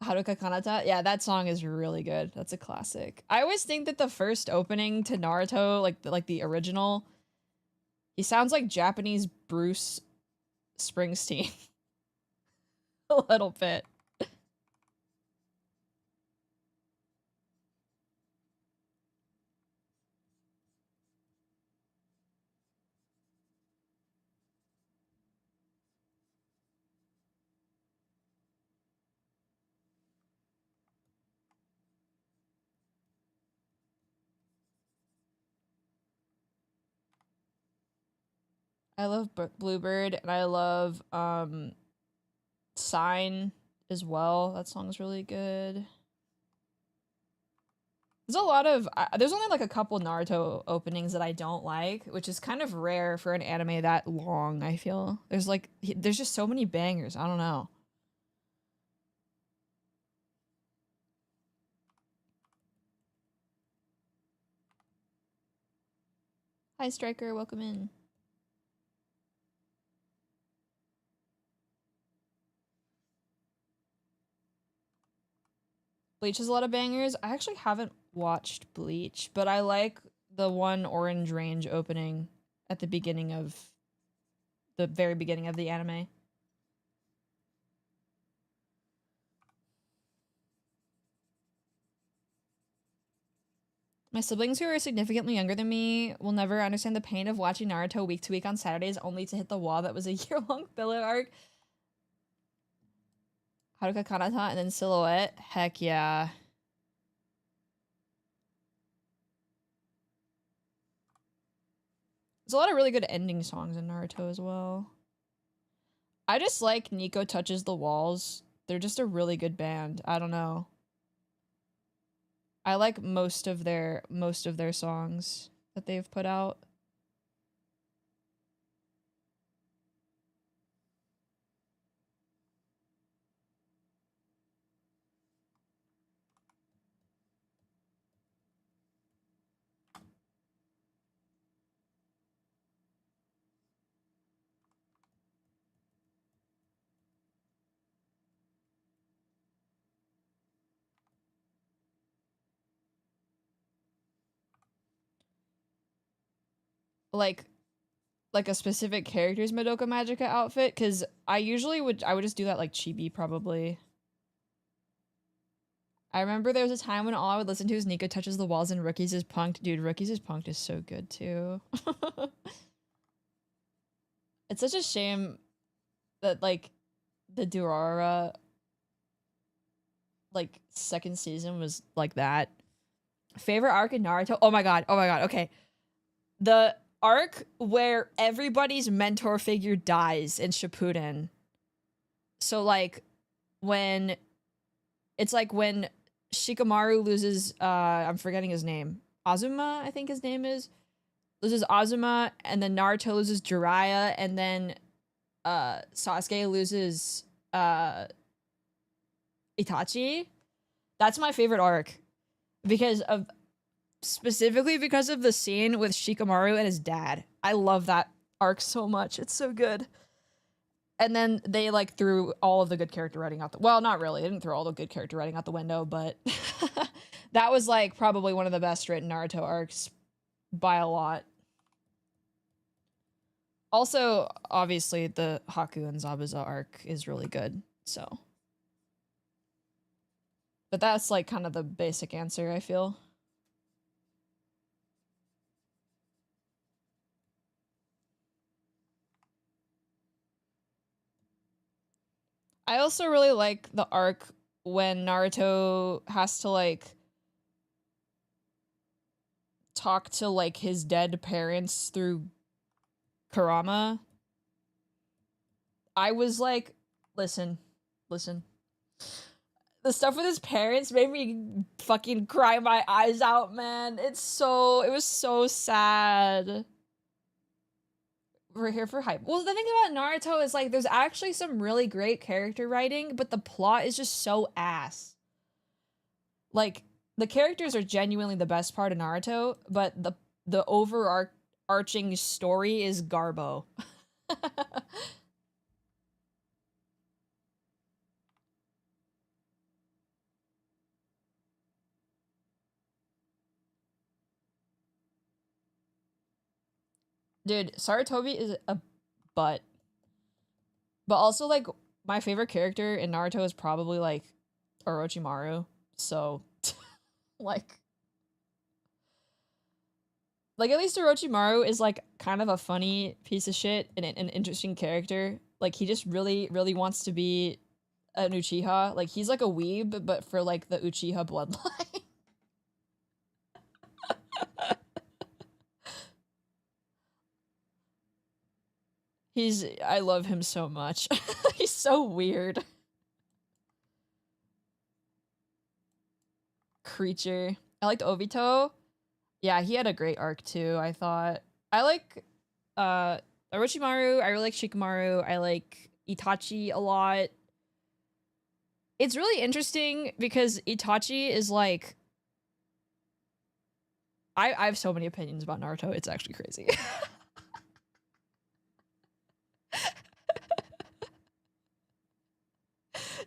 Haruka Kanata? Yeah, that song is really good. That's a classic. I always think that the first opening to Naruto, like the original, he sounds like Japanese Bruce Springsteen. A little bit. I love Bluebird, and I love Sign as well. That song's really good. There's a lot of there's only like a couple Naruto openings that I don't like, which is kind of rare for an anime that long, I feel. There's just so many bangers. I don't know. Hi Striker, welcome in. Bleach has a lot of bangers. I actually haven't watched Bleach, but I like the one Orange Range opening at the beginning of the very beginning of the anime. My siblings who are significantly younger than me will never understand the pain of watching Naruto week to week on Saturdays only to hit the wall that was a year-long filler arc. Haruka Kanata and then Silhouette. Heck yeah. There's a lot of really good ending songs in Naruto as well. I just like Nico Touches the Walls. They're just a really good band. I don't know. I like most of their songs that they've put out. Like, like a specific character's Madoka Magica outfit, because I would just do that like chibi probably. I remember there was a time when all I would listen to is Nico touches the walls and Rookies is punked. Dude, Rookies is punked is so good too. It's such a shame that like the Durara like second season was like that. Favorite arc in Naruto? Oh my god, okay. The arc where everybody's mentor figure dies in Shippuden. So like when Shikamaru loses I'm forgetting his name. Azuma, I think his name is. Loses Azuma, and then Naruto loses Jiraiya, and then Sasuke loses Itachi. That's my favorite arc specifically because of the scene with Shikamaru and his dad. I love that arc so much. It's so good. And then they like threw all of the good character writing out well, not really. They didn't throw all the good character writing out the window, but that was like probably one of the best written Naruto arcs by a lot. Also, obviously, the Haku and Zabuza arc is really good, so. But that's like kind of the basic answer, I feel. I also really like the arc when Naruto has to like talk to like his dead parents through Kurama. I was like, listen. The stuff with his parents made me fucking cry my eyes out, man. It was so sad. We're here for hype. Well, the thing about Naruto is like there's actually some really great character writing, but the plot is just so ass. Like the characters are genuinely the best part of Naruto, but the overarching story is garbo. Dude, Sarutobi is a butt. But also, like, my favorite character in Naruto is probably, like, Orochimaru. So, like, at least Orochimaru is, like, kind of a funny piece of shit and an interesting character. Like, he just really, really wants to be an Uchiha. Like, he's, like, a weeb, but for, like, the Uchiha bloodline. I love him so much. He's so weird. Creature. I liked Obito. Yeah, he had a great arc too, I thought. I like Orochimaru, I really like Shikamaru, I like Itachi a lot. It's really interesting because Itachi is like I have so many opinions about Naruto, it's actually crazy.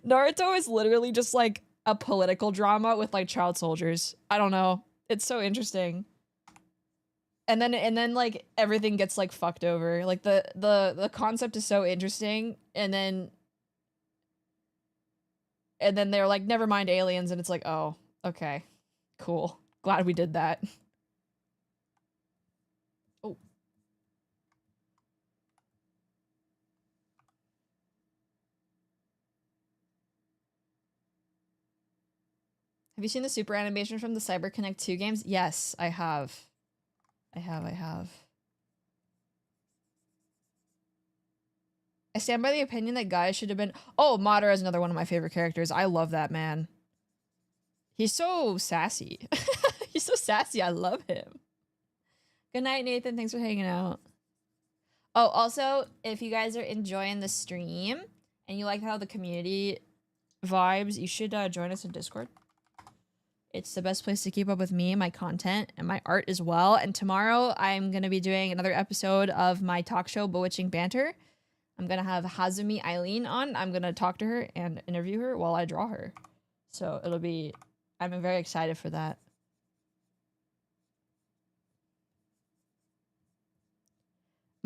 Naruto is literally just like a political drama with like child soldiers. I don't know. It's so interesting. And then like everything gets like fucked over. Like the concept is so interesting, and then they're like, never mind aliens, and it's like, oh, okay. Cool. Glad we did that. Oh. Have you seen the super animation from the CyberConnect 2 games? Yes, I have. I have. I stand by the opinion that Guy should have been... Oh, Madara is another one of my favorite characters. I love that man. He's so sassy. He's so sassy. I love him. Good night, Nathan. Thanks for hanging out. Oh, also, if you guys are enjoying the stream and you like how the community vibes, you should join us in Discord. It's the best place to keep up with me, my content, and my art as well. And tomorrow, I'm going to be doing another episode of my talk show, Bewitching Banter. I'm going to have Hazumi Eileen on. I'm going to talk to her and interview her while I draw her. So it'll be... I'm very excited for that.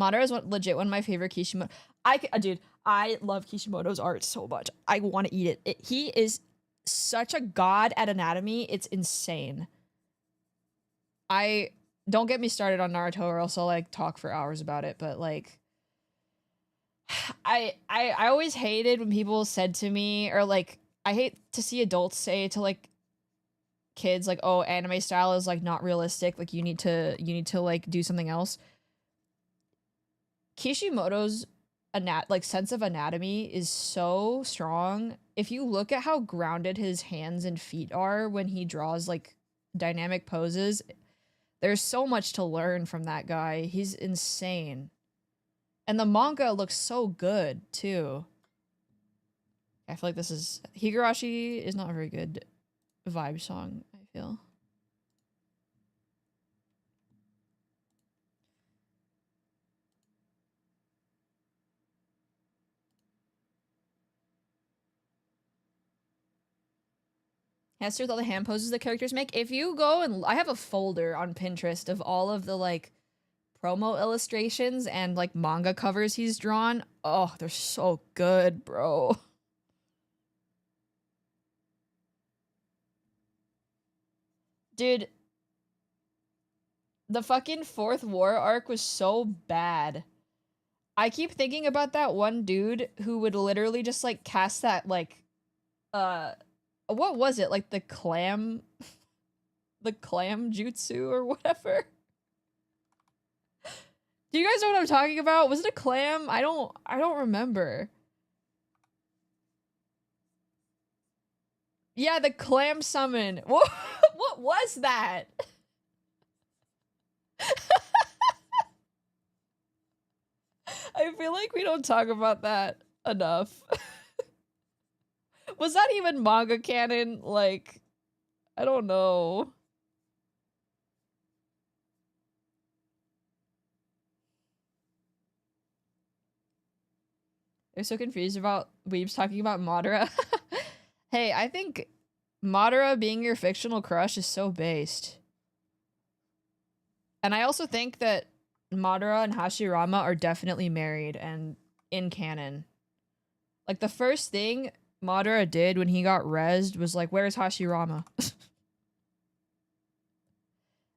Madara is legit one of my favorite Kishimoto. Dude, I love Kishimoto's art so much. I want to eat it. He is such a god at anatomy. It's insane. Don't get me started on Naruto or else I'll like talk for hours about it, but like I always hated when people said to me, or like I hate to see adults say to like kids like, oh, anime style is like not realistic, like you need to like do something else. Kishimoto's sense of anatomy is so strong. If you look at how grounded his hands and feet are when he draws like dynamic poses, there's so much to learn from that guy. He's insane. And the manga looks so good too. I feel like this is Higurashi is not a very good vibe song, I feel. Has to do with all the hand poses the characters make. If you go and I have a folder on Pinterest of all of the like promo illustrations and like manga covers he's drawn. Oh, they're so good, bro. Dude, the fucking Fourth War arc was so bad. I keep thinking about that one dude who would literally just like cast that like what was it? Like the clam jutsu or whatever. Do you guys know what I'm talking about? Was it a clam? I don't remember. Yeah, the clam summon. What was that? I feel like we don't talk about that enough. Was that even manga canon? Like, I don't know. I'm so confused about weebs talking about Madara. Hey, I think Madara being your fictional crush is so based. And I also think that Madara and Hashirama are definitely married and in canon. Like, the first thing Madara did when he got rezzed was like, where's Hashirama?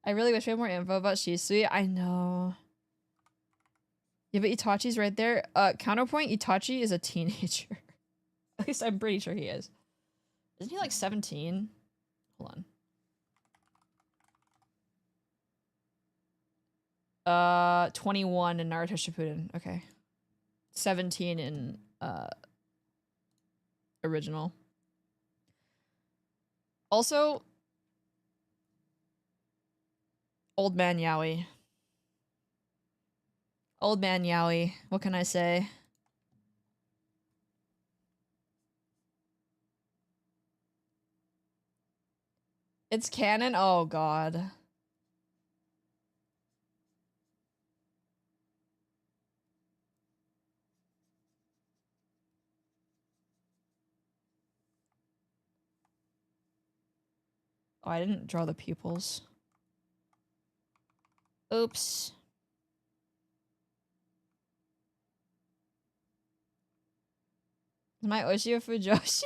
I really wish we had more info about Shisui. I know. Yeah, but Itachi's right there. Counterpoint, Itachi is a teenager. At least I'm pretty sure he is. Isn't he like 17? Hold on. 21 in Naruto Shippuden. Okay. 17 in original. Also, Old Man Yaoi. Old Man Yaoi. What can I say? It's canon? Oh god. Oh, I didn't draw the pupils. Oops. Am I Oshi or Fujoshi?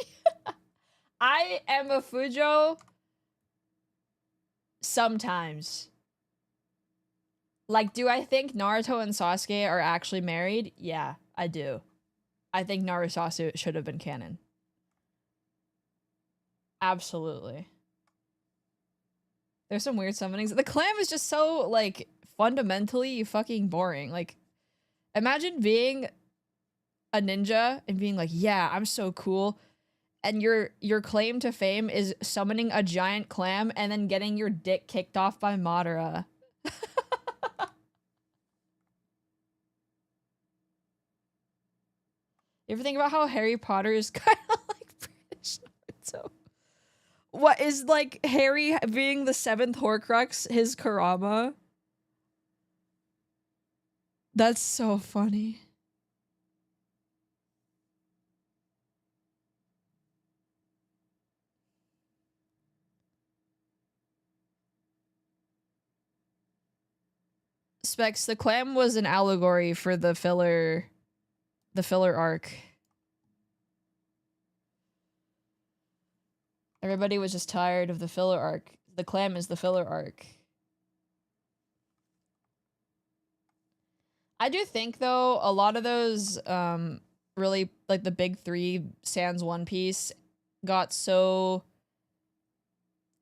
I am a Fujo sometimes. Like, do I think Naruto and Sasuke are actually married? Yeah, I do. I think Naruto should have been canon. Absolutely. There's some weird summonings. The clam is just so, like, fundamentally fucking boring. Like, imagine being a ninja and being like, yeah, I'm so cool. And your claim to fame is summoning a giant clam and then getting your dick kicked off by Madara. You ever think about how Harry Potter is kind of like British Naruto? What is like Harry being the 7th Horcrux, his Kurama? That's so funny. Specs, the clam was an allegory for the filler arc. Everybody was just tired of the filler arc. The clam is the filler arc. I do think, though, a lot of those, really, like, the big three, sans One Piece, got so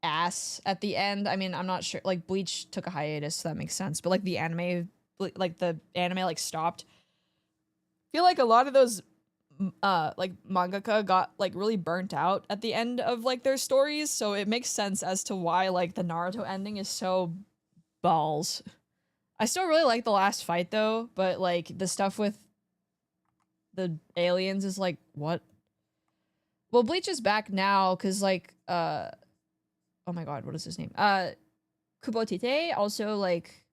ass at the end. I mean, I'm not sure, like, Bleach took a hiatus, so that makes sense, but, like, the anime, like, stopped. I feel like a lot of those, like, mangaka got, like, really burnt out at the end of, like, their stories, so it makes sense as to why, like, the Naruto ending is so balls. I still really like the last fight, though, but, like, the stuff with the aliens is, like, what? Well, Bleach is back now, because, like, oh my god, what is his name? Kubotite also, like,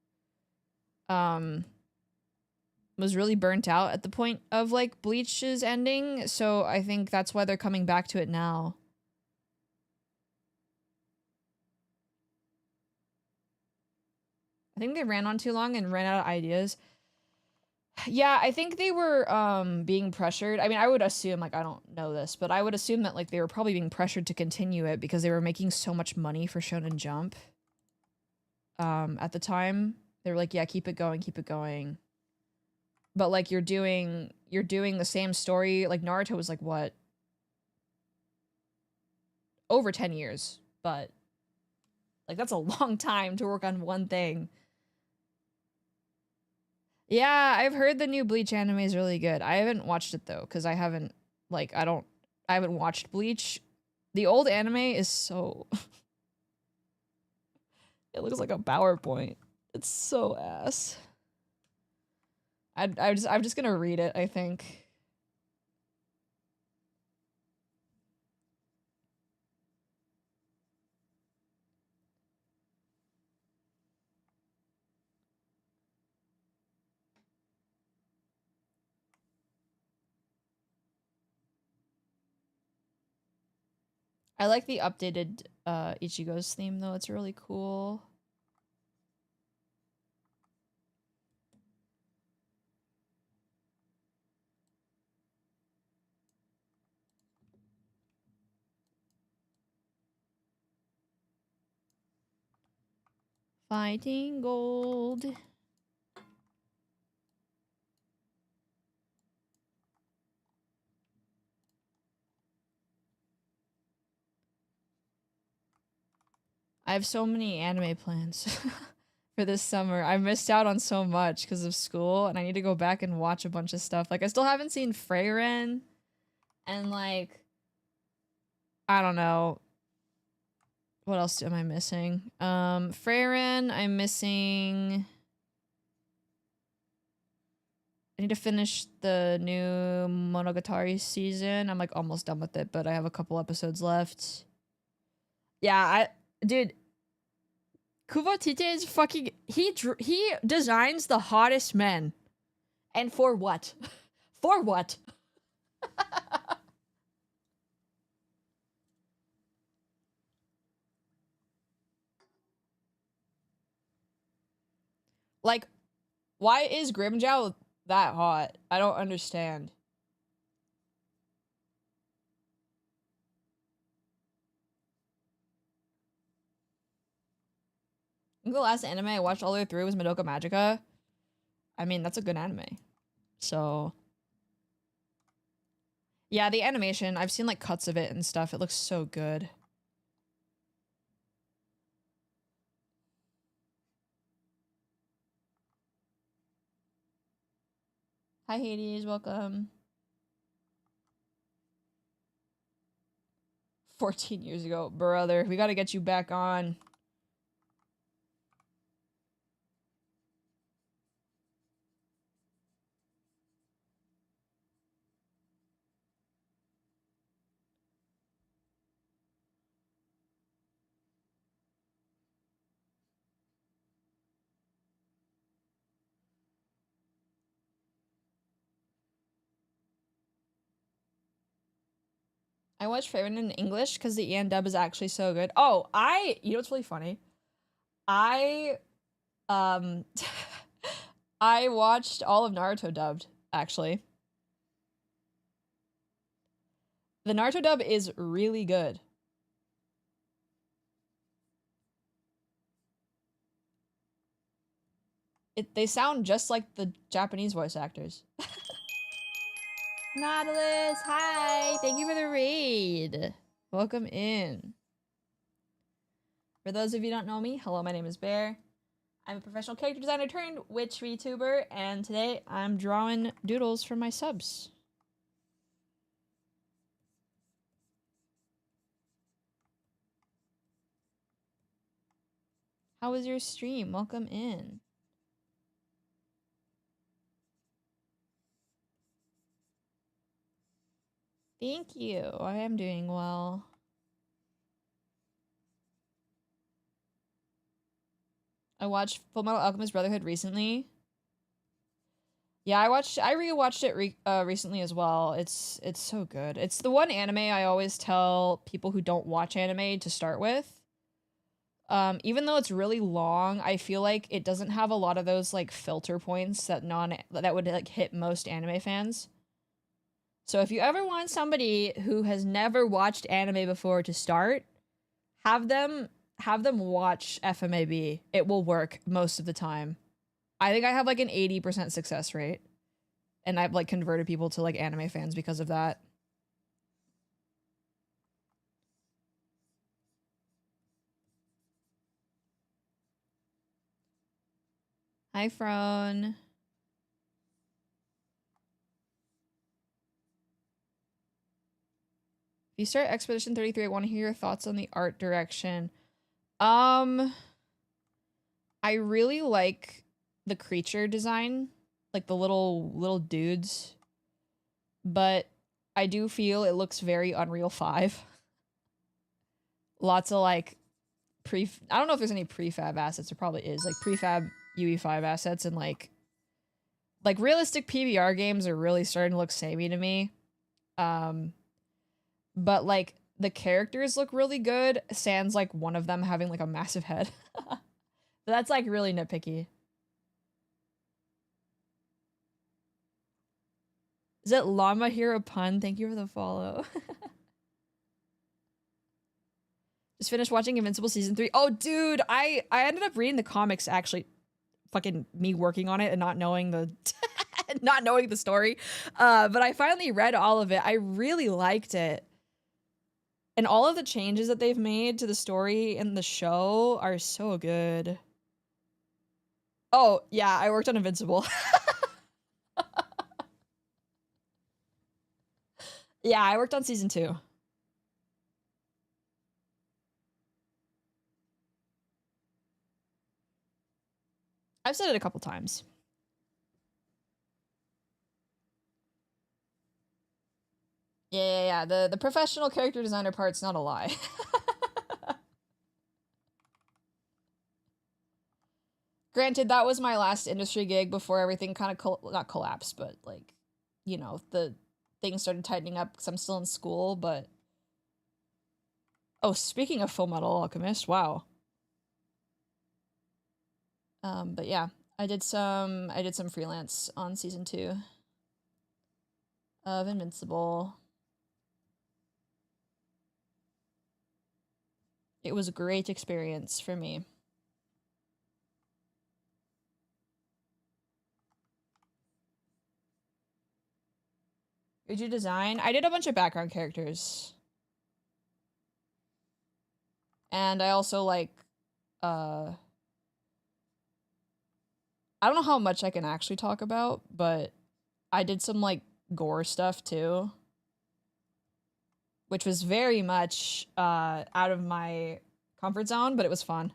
was really burnt out at the point of, like, Bleach's ending, so I think that's why they're coming back to it now. I think they ran on too long and ran out of ideas. Yeah, I think they were being pressured. I mean, I would assume, like, I don't know this, but I would assume that, like, they were probably being pressured to continue it because they were making so much money for Shonen Jump. At the time, they were like, yeah, keep it going, keep it going. But, like, you're doing the same story. Like, Naruto was, like, what? Over 10 years, but, like, that's a long time to work on one thing. Yeah, I've heard the new Bleach anime is really good. I haven't watched it, though, because I haven't, like, I haven't watched Bleach. The old anime is so... It looks like a PowerPoint. It's so ass. I'm just gonna read it, I think. I like the updated Ichigo's theme, though. It's really cool. Fighting gold. I have so many anime plans for this summer. I missed out on so much because of school, and I need to go back and watch a bunch of stuff. Like, I still haven't seen Freyren, and, like, I don't know. What else am I missing? Freyren, I'm missing... I need to finish the new Monogatari season. I'm, like, almost done with it, but I have a couple episodes left. Yeah, dude, Kubo Tite is fucking... He designs the hottest men. And for what? For what? Like, why is Grimjow that hot? I don't understand. I think the last anime I watched all the way through was Madoka Magica. I mean, that's a good anime. So... Yeah, the animation, I've seen, like, cuts of it and stuff. It looks so good. Hi, Hades. Welcome. 14 years ago. Brother, we gotta get you back on. I watched Freyren in English because the EN dub is actually so good. Oh, you know what's really funny? I I watched all of Naruto dubbed, actually. The Naruto dub is really good. They sound just like the Japanese voice actors. Nautilus, hi! Thank you for the raid. Welcome in. For those of you who don't know me, hello, my name is Bear. I'm a professional character designer turned witch VTuber, and today I'm drawing doodles for my subs. How was your stream? Welcome in. Thank you. I am doing well. I watched Fullmetal Alchemist Brotherhood recently. Yeah, I rewatched it recently as well. It's so good. It's the one anime I always tell people who don't watch anime to start with. Even though it's really long, I feel like it doesn't have a lot of those like filter points that would like hit most anime fans. So if you ever want somebody who has never watched anime before to start, have them watch FMAB. It will work most of the time. I think I have like an 80% success rate. And I've like converted people to like anime fans because of that. Hi, Frone. If you start Expedition 33, I want to hear your thoughts on the art direction. I really like the creature design, like the little dudes. But I do feel it looks very Unreal 5. Lots of like I don't know if there's any prefab assets. There probably is, like prefab UE5 assets, and like realistic PBR games are really starting to look samey to me. But like the characters look really good, sans like one of them having like a massive head. That's like really nitpicky. Is it Llama Hero Pun? Thank you for the follow. Just finished watching Invincible season 3. Oh, dude, I ended up reading the comics, actually. Fucking me working on it and not knowing the not knowing the story. But I finally read all of it. I really liked it. And all of the changes that they've made to the story and the show are so good. Oh, yeah, I worked on Invincible. Yeah, I worked on season 2. I've said it a couple times. Yeah. The professional character designer part's not a lie. Granted, that was my last industry gig before everything kind of not collapsed, but like, you know, the things started tightening up because I'm still in school. But oh, speaking of Fullmetal Alchemist, wow. But yeah, I did some freelance on season 2 of Invincible. It was a great experience for me. Did you design? I did a bunch of background characters. And I also like, I don't know how much I can actually talk about, but I did some like gore stuff too. Which was very much out of my comfort zone, but it was fun.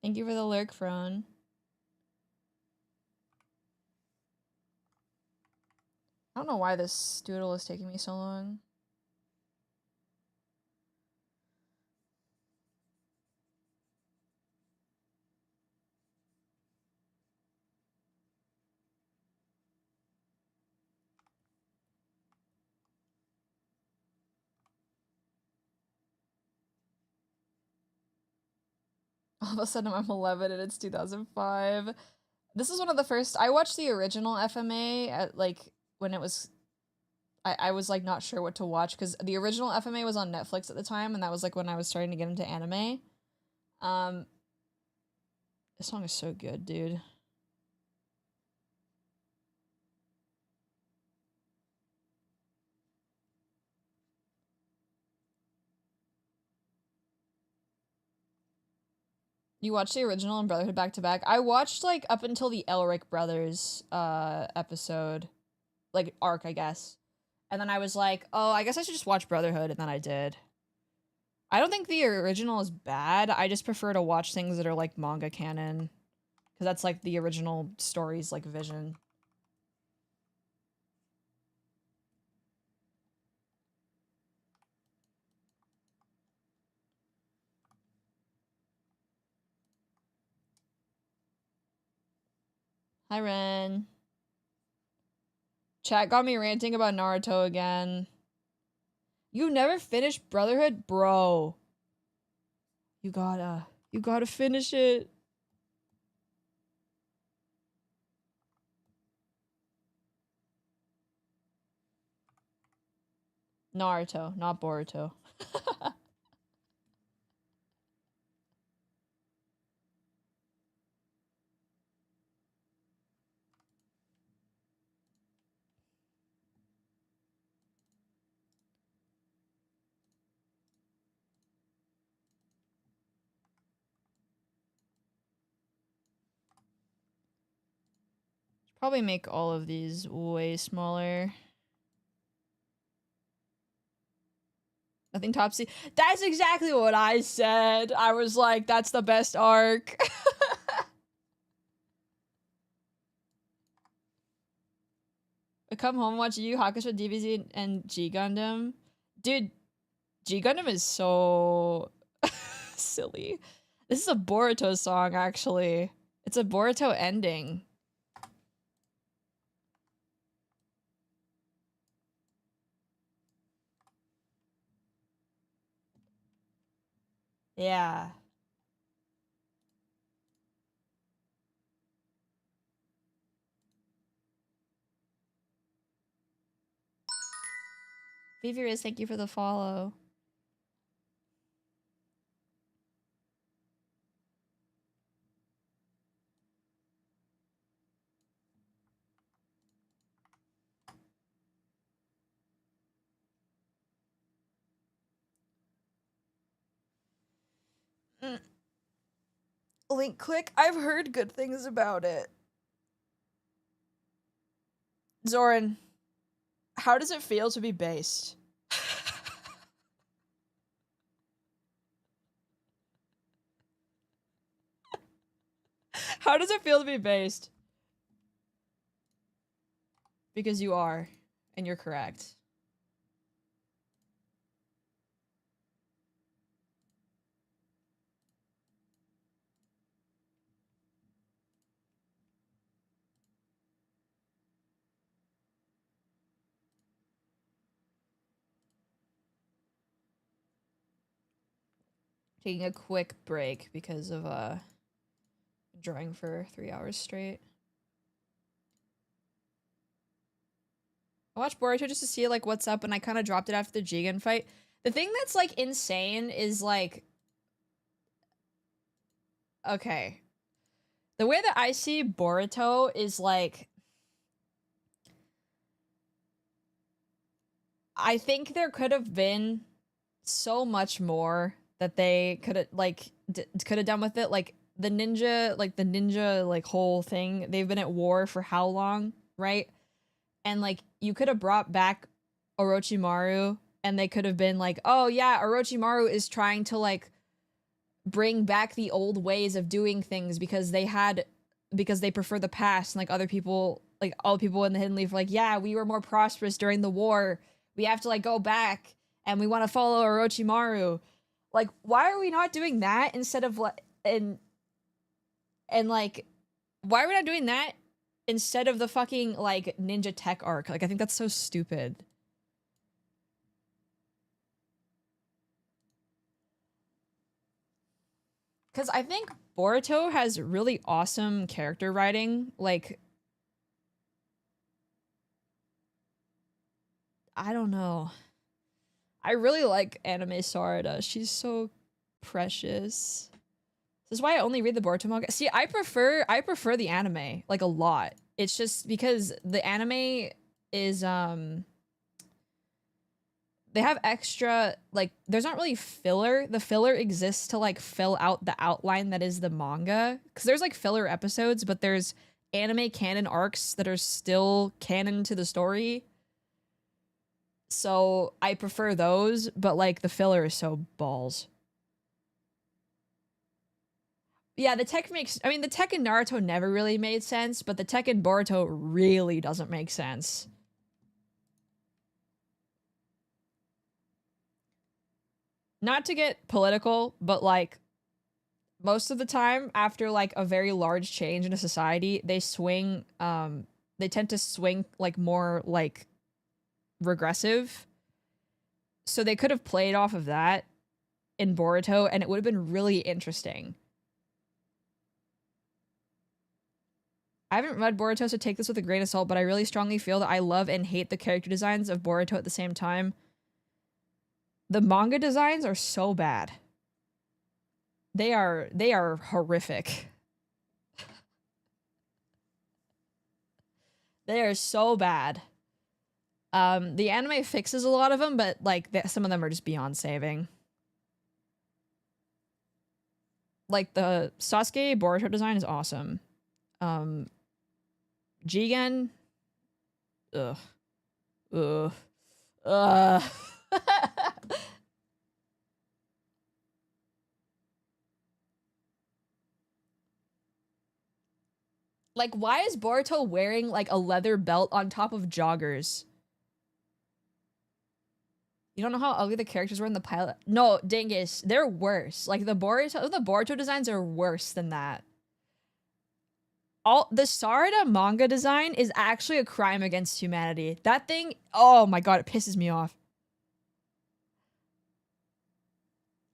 Thank you for the lurk, Fron. I don't know why this doodle is taking me so long. All of a sudden I'm 11 and it's 2005. This is one of the first, I watched the original FMA at like when it was, I was like not sure what to watch because the original FMA was on Netflix at the time and that was like when I was starting to get into anime. This song is so good, dude. You watched the original and Brotherhood back to back? I watched like up until the Elric brothers episode, like arc, I guess. And then I was like, oh, I guess I should just watch Brotherhood, and then I did. I don't think the original is bad. I just prefer to watch things that are like manga canon. Because that's like the original story's like vision. Hi, Ren. Chat got me ranting about Naruto again. You never finished Brotherhood? Bro. You gotta finish it. Naruto, not Boruto. Probably make all of these way smaller. Nothing topsy. That's exactly what I said. I was like, that's the best arc. I come home, watch Yu Yu Hakusho, DBZ, and G Gundam. Dude, G Gundam is so silly. This is a Boruto song, actually. It's a Boruto ending. Yeah. Viviris, thank you for the follow. Link click. I've heard good things about it. Zoran, how does it feel to be based? How does it feel to be based? Because you are, and you're correct. Taking a quick break because of drawing for 3 hours straight. I watched Boruto just to see like what's up, and I kind of dropped it after the Jigen fight. The thing that's like insane is like, okay, the way that I see Boruto is like, I think there could have been so much more that they could have like could have done with it. Like the ninja like whole thing. They've been at war for how long, right? And like you could have brought back Orochimaru, and they could have been like, oh yeah, Orochimaru is trying to like bring back the old ways of doing things because they prefer the past, and like other people like all the people in the Hidden Leaf, like, yeah, we were more prosperous during the war. We have to like go back and we want to follow Orochimaru. Like, why are we not doing that instead of like, and like, why are we not doing that instead of the fucking like ninja tech arc? Like, I think that's so stupid. Because I think Boruto has really awesome character writing. Like, I don't know. I really like anime Sarada. She's so precious. This is why I only read the Boruto manga. See, I prefer the anime like a lot. It's just because the anime is they have extra, like, there's not really filler. The filler exists to like fill out the outline that is the manga, because there's like filler episodes, but there's anime canon arcs that are still canon to the story. So I prefer those, but like the filler is so balls. Yeah, the tech makes, I mean, the tech in Naruto never really made sense, but the tech in Boruto really doesn't make sense. Not to get political, but like most of the time after like a very large change in a society, they tend to swing like more like regressive. So they could have played off of that in Boruto and it would have been really interesting. I haven't read Boruto, so take this with a grain of salt, but I really strongly feel that I love and hate the character designs of Boruto at the same time. The manga designs are so bad. They are horrific. They are so bad. The anime fixes a lot of them, but like some of them are just beyond saving. Like the Sasuke Boruto design is awesome. Jigen, ugh. Like, why is Boruto wearing like a leather belt on top of joggers? You don't know how ugly the characters were in the pilot? No, Dingus, they're worse. Like the Boruto designs are worse than that. The Sarada manga design is actually a crime against humanity. That thing, oh my god, it pisses me off.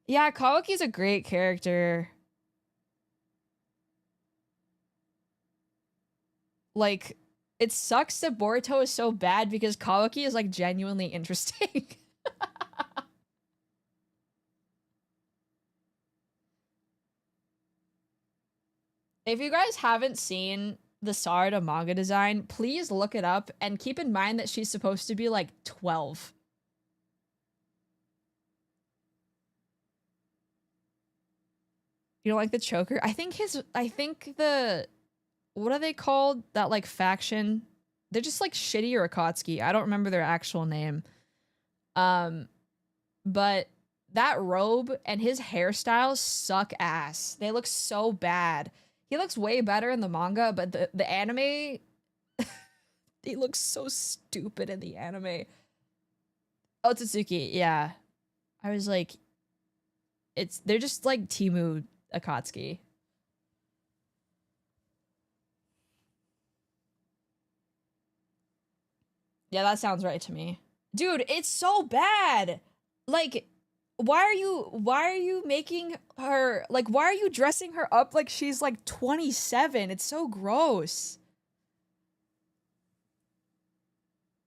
Yeah, Kawaki's a great character. Like, it sucks that Boruto is so bad because Kawaki is like genuinely interesting. If you guys haven't seen the Sarada manga design, please look it up and keep in mind that she's supposed to be like 12. You don't like the choker? I think the, what are they called? That like faction? They're just like Shitty or Akatsuki. I don't remember their actual name. But that robe and his hairstyles suck ass. They look so bad. He looks way better in the manga, but the anime, he looks so stupid in the anime. Otsutsuki, yeah. I was like, they're just like Timu Akatsuki. Yeah, that sounds right to me. Dude, it's so bad. Like, why are you making her, like, why are you dressing her up like she's like 27? It's so gross.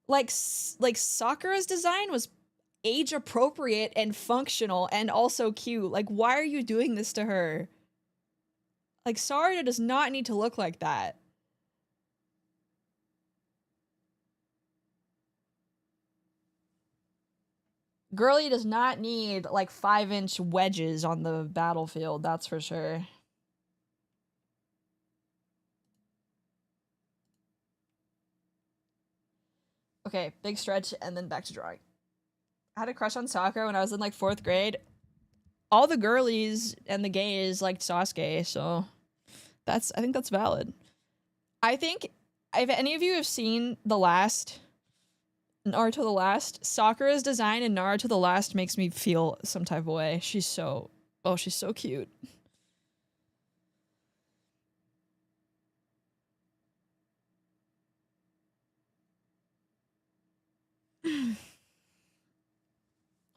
Like Sakura's design was age appropriate and functional and also cute. Like, why are you doing this to her? Like, Sarada does not need to look like that. Girly does not need like 5-inch wedges on the battlefield, that's for sure. Okay, big stretch and then back to drawing. I had a crush on Sakura when I was in like 4th grade. All the girlies and the gays liked Sasuke, so I think that's valid. I think if any of you have seen The Last, Naruto The Last, Sakura's design in Naruto The Last makes me feel some type of way. She's so cute.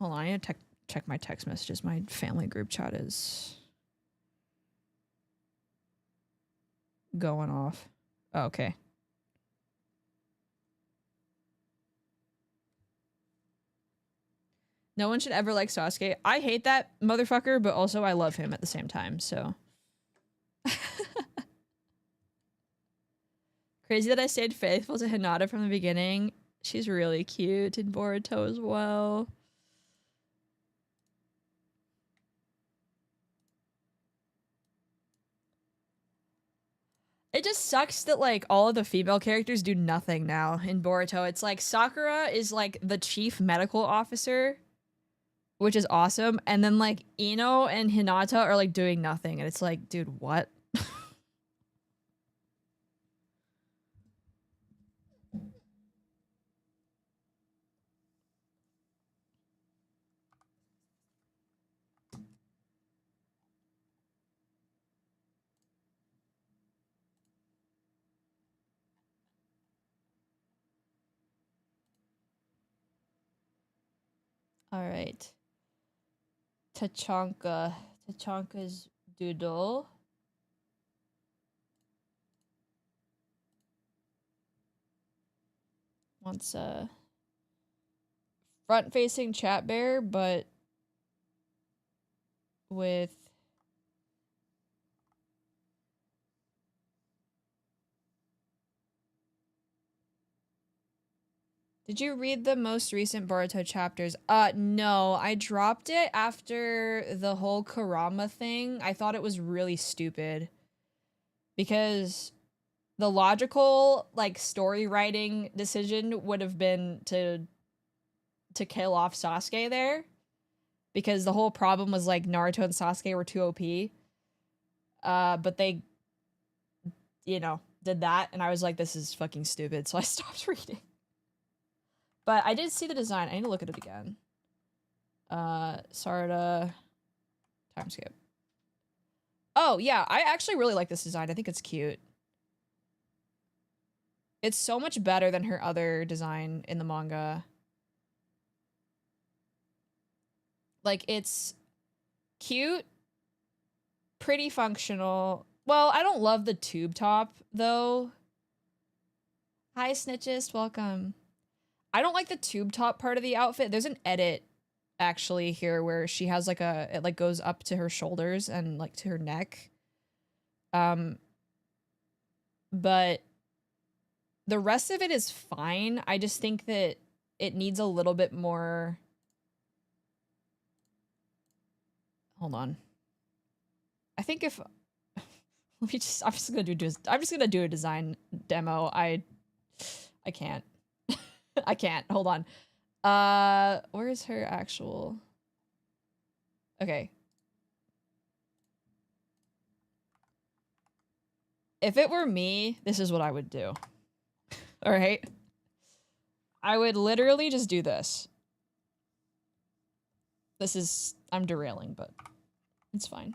Hold on, I need to check my text messages. My family group chat is going off. Oh, okay. No one should ever like Sasuke. I hate that motherfucker, but also I love him at the same time, so. Crazy that I stayed faithful to Hinata from the beginning. She's really cute in Boruto as well. It just sucks that, like, all of the female characters do nothing now in Boruto. It's like Sakura is, like, the chief medical officer, which is awesome. And then, like, Ino and Hinata are, like, doing nothing. And it's like, dude, what? All right. Tachanka's doodle. Wants a front-facing chat bear, but with Did you read the most recent Boruto chapters? No, I dropped it after the whole Kurama thing. I thought it was really stupid because the logical, like, story writing decision would have been to kill off Sasuke there, because the whole problem was, like, Naruto and Sasuke were too OP. But they, you know, did that, and I was like, this is fucking stupid, so I stopped reading. But I did see the design. I need to look at it again. Sarda. Time skip. Oh, yeah. I actually really like this design. I think it's cute. It's so much better than her other design in the manga. Like, it's cute, pretty functional. Well, I don't love the tube top, though. Hi, Snitchist. Welcome. I don't like the tube top part of the outfit. There's an edit actually here where she has like it like goes up to her shoulders and like to her neck. But the rest of it is fine. I just think that it needs a little bit more. Hold on. I think if I'm just gonna do a design demo. I can't. I can't. Hold on. Where is her actual? Okay. If it were me, this is what I would do. All right. I would literally just do this. I'm derailing, but it's fine.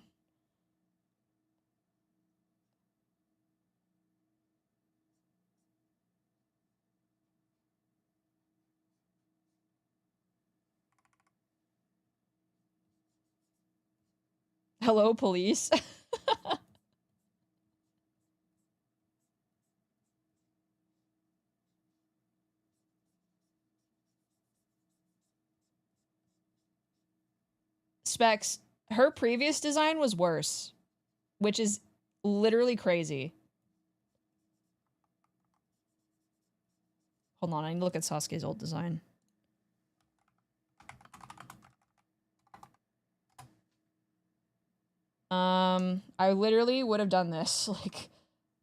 Hello, police. Specs, her previous design was worse, which is literally crazy. Hold on, I need to look at Sasuke's old design. I literally would have done this, like,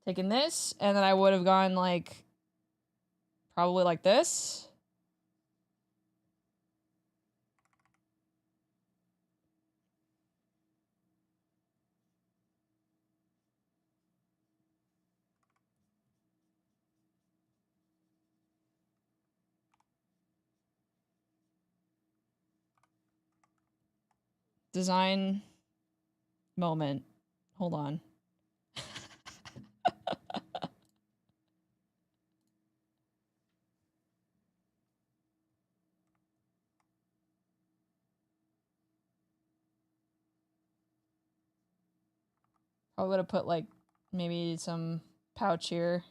taken this, and then I would have gone, like, probably like this. Design moment. Hold on. I would have put like maybe some pouch here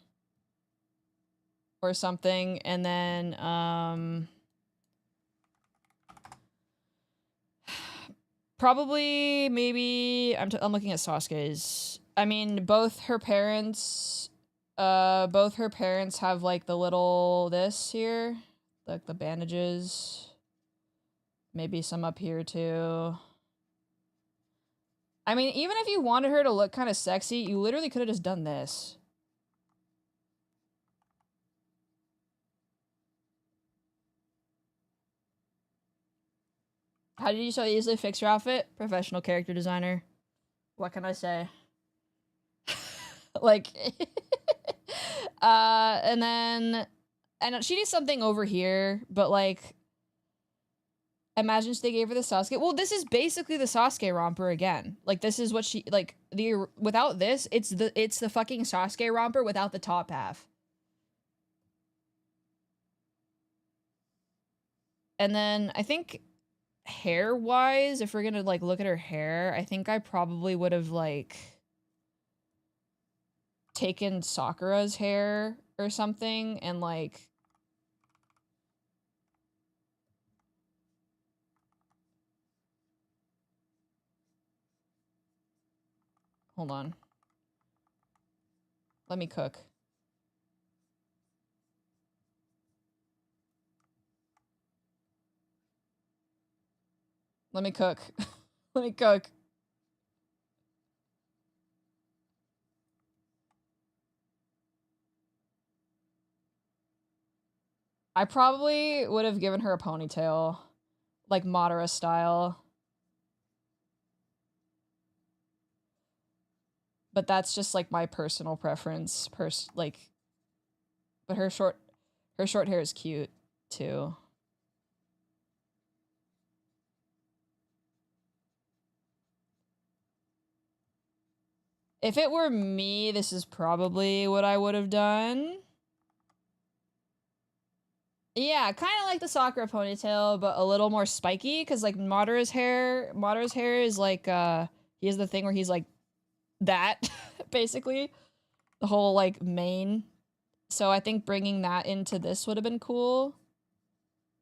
or something, and then probably maybe I'm looking at Sasuke's. I mean, both her parents have like the little this here, like the bandages. Maybe some up here too. I mean, even if you wanted her to look kind of sexy, you literally could have just done this. How did you so easily fix your outfit? Professional character designer. What can I say? Like, and then, I know she needs something over here, but like, imagine if they gave her the Sasuke. Well, this is basically the Sasuke romper again. Like, this is what she, like, without this, it's the fucking Sasuke romper without the top half. And then, I think, hair-wise, if we're gonna, like, look at her hair, I think I probably would have, like, taken Sakura's hair or something and, like, hold on. Let me cook. Let me cook. Let me cook. I probably would have given her a ponytail, like Madara style. But that's just like my personal preference. But her short hair is cute too. If it were me, this is probably what I would have done. Yeah, kind of like the Sakura ponytail, but a little more spiky, because like Madara's hair is like, he has the thing where he's like that, basically. The whole like mane. So I think bringing that into this would have been cool.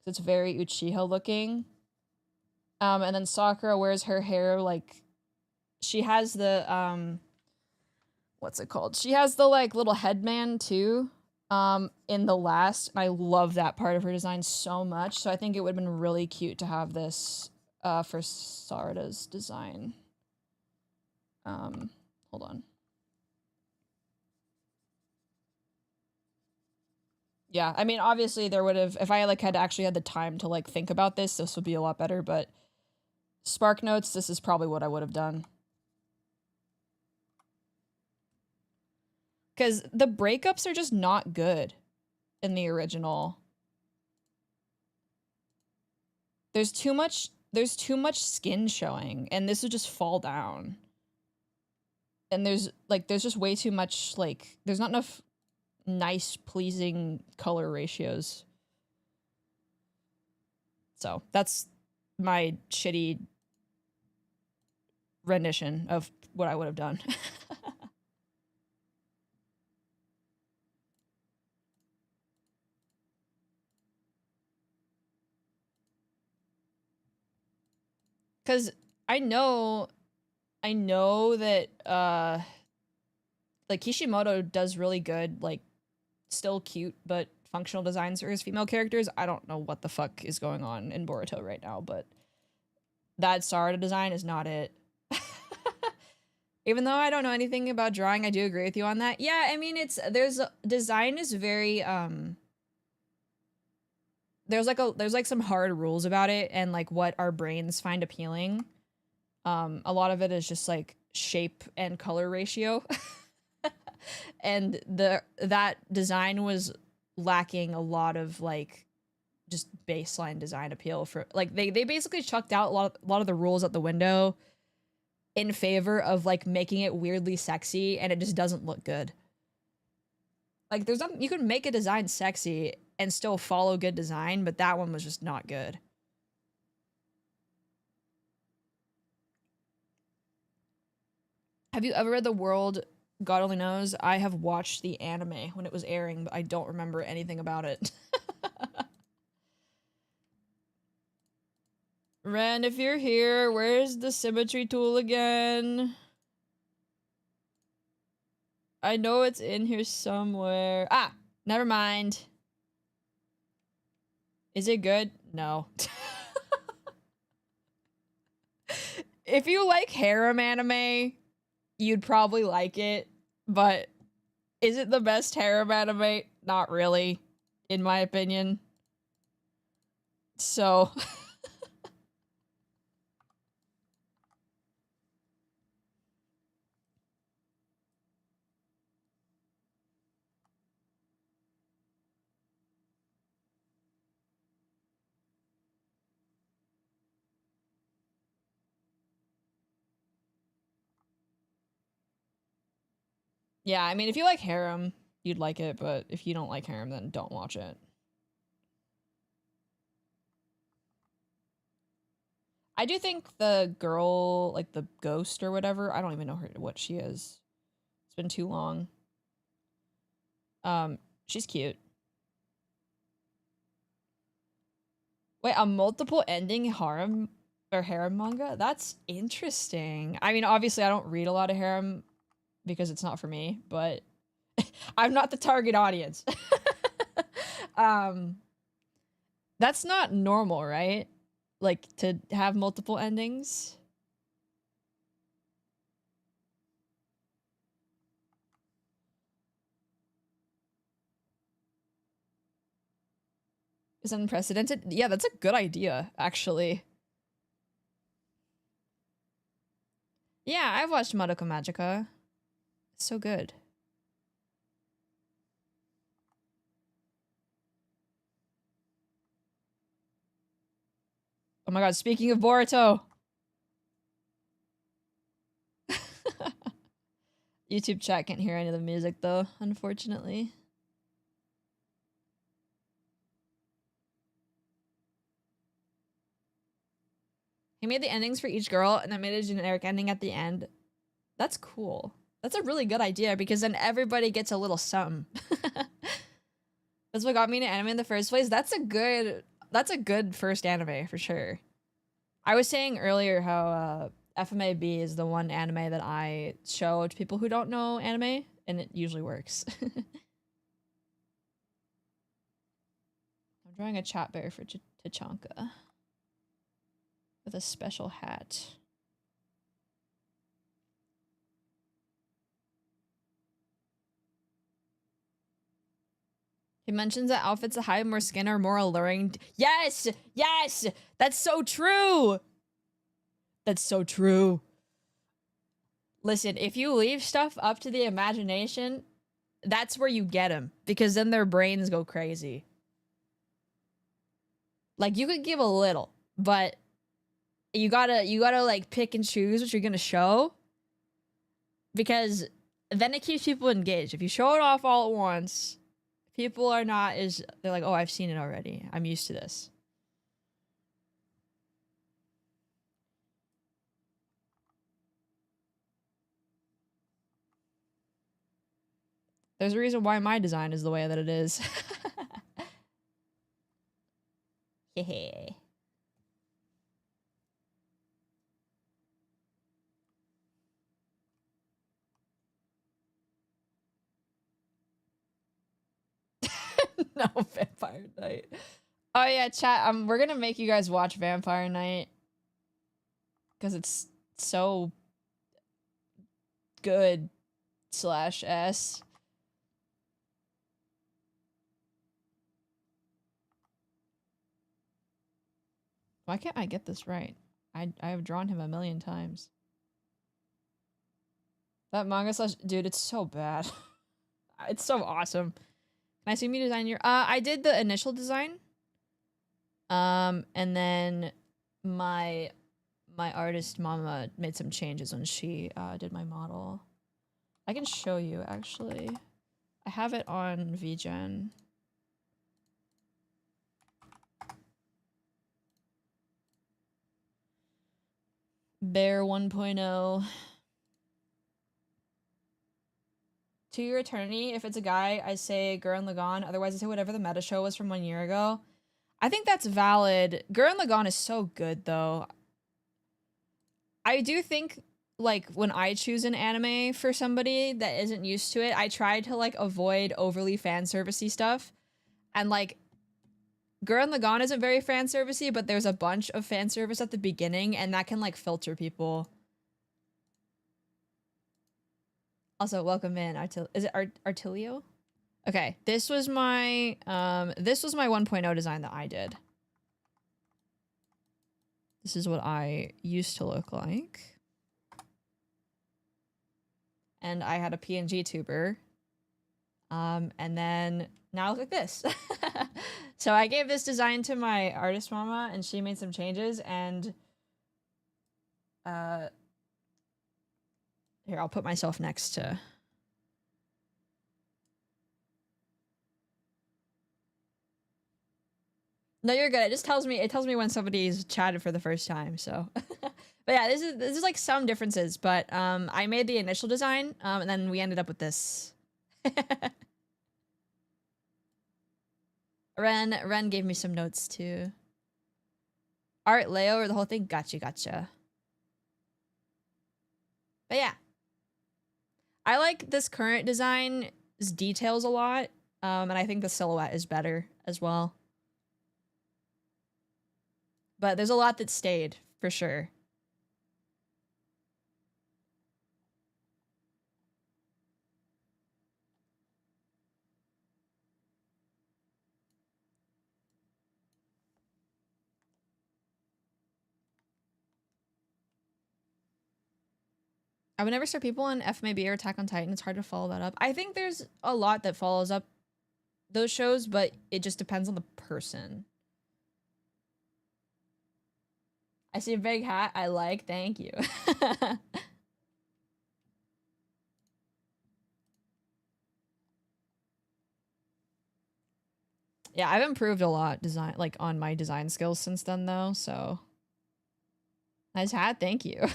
It's very Uchiha looking. And then Sakura wears her hair like, she has the, what's it called? She has the like little headband too. In the last, and I love that part of her design so much. So I think it would have been really cute to have this for Sarada's design. Hold on. Yeah, I mean, obviously there would have, if I like had actually had the time to like think about this would be a lot better, but Spark Notes, this is probably what I would have done. Because the breakups are just not good in the original. There's too much skin showing, and this would just fall down. And there's just way too much, like, there's not enough nice, pleasing color ratios. So that's my shitty rendition of what I would have done. Because I know that like Kishimoto does really good, like still cute but functional designs for his female characters. I don't know what the fuck is going on in Boruto right now, but that Sarada design is not it. Even though I don't know anything about drawing, I do agree with you on that. Yeah, I mean, design is very there's like some hard rules about it and like what our brains find appealing. A lot of it is just like shape and color ratio. And that design was lacking a lot of like just baseline design appeal for like they basically chucked out a lot of the rules out the window in favor of like making it weirdly sexy, and it just doesn't look good. Like there's nothing, you can make a design sexy and still follow good design, but that one was just not good. Have you ever read The World God Only Knows? I have watched the anime when it was airing, but I don't remember anything about it. Ren, if you're here, where's the symmetry tool again? I know it's in here somewhere. Ah, never mind. Is it good? No. If you like harem anime, you'd probably like it, but is it the best harem anime? Not really, in my opinion. So... yeah, I mean, if you like harem, you'd like it, but if you don't like harem, then don't watch it. I do think the girl, like the ghost or whatever, I don't even know what she is. It's been too long. She's cute. Wait, a multiple ending harem or harem manga? That's interesting. I mean, obviously I don't read a lot of harem because it's not for me, but I'm not the target audience. That's not normal, right? Like to have multiple endings. Is unprecedented. Yeah, that's a good idea, actually. Yeah, I've watched Madoka Magica. It's so good. Oh my god, speaking of Boruto. YouTube chat can't hear any of the music though, unfortunately. He made the endings for each girl and then made a generic ending at the end. That's cool. That's a really good idea because then everybody gets a little something. That's what got me into anime in the first place. That's a good first anime for sure. I was saying earlier how FMAB is the one anime that I show to people who don't know anime, and it usually works. I'm drawing a chat bear for Tachanka with a special hat. He mentions that outfits that hide more skin are more alluring. Yes! Yes! That's so true! That's so true. Listen, if you leave stuff up to the imagination, that's where you get them. Because then their brains go crazy. Like, you could give a little, but you gotta like pick and choose what you're gonna show. Because then it keeps people engaged. If you show it off all at once, people are not they're like, oh, I've seen it already. I'm used to this. There's a reason why my design is the way that it is. Hehe. No, Vampire Night. Oh yeah, chat. We're gonna make you guys watch Vampire Night because it's so good /s. Why can't I get this right? I have drawn him a million times. That manga dude, it's so bad. It's so awesome. Can I see me design your I did the initial design. And then my artist mama made some changes when she did my model. I can show you actually. I have it on VGen. Bear 1.0. To your eternity, if it's a guy, I say Gurren Lagann. Otherwise, I say whatever the meta show was from 1 year ago. I think that's valid. Gurren Lagann is so good, though. I do think, like, when I choose an anime for somebody that isn't used to it, I try to, like, avoid overly fan servicey stuff. And, like, Gurren Lagann isn't very fan servicey, but there's a bunch of fan service at the beginning, and that can, like, filter people. Also, welcome in, is it Artilio? Okay, this was my 1.0 design that I did. This is what I used to look like. And I had a PNG tuber. And then now I look like this. So I gave this design to my artist mama and she made some changes and here, I'll put myself next to No, you're good. It just tells me when somebody's chatted for the first time, so but yeah, this is like some differences, but I made the initial design, and then we ended up with this. Ren gave me some notes too. Art Leo or the whole thing? Gotcha. But yeah. I like this current design's details a lot, and I think the silhouette is better as well. But there's a lot that stayed, for sure. I would never start people on FMAB or Attack on Titan. It's hard to follow that up. I think there's a lot that follows up those shows, but it just depends on the person. I see a big hat I like. Thank you. Yeah, I've improved a lot on my design skills since then though, so. Nice hat, thank you.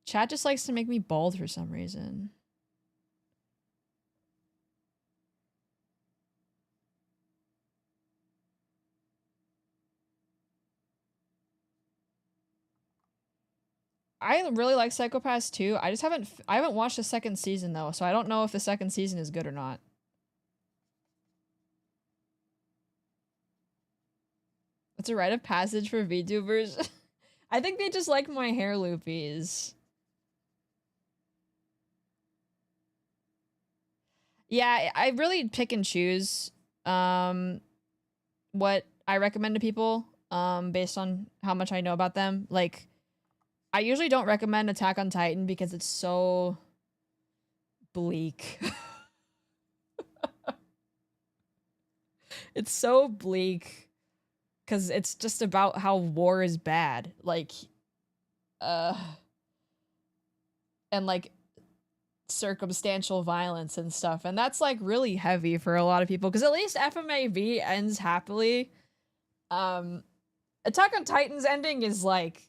Chat just likes to make me bald for some reason. I really like Psycho-Pass too. I haven't watched the second season though, so I don't know if the second season is good or not. It's a rite of passage for VTubers. I think they just like my hair loopies. Yeah, I really pick and choose what I recommend to people based on how much I know about them. Like, I usually don't recommend Attack on Titan because it's so bleak. It's so bleak because it's just about how war is bad. Like, and like circumstantial violence and stuff, and that's like really heavy for a lot of people because at least FMAV ends happily. Attack on Titan's ending is like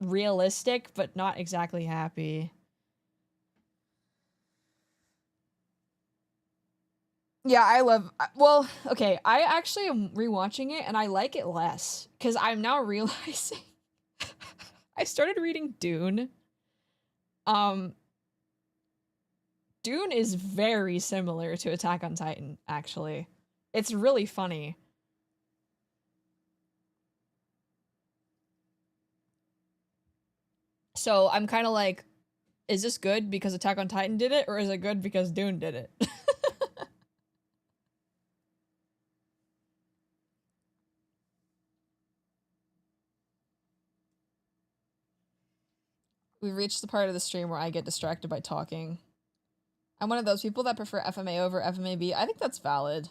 realistic but not exactly happy. Yeah, well, okay, I actually am rewatching it and I like it less because I'm now realizing I started reading Dune. Dune is very similar to Attack on Titan, actually. It's really funny. So I'm kind of like, is this good because Attack on Titan did it, or is it good because Dune did it? We've reached the part of the stream where I get distracted by talking. I'm one of those people that prefer FMA over FMAB. I think that's valid.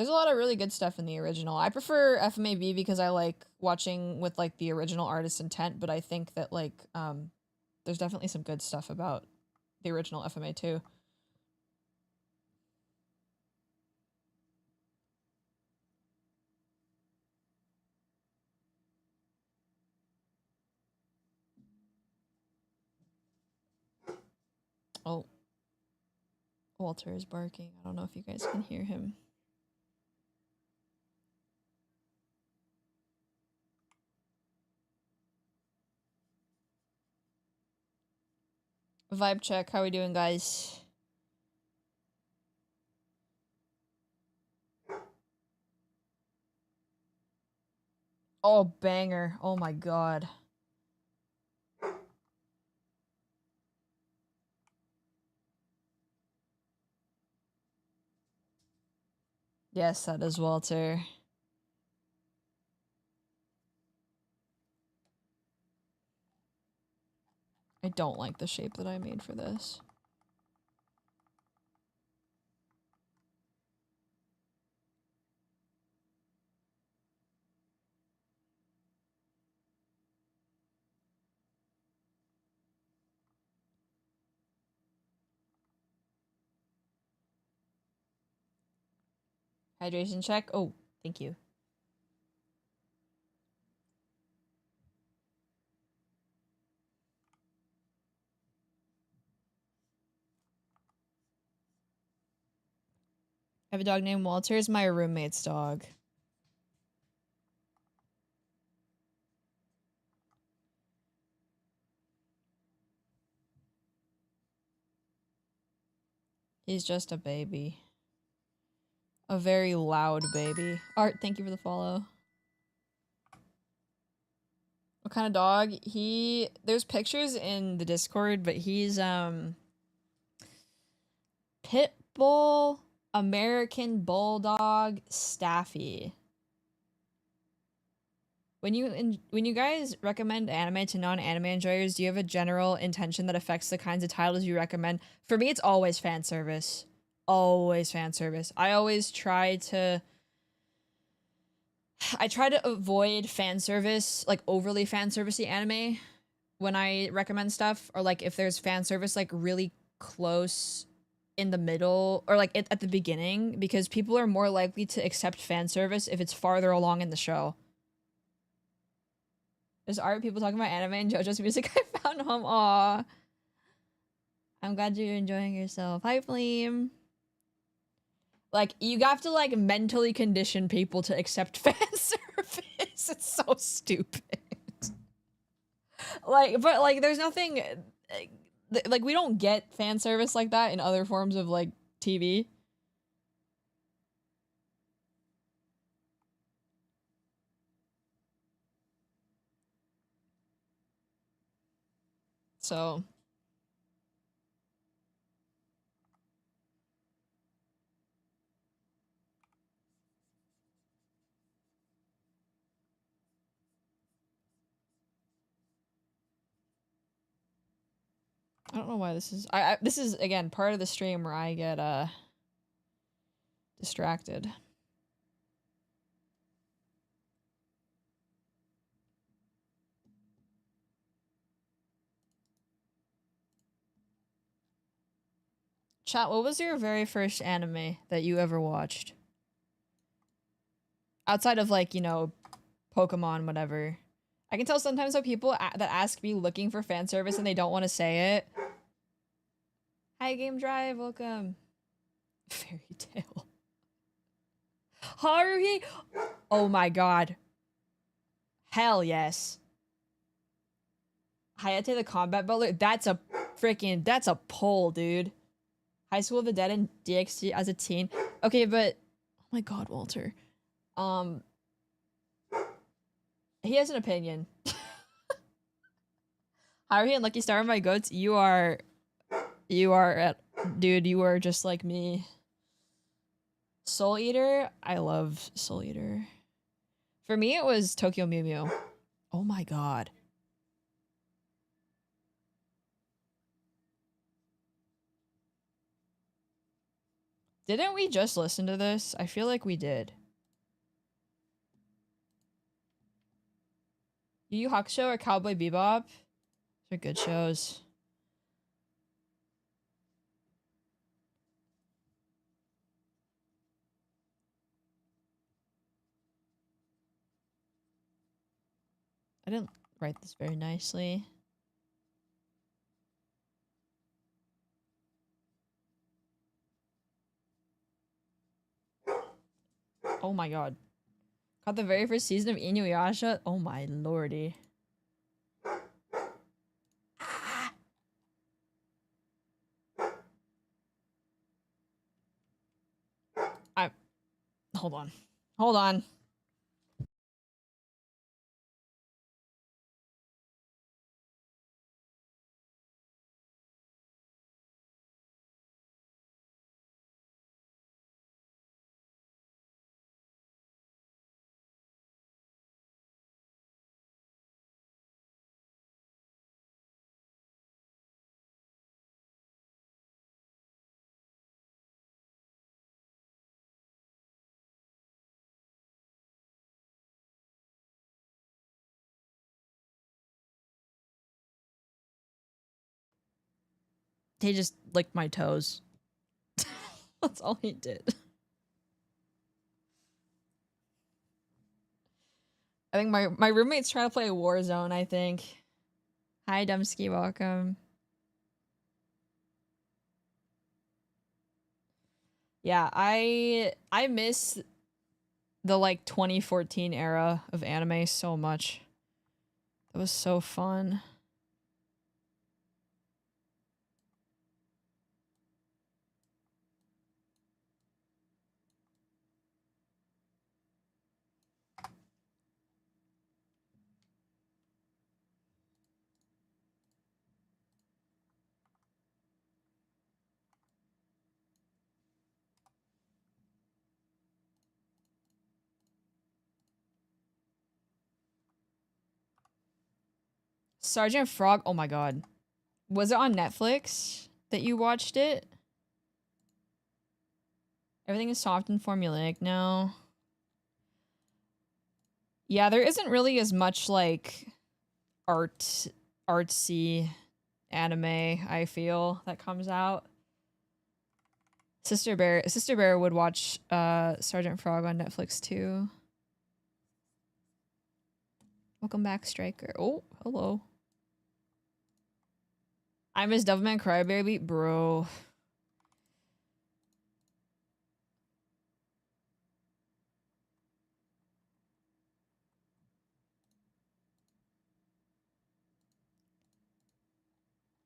There's a lot of really good stuff in the original. I prefer FMAV because I like watching with like the original artist's intent, but I think that like there's definitely some good stuff about the original FMA too. Oh. Walter is barking. I don't know if you guys can hear him. Vibe check. How we doing, guys? Oh, banger. Oh my god. Yes, that is Walter. I don't like the shape that I made for this. Hydration check. Oh, thank you. I have a dog named Walter. It's my roommate's dog. He's just a baby. A very loud baby. Art, thank you for the follow. What kind of dog? There's pictures in the Discord, but he's pit bull, American bulldog, staffy. When you guys recommend anime to non-anime enjoyers, do you have a general intention that affects the kinds of titles you recommend? For me, it's always fan service. Always fan service. I try to avoid fan service, like overly fan servicey anime when I recommend stuff, or like if there's fan service like really close in the middle or like at the beginning, because people are more likely to accept fan service if it's farther along in the show. There's art, people talking about anime and JoJo's music. I found home. Aw. I'm glad you're enjoying yourself. Hi, Flame. Like, you have to, like, mentally condition people to accept fan service. It's so stupid. Like, but, like, there's nothing... Like, we don't get fan service like that in other forms of, like, TV. So... I don't know why this is... this is, again, part of the stream where I get, distracted. Chat, what was your very first anime that you ever watched? Outside of, like, you know, Pokemon, whatever. I can tell sometimes how people that ask me looking for fan service and they don't want to say it. Hi, Game Drive, welcome. Fairy Tale. Haruhi? Oh my god. Hell yes. Hayate the Combat Butler? That's a poll, dude. High School of the Dead and DxD as a teen. Okay, but... Oh my god, Walter. He has an opinion. Haruhi and Lucky Star are my goats. You are dude, you are just like me. Soul Eater? I love Soul Eater. For me, it was Tokyo Mew Mew. Oh my god. Didn't we just listen to this? I feel like we did. Yu Yu Hakusho or Cowboy Bebop? They're good shows. I didn't write this very nicely. Oh my god. Caught the very first season of Inuyasha? Oh my lordy. Hold on. Hold on. He just licked my toes. That's all he did. I think my roommate's trying to play Warzone, I think. Hi, Dumsky, welcome. Yeah, I miss the like 2014 era of anime so much. It was so fun. Sergeant Frog, oh my god. Was it on Netflix that you watched it? Everything is soft and formulaic now. Yeah, there isn't really as much like artsy anime, I feel, that comes out. Sister Bear would watch Sergeant Frog on Netflix too. Welcome back, Striker. Oh, hello. I miss Devilman Crybaby, bro.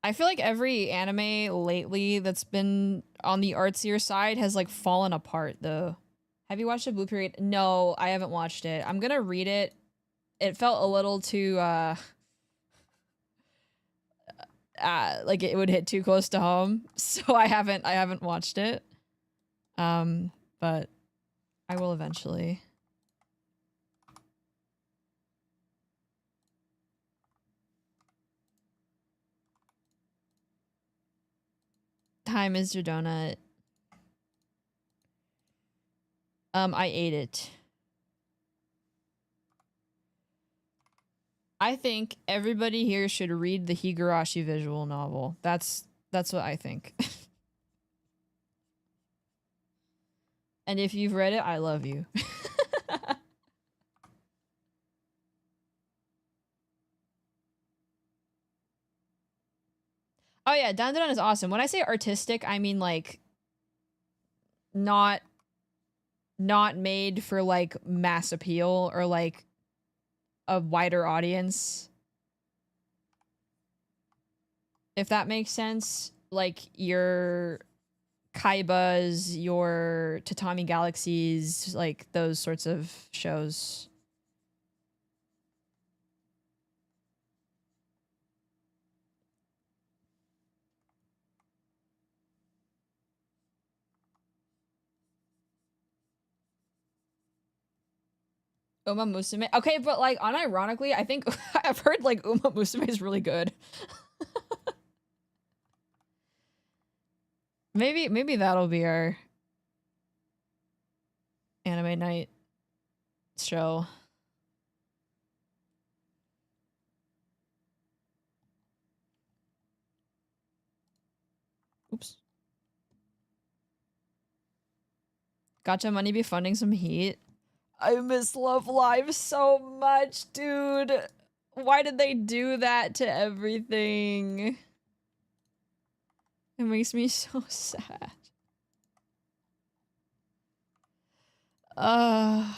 I feel like every anime lately that's been on the artsier side has like fallen apart though. Have you watched the Blue Period? No, I haven't watched it. I'm gonna read it. It felt a little too like it would hit too close to home, so I haven't watched it. But I will eventually. Hi, Mr. Donut. I ate it. I think everybody here should read the Higurashi visual novel. That's what I think. And if you've read it, I love you. Oh yeah, Dandadan is awesome. When I say artistic, I mean like not made for like mass appeal or like a wider audience. If that makes sense. Like your Kaibas, your Tatami Galaxies, like those sorts of shows. Uma Musume. Okay, but like unironically, I think I've heard like Uma Musume is really good. Maybe that'll be our anime night show. Oops. Gotcha money be funding some heat. I miss Love Live so much, dude. Why did they do that to everything? It makes me so sad. My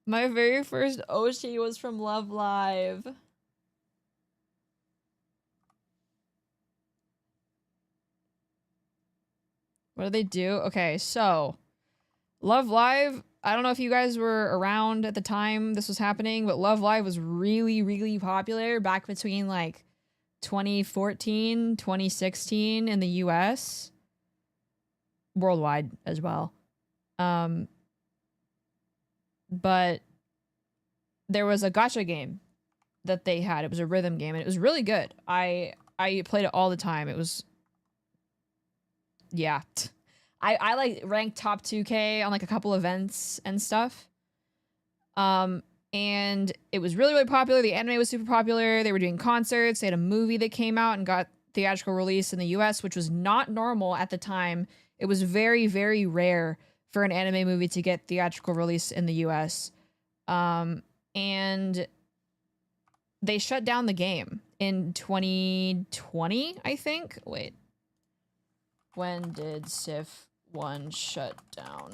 very first Oshi was from Love Live. What do they do? Okay, so Love Live, I don't know if you guys were around at the time this was happening, but Love Live was really, really popular back between like 2014, 2016 in the US. Worldwide as well. But there was a gacha game that they had. It was a rhythm game and it was really good. I played it all the time. It was, yeah. I like ranked top 2K on like a couple events and stuff. And it was really, really popular. The anime was super popular. They were doing concerts. They had a movie that came out and got theatrical release in the US, which was not normal at the time. It was very, very rare for an anime movie to get theatrical release in the US. And they shut down the game in 2020, I think. Wait. When did Sif 1 shut down?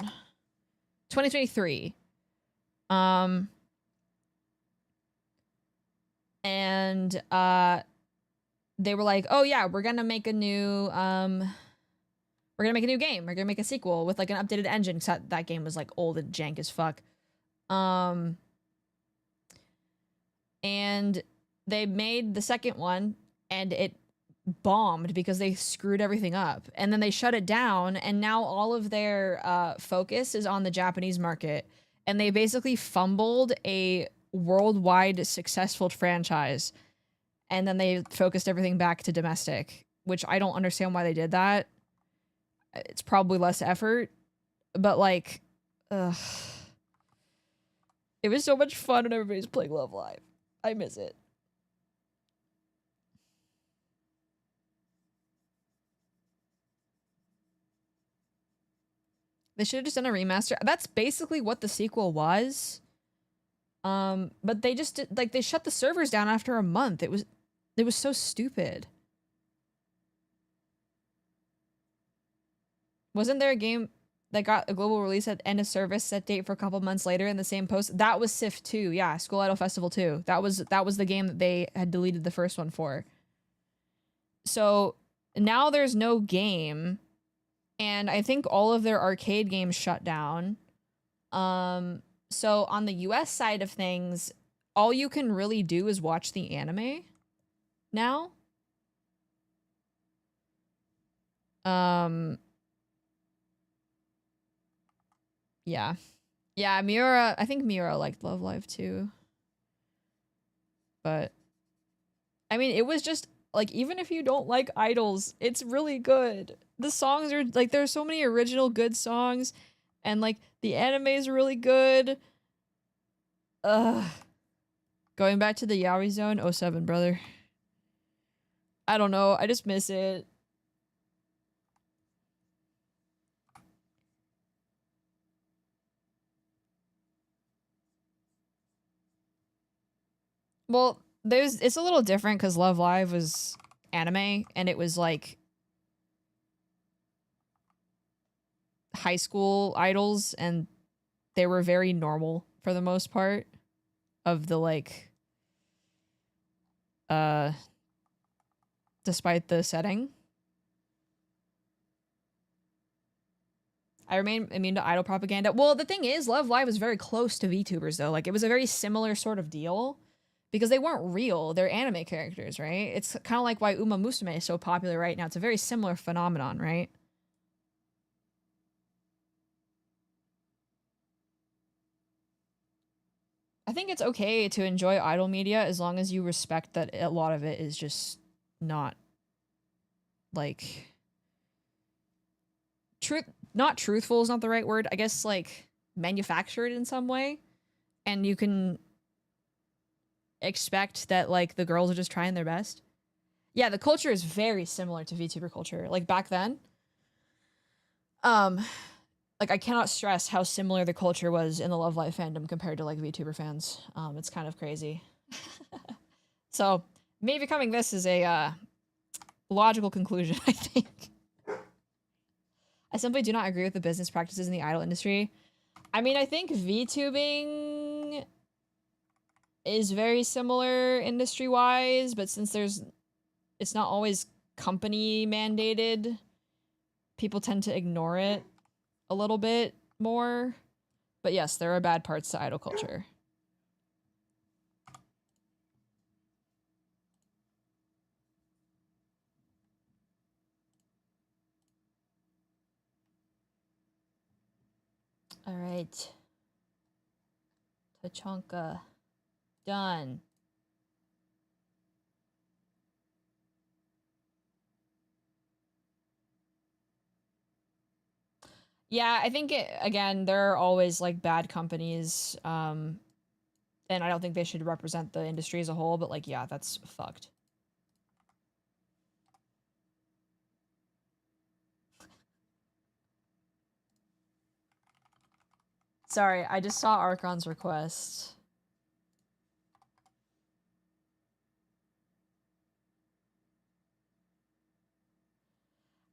2023. And they were like, oh yeah, we're gonna make a new game. We're gonna make a sequel with like an updated engine, because that game was like old and jank as fuck. And they made the second one and it bombed because they screwed everything up, and then they shut it down, and now all of their focus is on the Japanese market, and they basically fumbled a worldwide successful franchise, and then they focused everything back to domestic, which I don't understand why they did that. It's probably less effort, but like, ugh. It was so much fun when everybody's playing Love Live. I miss it. They should have just done a remaster. That's basically what the sequel was. But they just did, like, they shut the servers down after a month. It was so stupid. Wasn't there a game that got a global release at end of service set date for a couple months later in the same post? That was Sif 2. Yeah, School Idol Festival 2. That was the game that they had deleted the first one for. So now there's no game, and I think all of their arcade games shut down. So on the US side of things, all you can really do is watch the anime now. Yeah. Yeah, Miura, I think Miura liked Love Live too. But I mean, it was just like, even if you don't like idols, it's really good. The songs are like, there's so many original good songs, and like the anime is really good. Going back to the Yaoi Zone 07, brother. I don't know, I just miss it. Well, it's a little different because Love Live was anime, and it was like high school idols, and they were very normal for the most part of the like, despite the setting. I remain immune to idol propaganda. Well, the thing is, Love Live was very close to VTubers though. Like, it was a very similar sort of deal, because they weren't real. They're anime characters, right? It's kind of like why Uma Musume is so popular right now. It's a very similar phenomenon, right? I think it's okay to enjoy idol media as long as you respect that a lot of it is just not like not truthful is not the right word. I guess like manufactured in some way. And you can expect that like the girls are just trying their best. Yeah, the culture is very similar to VTuber culture. Like back then, like I cannot stress how similar the culture was in the Love Live fandom compared to like VTuber fans. It's kind of crazy. So me becoming this is a logical conclusion, I think. I simply do not agree with the business practices in the idol industry. I mean, I think VTubing is very similar industry-wise, but since it's not always company mandated, people tend to ignore it a little bit more. But yes, there are bad parts to idol culture. All right. Tachanka. Done. Yeah, I think again, there are always like bad companies, and I don't think they should represent the industry as a whole, but like, yeah, that's fucked. Sorry, I just saw Archon's request.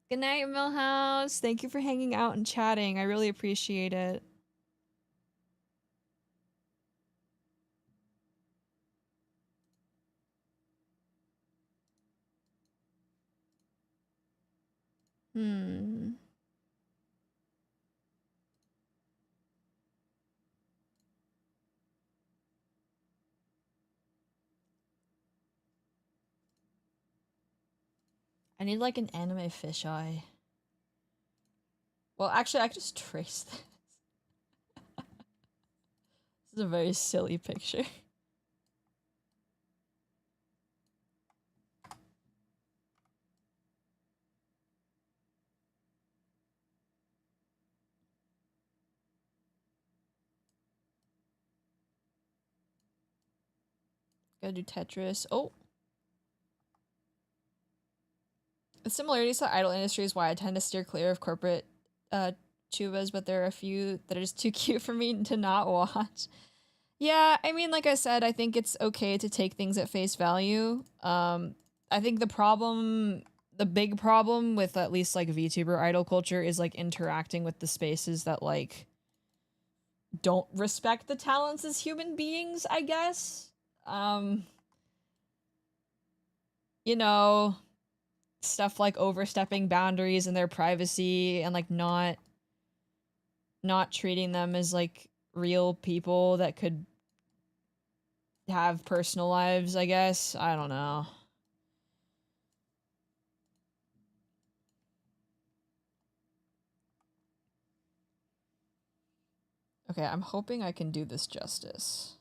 Good night, Millhouse. Thank you for hanging out and chatting. I really appreciate it. I need like an anime fisheye. Well, actually, I could just trace this. This is a very silly picture. Gotta do Tetris. Oh! The similarities to the idol industry is why I tend to steer clear of corporate tubas, but there are a few that are just too cute for me to not watch. Yeah, I mean, like I said, I think it's okay to take things at face value. I think the big problem with at least like VTuber idol culture is like interacting with the spaces that like don't respect the talents as human beings, I guess. You know, stuff like overstepping boundaries and their privacy and like not treating them as like real people that could have personal lives, I guess. I don't know. Okay, I'm hoping I can do this justice.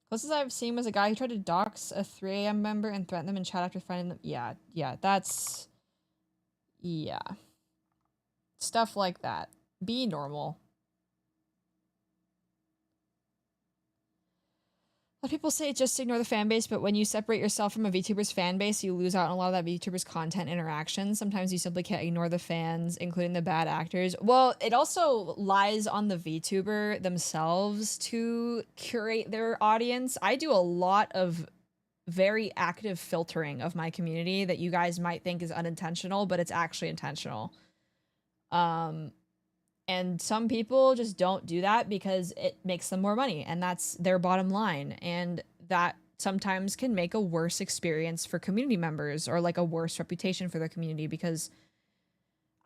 Closest I've seen was a guy who tried to dox a 3 a.m. member and threaten them in chat after finding them. Yeah, that's... Yeah. Stuff like that. Be normal. A lot of people say just ignore the fan base, but when you separate yourself from a VTuber's fan base, you lose out on a lot of that VTuber's content interaction. Sometimes you simply can't ignore the fans, including the bad actors. Well, it also lies on the VTuber themselves to curate their audience. I do a lot of very active filtering of my community that you guys might think is unintentional, but it's actually intentional. And some people just don't do that because it makes them more money and that's their bottom line. And that sometimes can make a worse experience for community members or like a worse reputation for their community because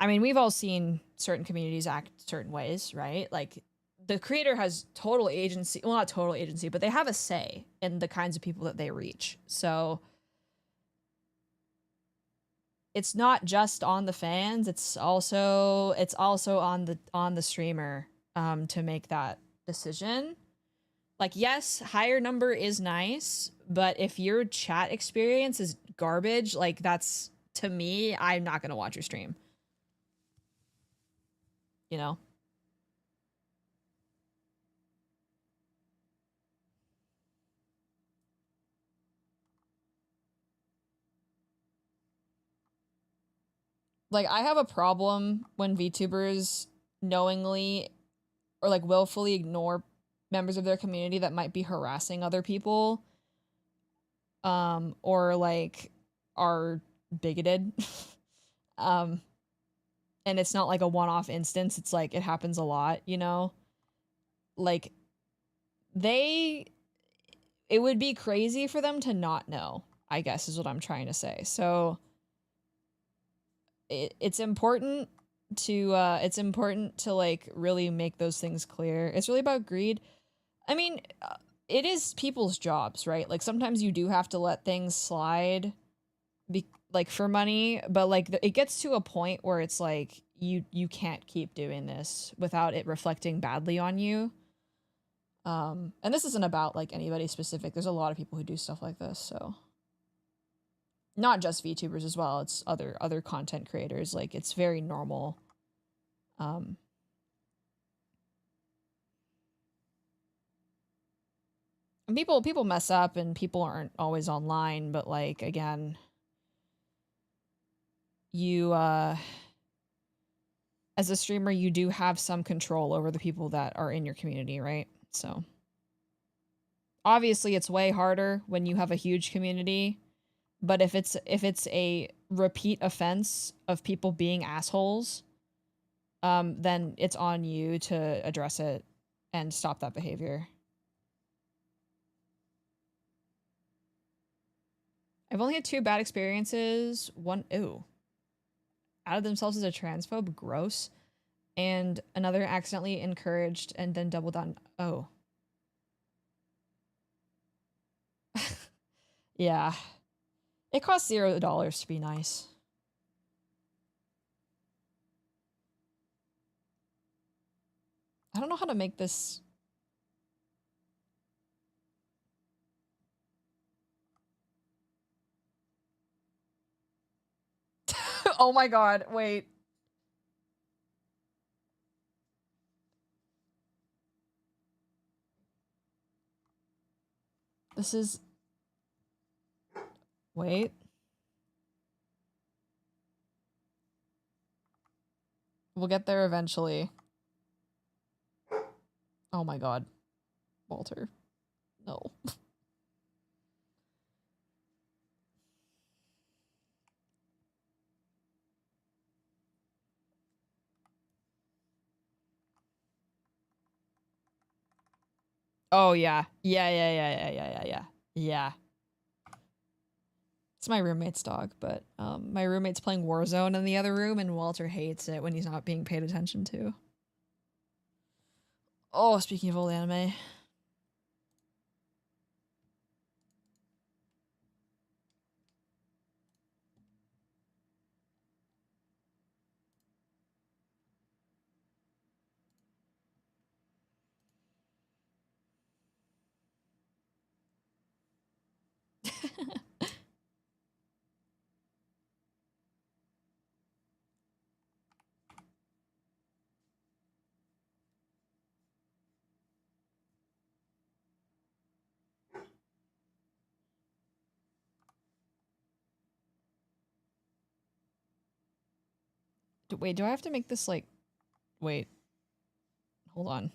I mean, we've all seen certain communities act certain ways, right? Like the creator has total agency, well, not total agency, but they have a say in the kinds of people that they reach. So it's not just on the fans, it's also on the streamer to make that decision. Like, yes, higher number is nice, but if your chat experience is garbage, like that's, to me, I'm not gonna watch your stream. You know? Like, I have a problem when VTubers knowingly or like willfully ignore members of their community that might be harassing other people, or like are bigoted. um, and it's not like a one-off instance. It's like it happens a lot, you know? Like it would be crazy for them to not know, I guess is what I'm trying to say. So it's important to like really make those things clear. It's really about greed. I mean, it is people's jobs, right? Like sometimes you do have to let things slide like for money, but like it gets to a point where it's like you can't keep doing this without it reflecting badly on you. And this isn't about like anybody specific. There's a lot of people who do stuff like this, so not just VTubers as well. It's other content creators. Like it's very normal. And people mess up and people aren't always online, but like again, you as a streamer, you do have some control over the people that are in your community, right? So obviously it's way harder when you have a huge community, but if it's a repeat offense of people being assholes, then it's on you to address it and stop that behavior. I've only had 2 bad experiences. One, ew, outed themselves as a transphobe, gross, and another accidentally encouraged and then doubled down. Oh. Yeah. It costs $0 to be nice. I don't know how to make this. Oh my god, wait. This is... Wait. We'll get there eventually. Oh my god. Walter. No. Oh yeah. Yeah. It's my roommate's dog, but my roommate's playing Warzone in the other room and Walter hates it when he's not being paid attention to. Oh, speaking of old anime. Wait, do I have to make this like... Wait. Hold on.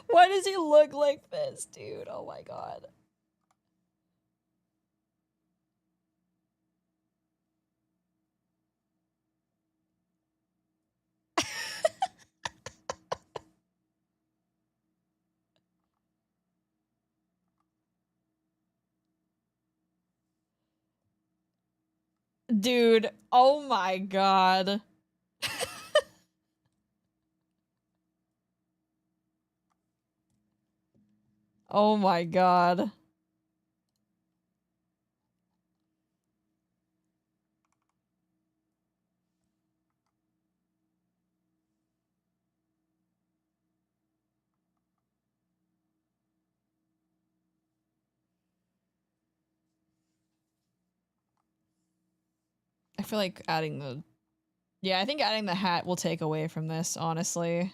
Why does he look like this, dude? Oh my god. Dude, oh my god. Oh my god. I feel like adding the... Yeah, I think adding the hat will take away from this, honestly.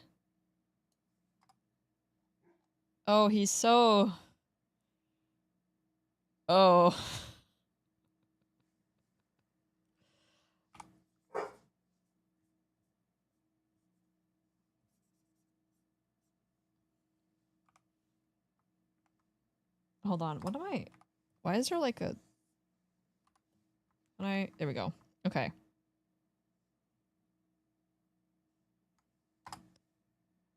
Oh, he's so... Oh. Hold on, what am I... Why is there like a... There we go. Okay.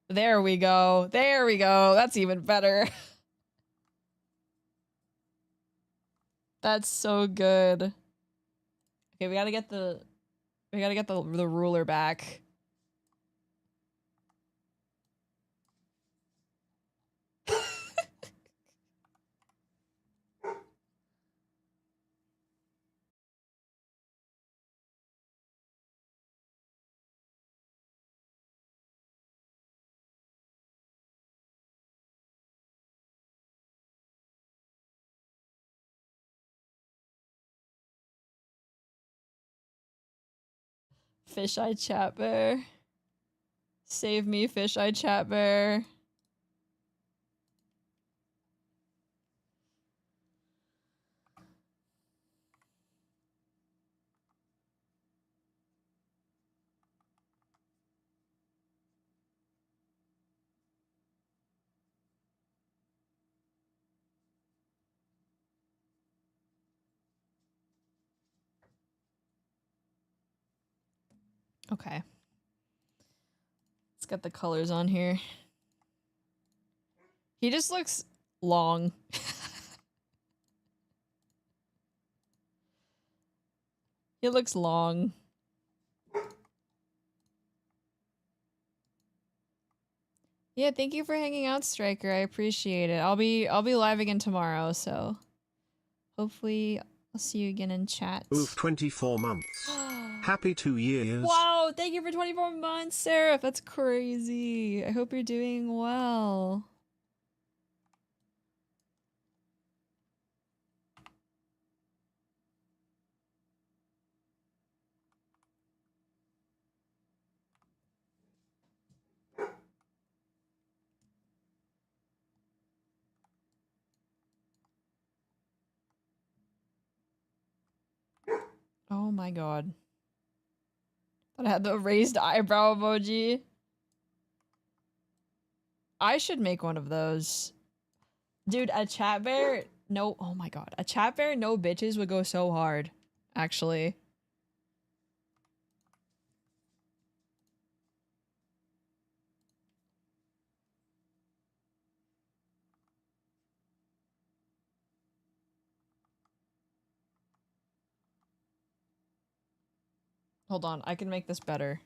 There we go. There we go. That's even better. That's so good. Okay, we gotta get the ruler back. Fisheye chat bear. Save me, fisheye chat bear. Okay. Let's get the colors on here. He just looks long. He looks long. Yeah, thank you for hanging out, Striker. I appreciate it. I'll be live again tomorrow, so hopefully I'll see you again in chat. Oof, 24 months. Happy 2 years. Wow, thank you for 24 months, Seraph. That's crazy. I hope you're doing well. Oh my god. But I had the raised eyebrow emoji. I should make one of those. Dude, a chat bear, no, oh my god. A chat bear, no bitches would go so hard, actually. Hold on, I can make this better.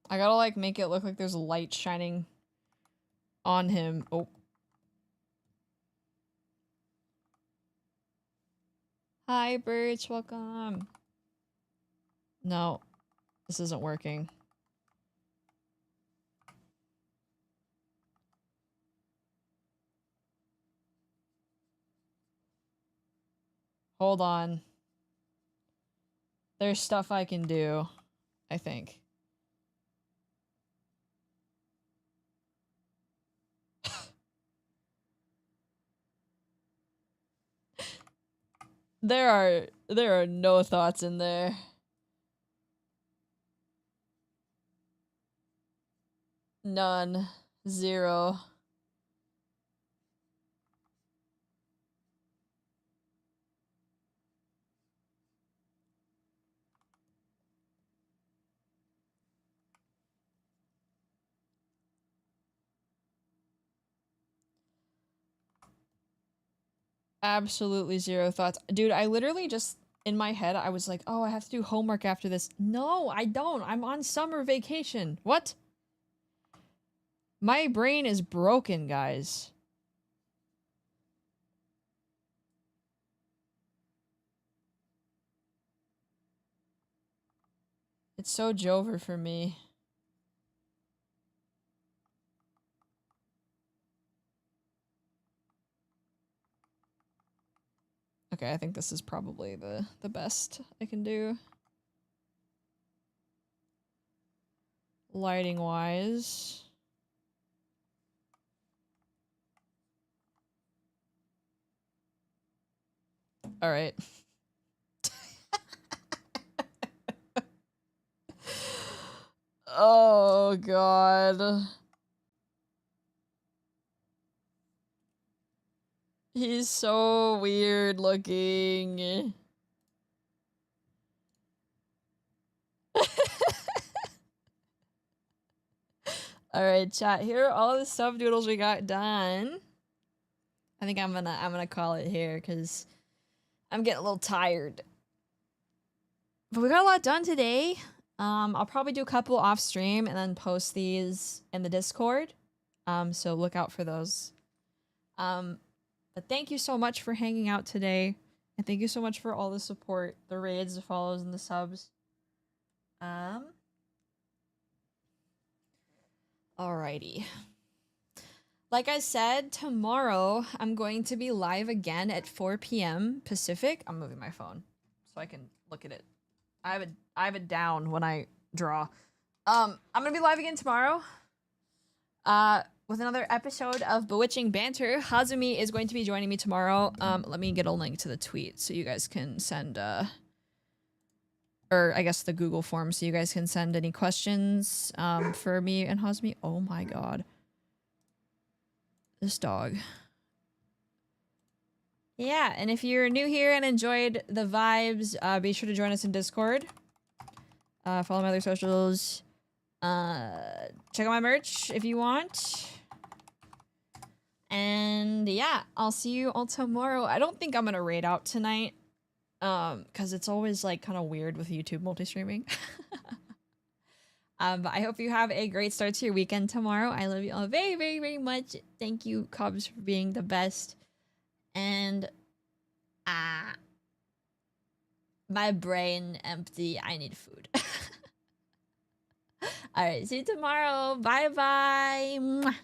I gotta like make it look like there's light shining on him. Oh. Hi, Birch, welcome. No, this isn't working. Hold on. There's stuff I can do, I think. There are no thoughts in there. None. Zero. Absolutely zero thoughts. Dude, I literally just, in my head, I was like, oh, I have to do homework after this. No, I don't. I'm on summer vacation. What? My brain is broken, guys. It's so Jover for me. Okay, I think this is probably the best I can do. Lighting wise. All right. Oh god. He's so weird looking. All right, chat. Here are all the sub doodles we got done. I think I'm gonna call it here because I'm getting a little tired. But we got a lot done today. I'll probably do a couple off stream and then post these in the Discord. So look out for those. But thank you so much for hanging out today. And thank you so much for all the support, the raids, the follows, and the subs. Alrighty. Like I said, tomorrow I'm going to be live again at 4 p.m. Pacific. I'm moving my phone so I can look at it. I have it down when I draw. I'm gonna be live again tomorrow. With another episode of Bewitching Banter. Hazumi is going to be joining me tomorrow. Let me get a link to the tweet so you guys can send or I guess the Google form so you guys can send any questions for me and Hazumi. Oh my god. This dog. Yeah, and if you're new here and enjoyed the vibes, be sure to join us in Discord. Follow my other socials. Check out my merch if you want. And yeah, I'll see you all tomorrow. I don't think I'm gonna raid out tonight. Because it's always like kind of weird with YouTube multi-streaming. But I hope you have a great start to your weekend tomorrow. I love you all very, very, very much. Thank you, Cubs, for being the best. And my brain empty. I need food. All right, see you tomorrow. Bye bye. Mwah.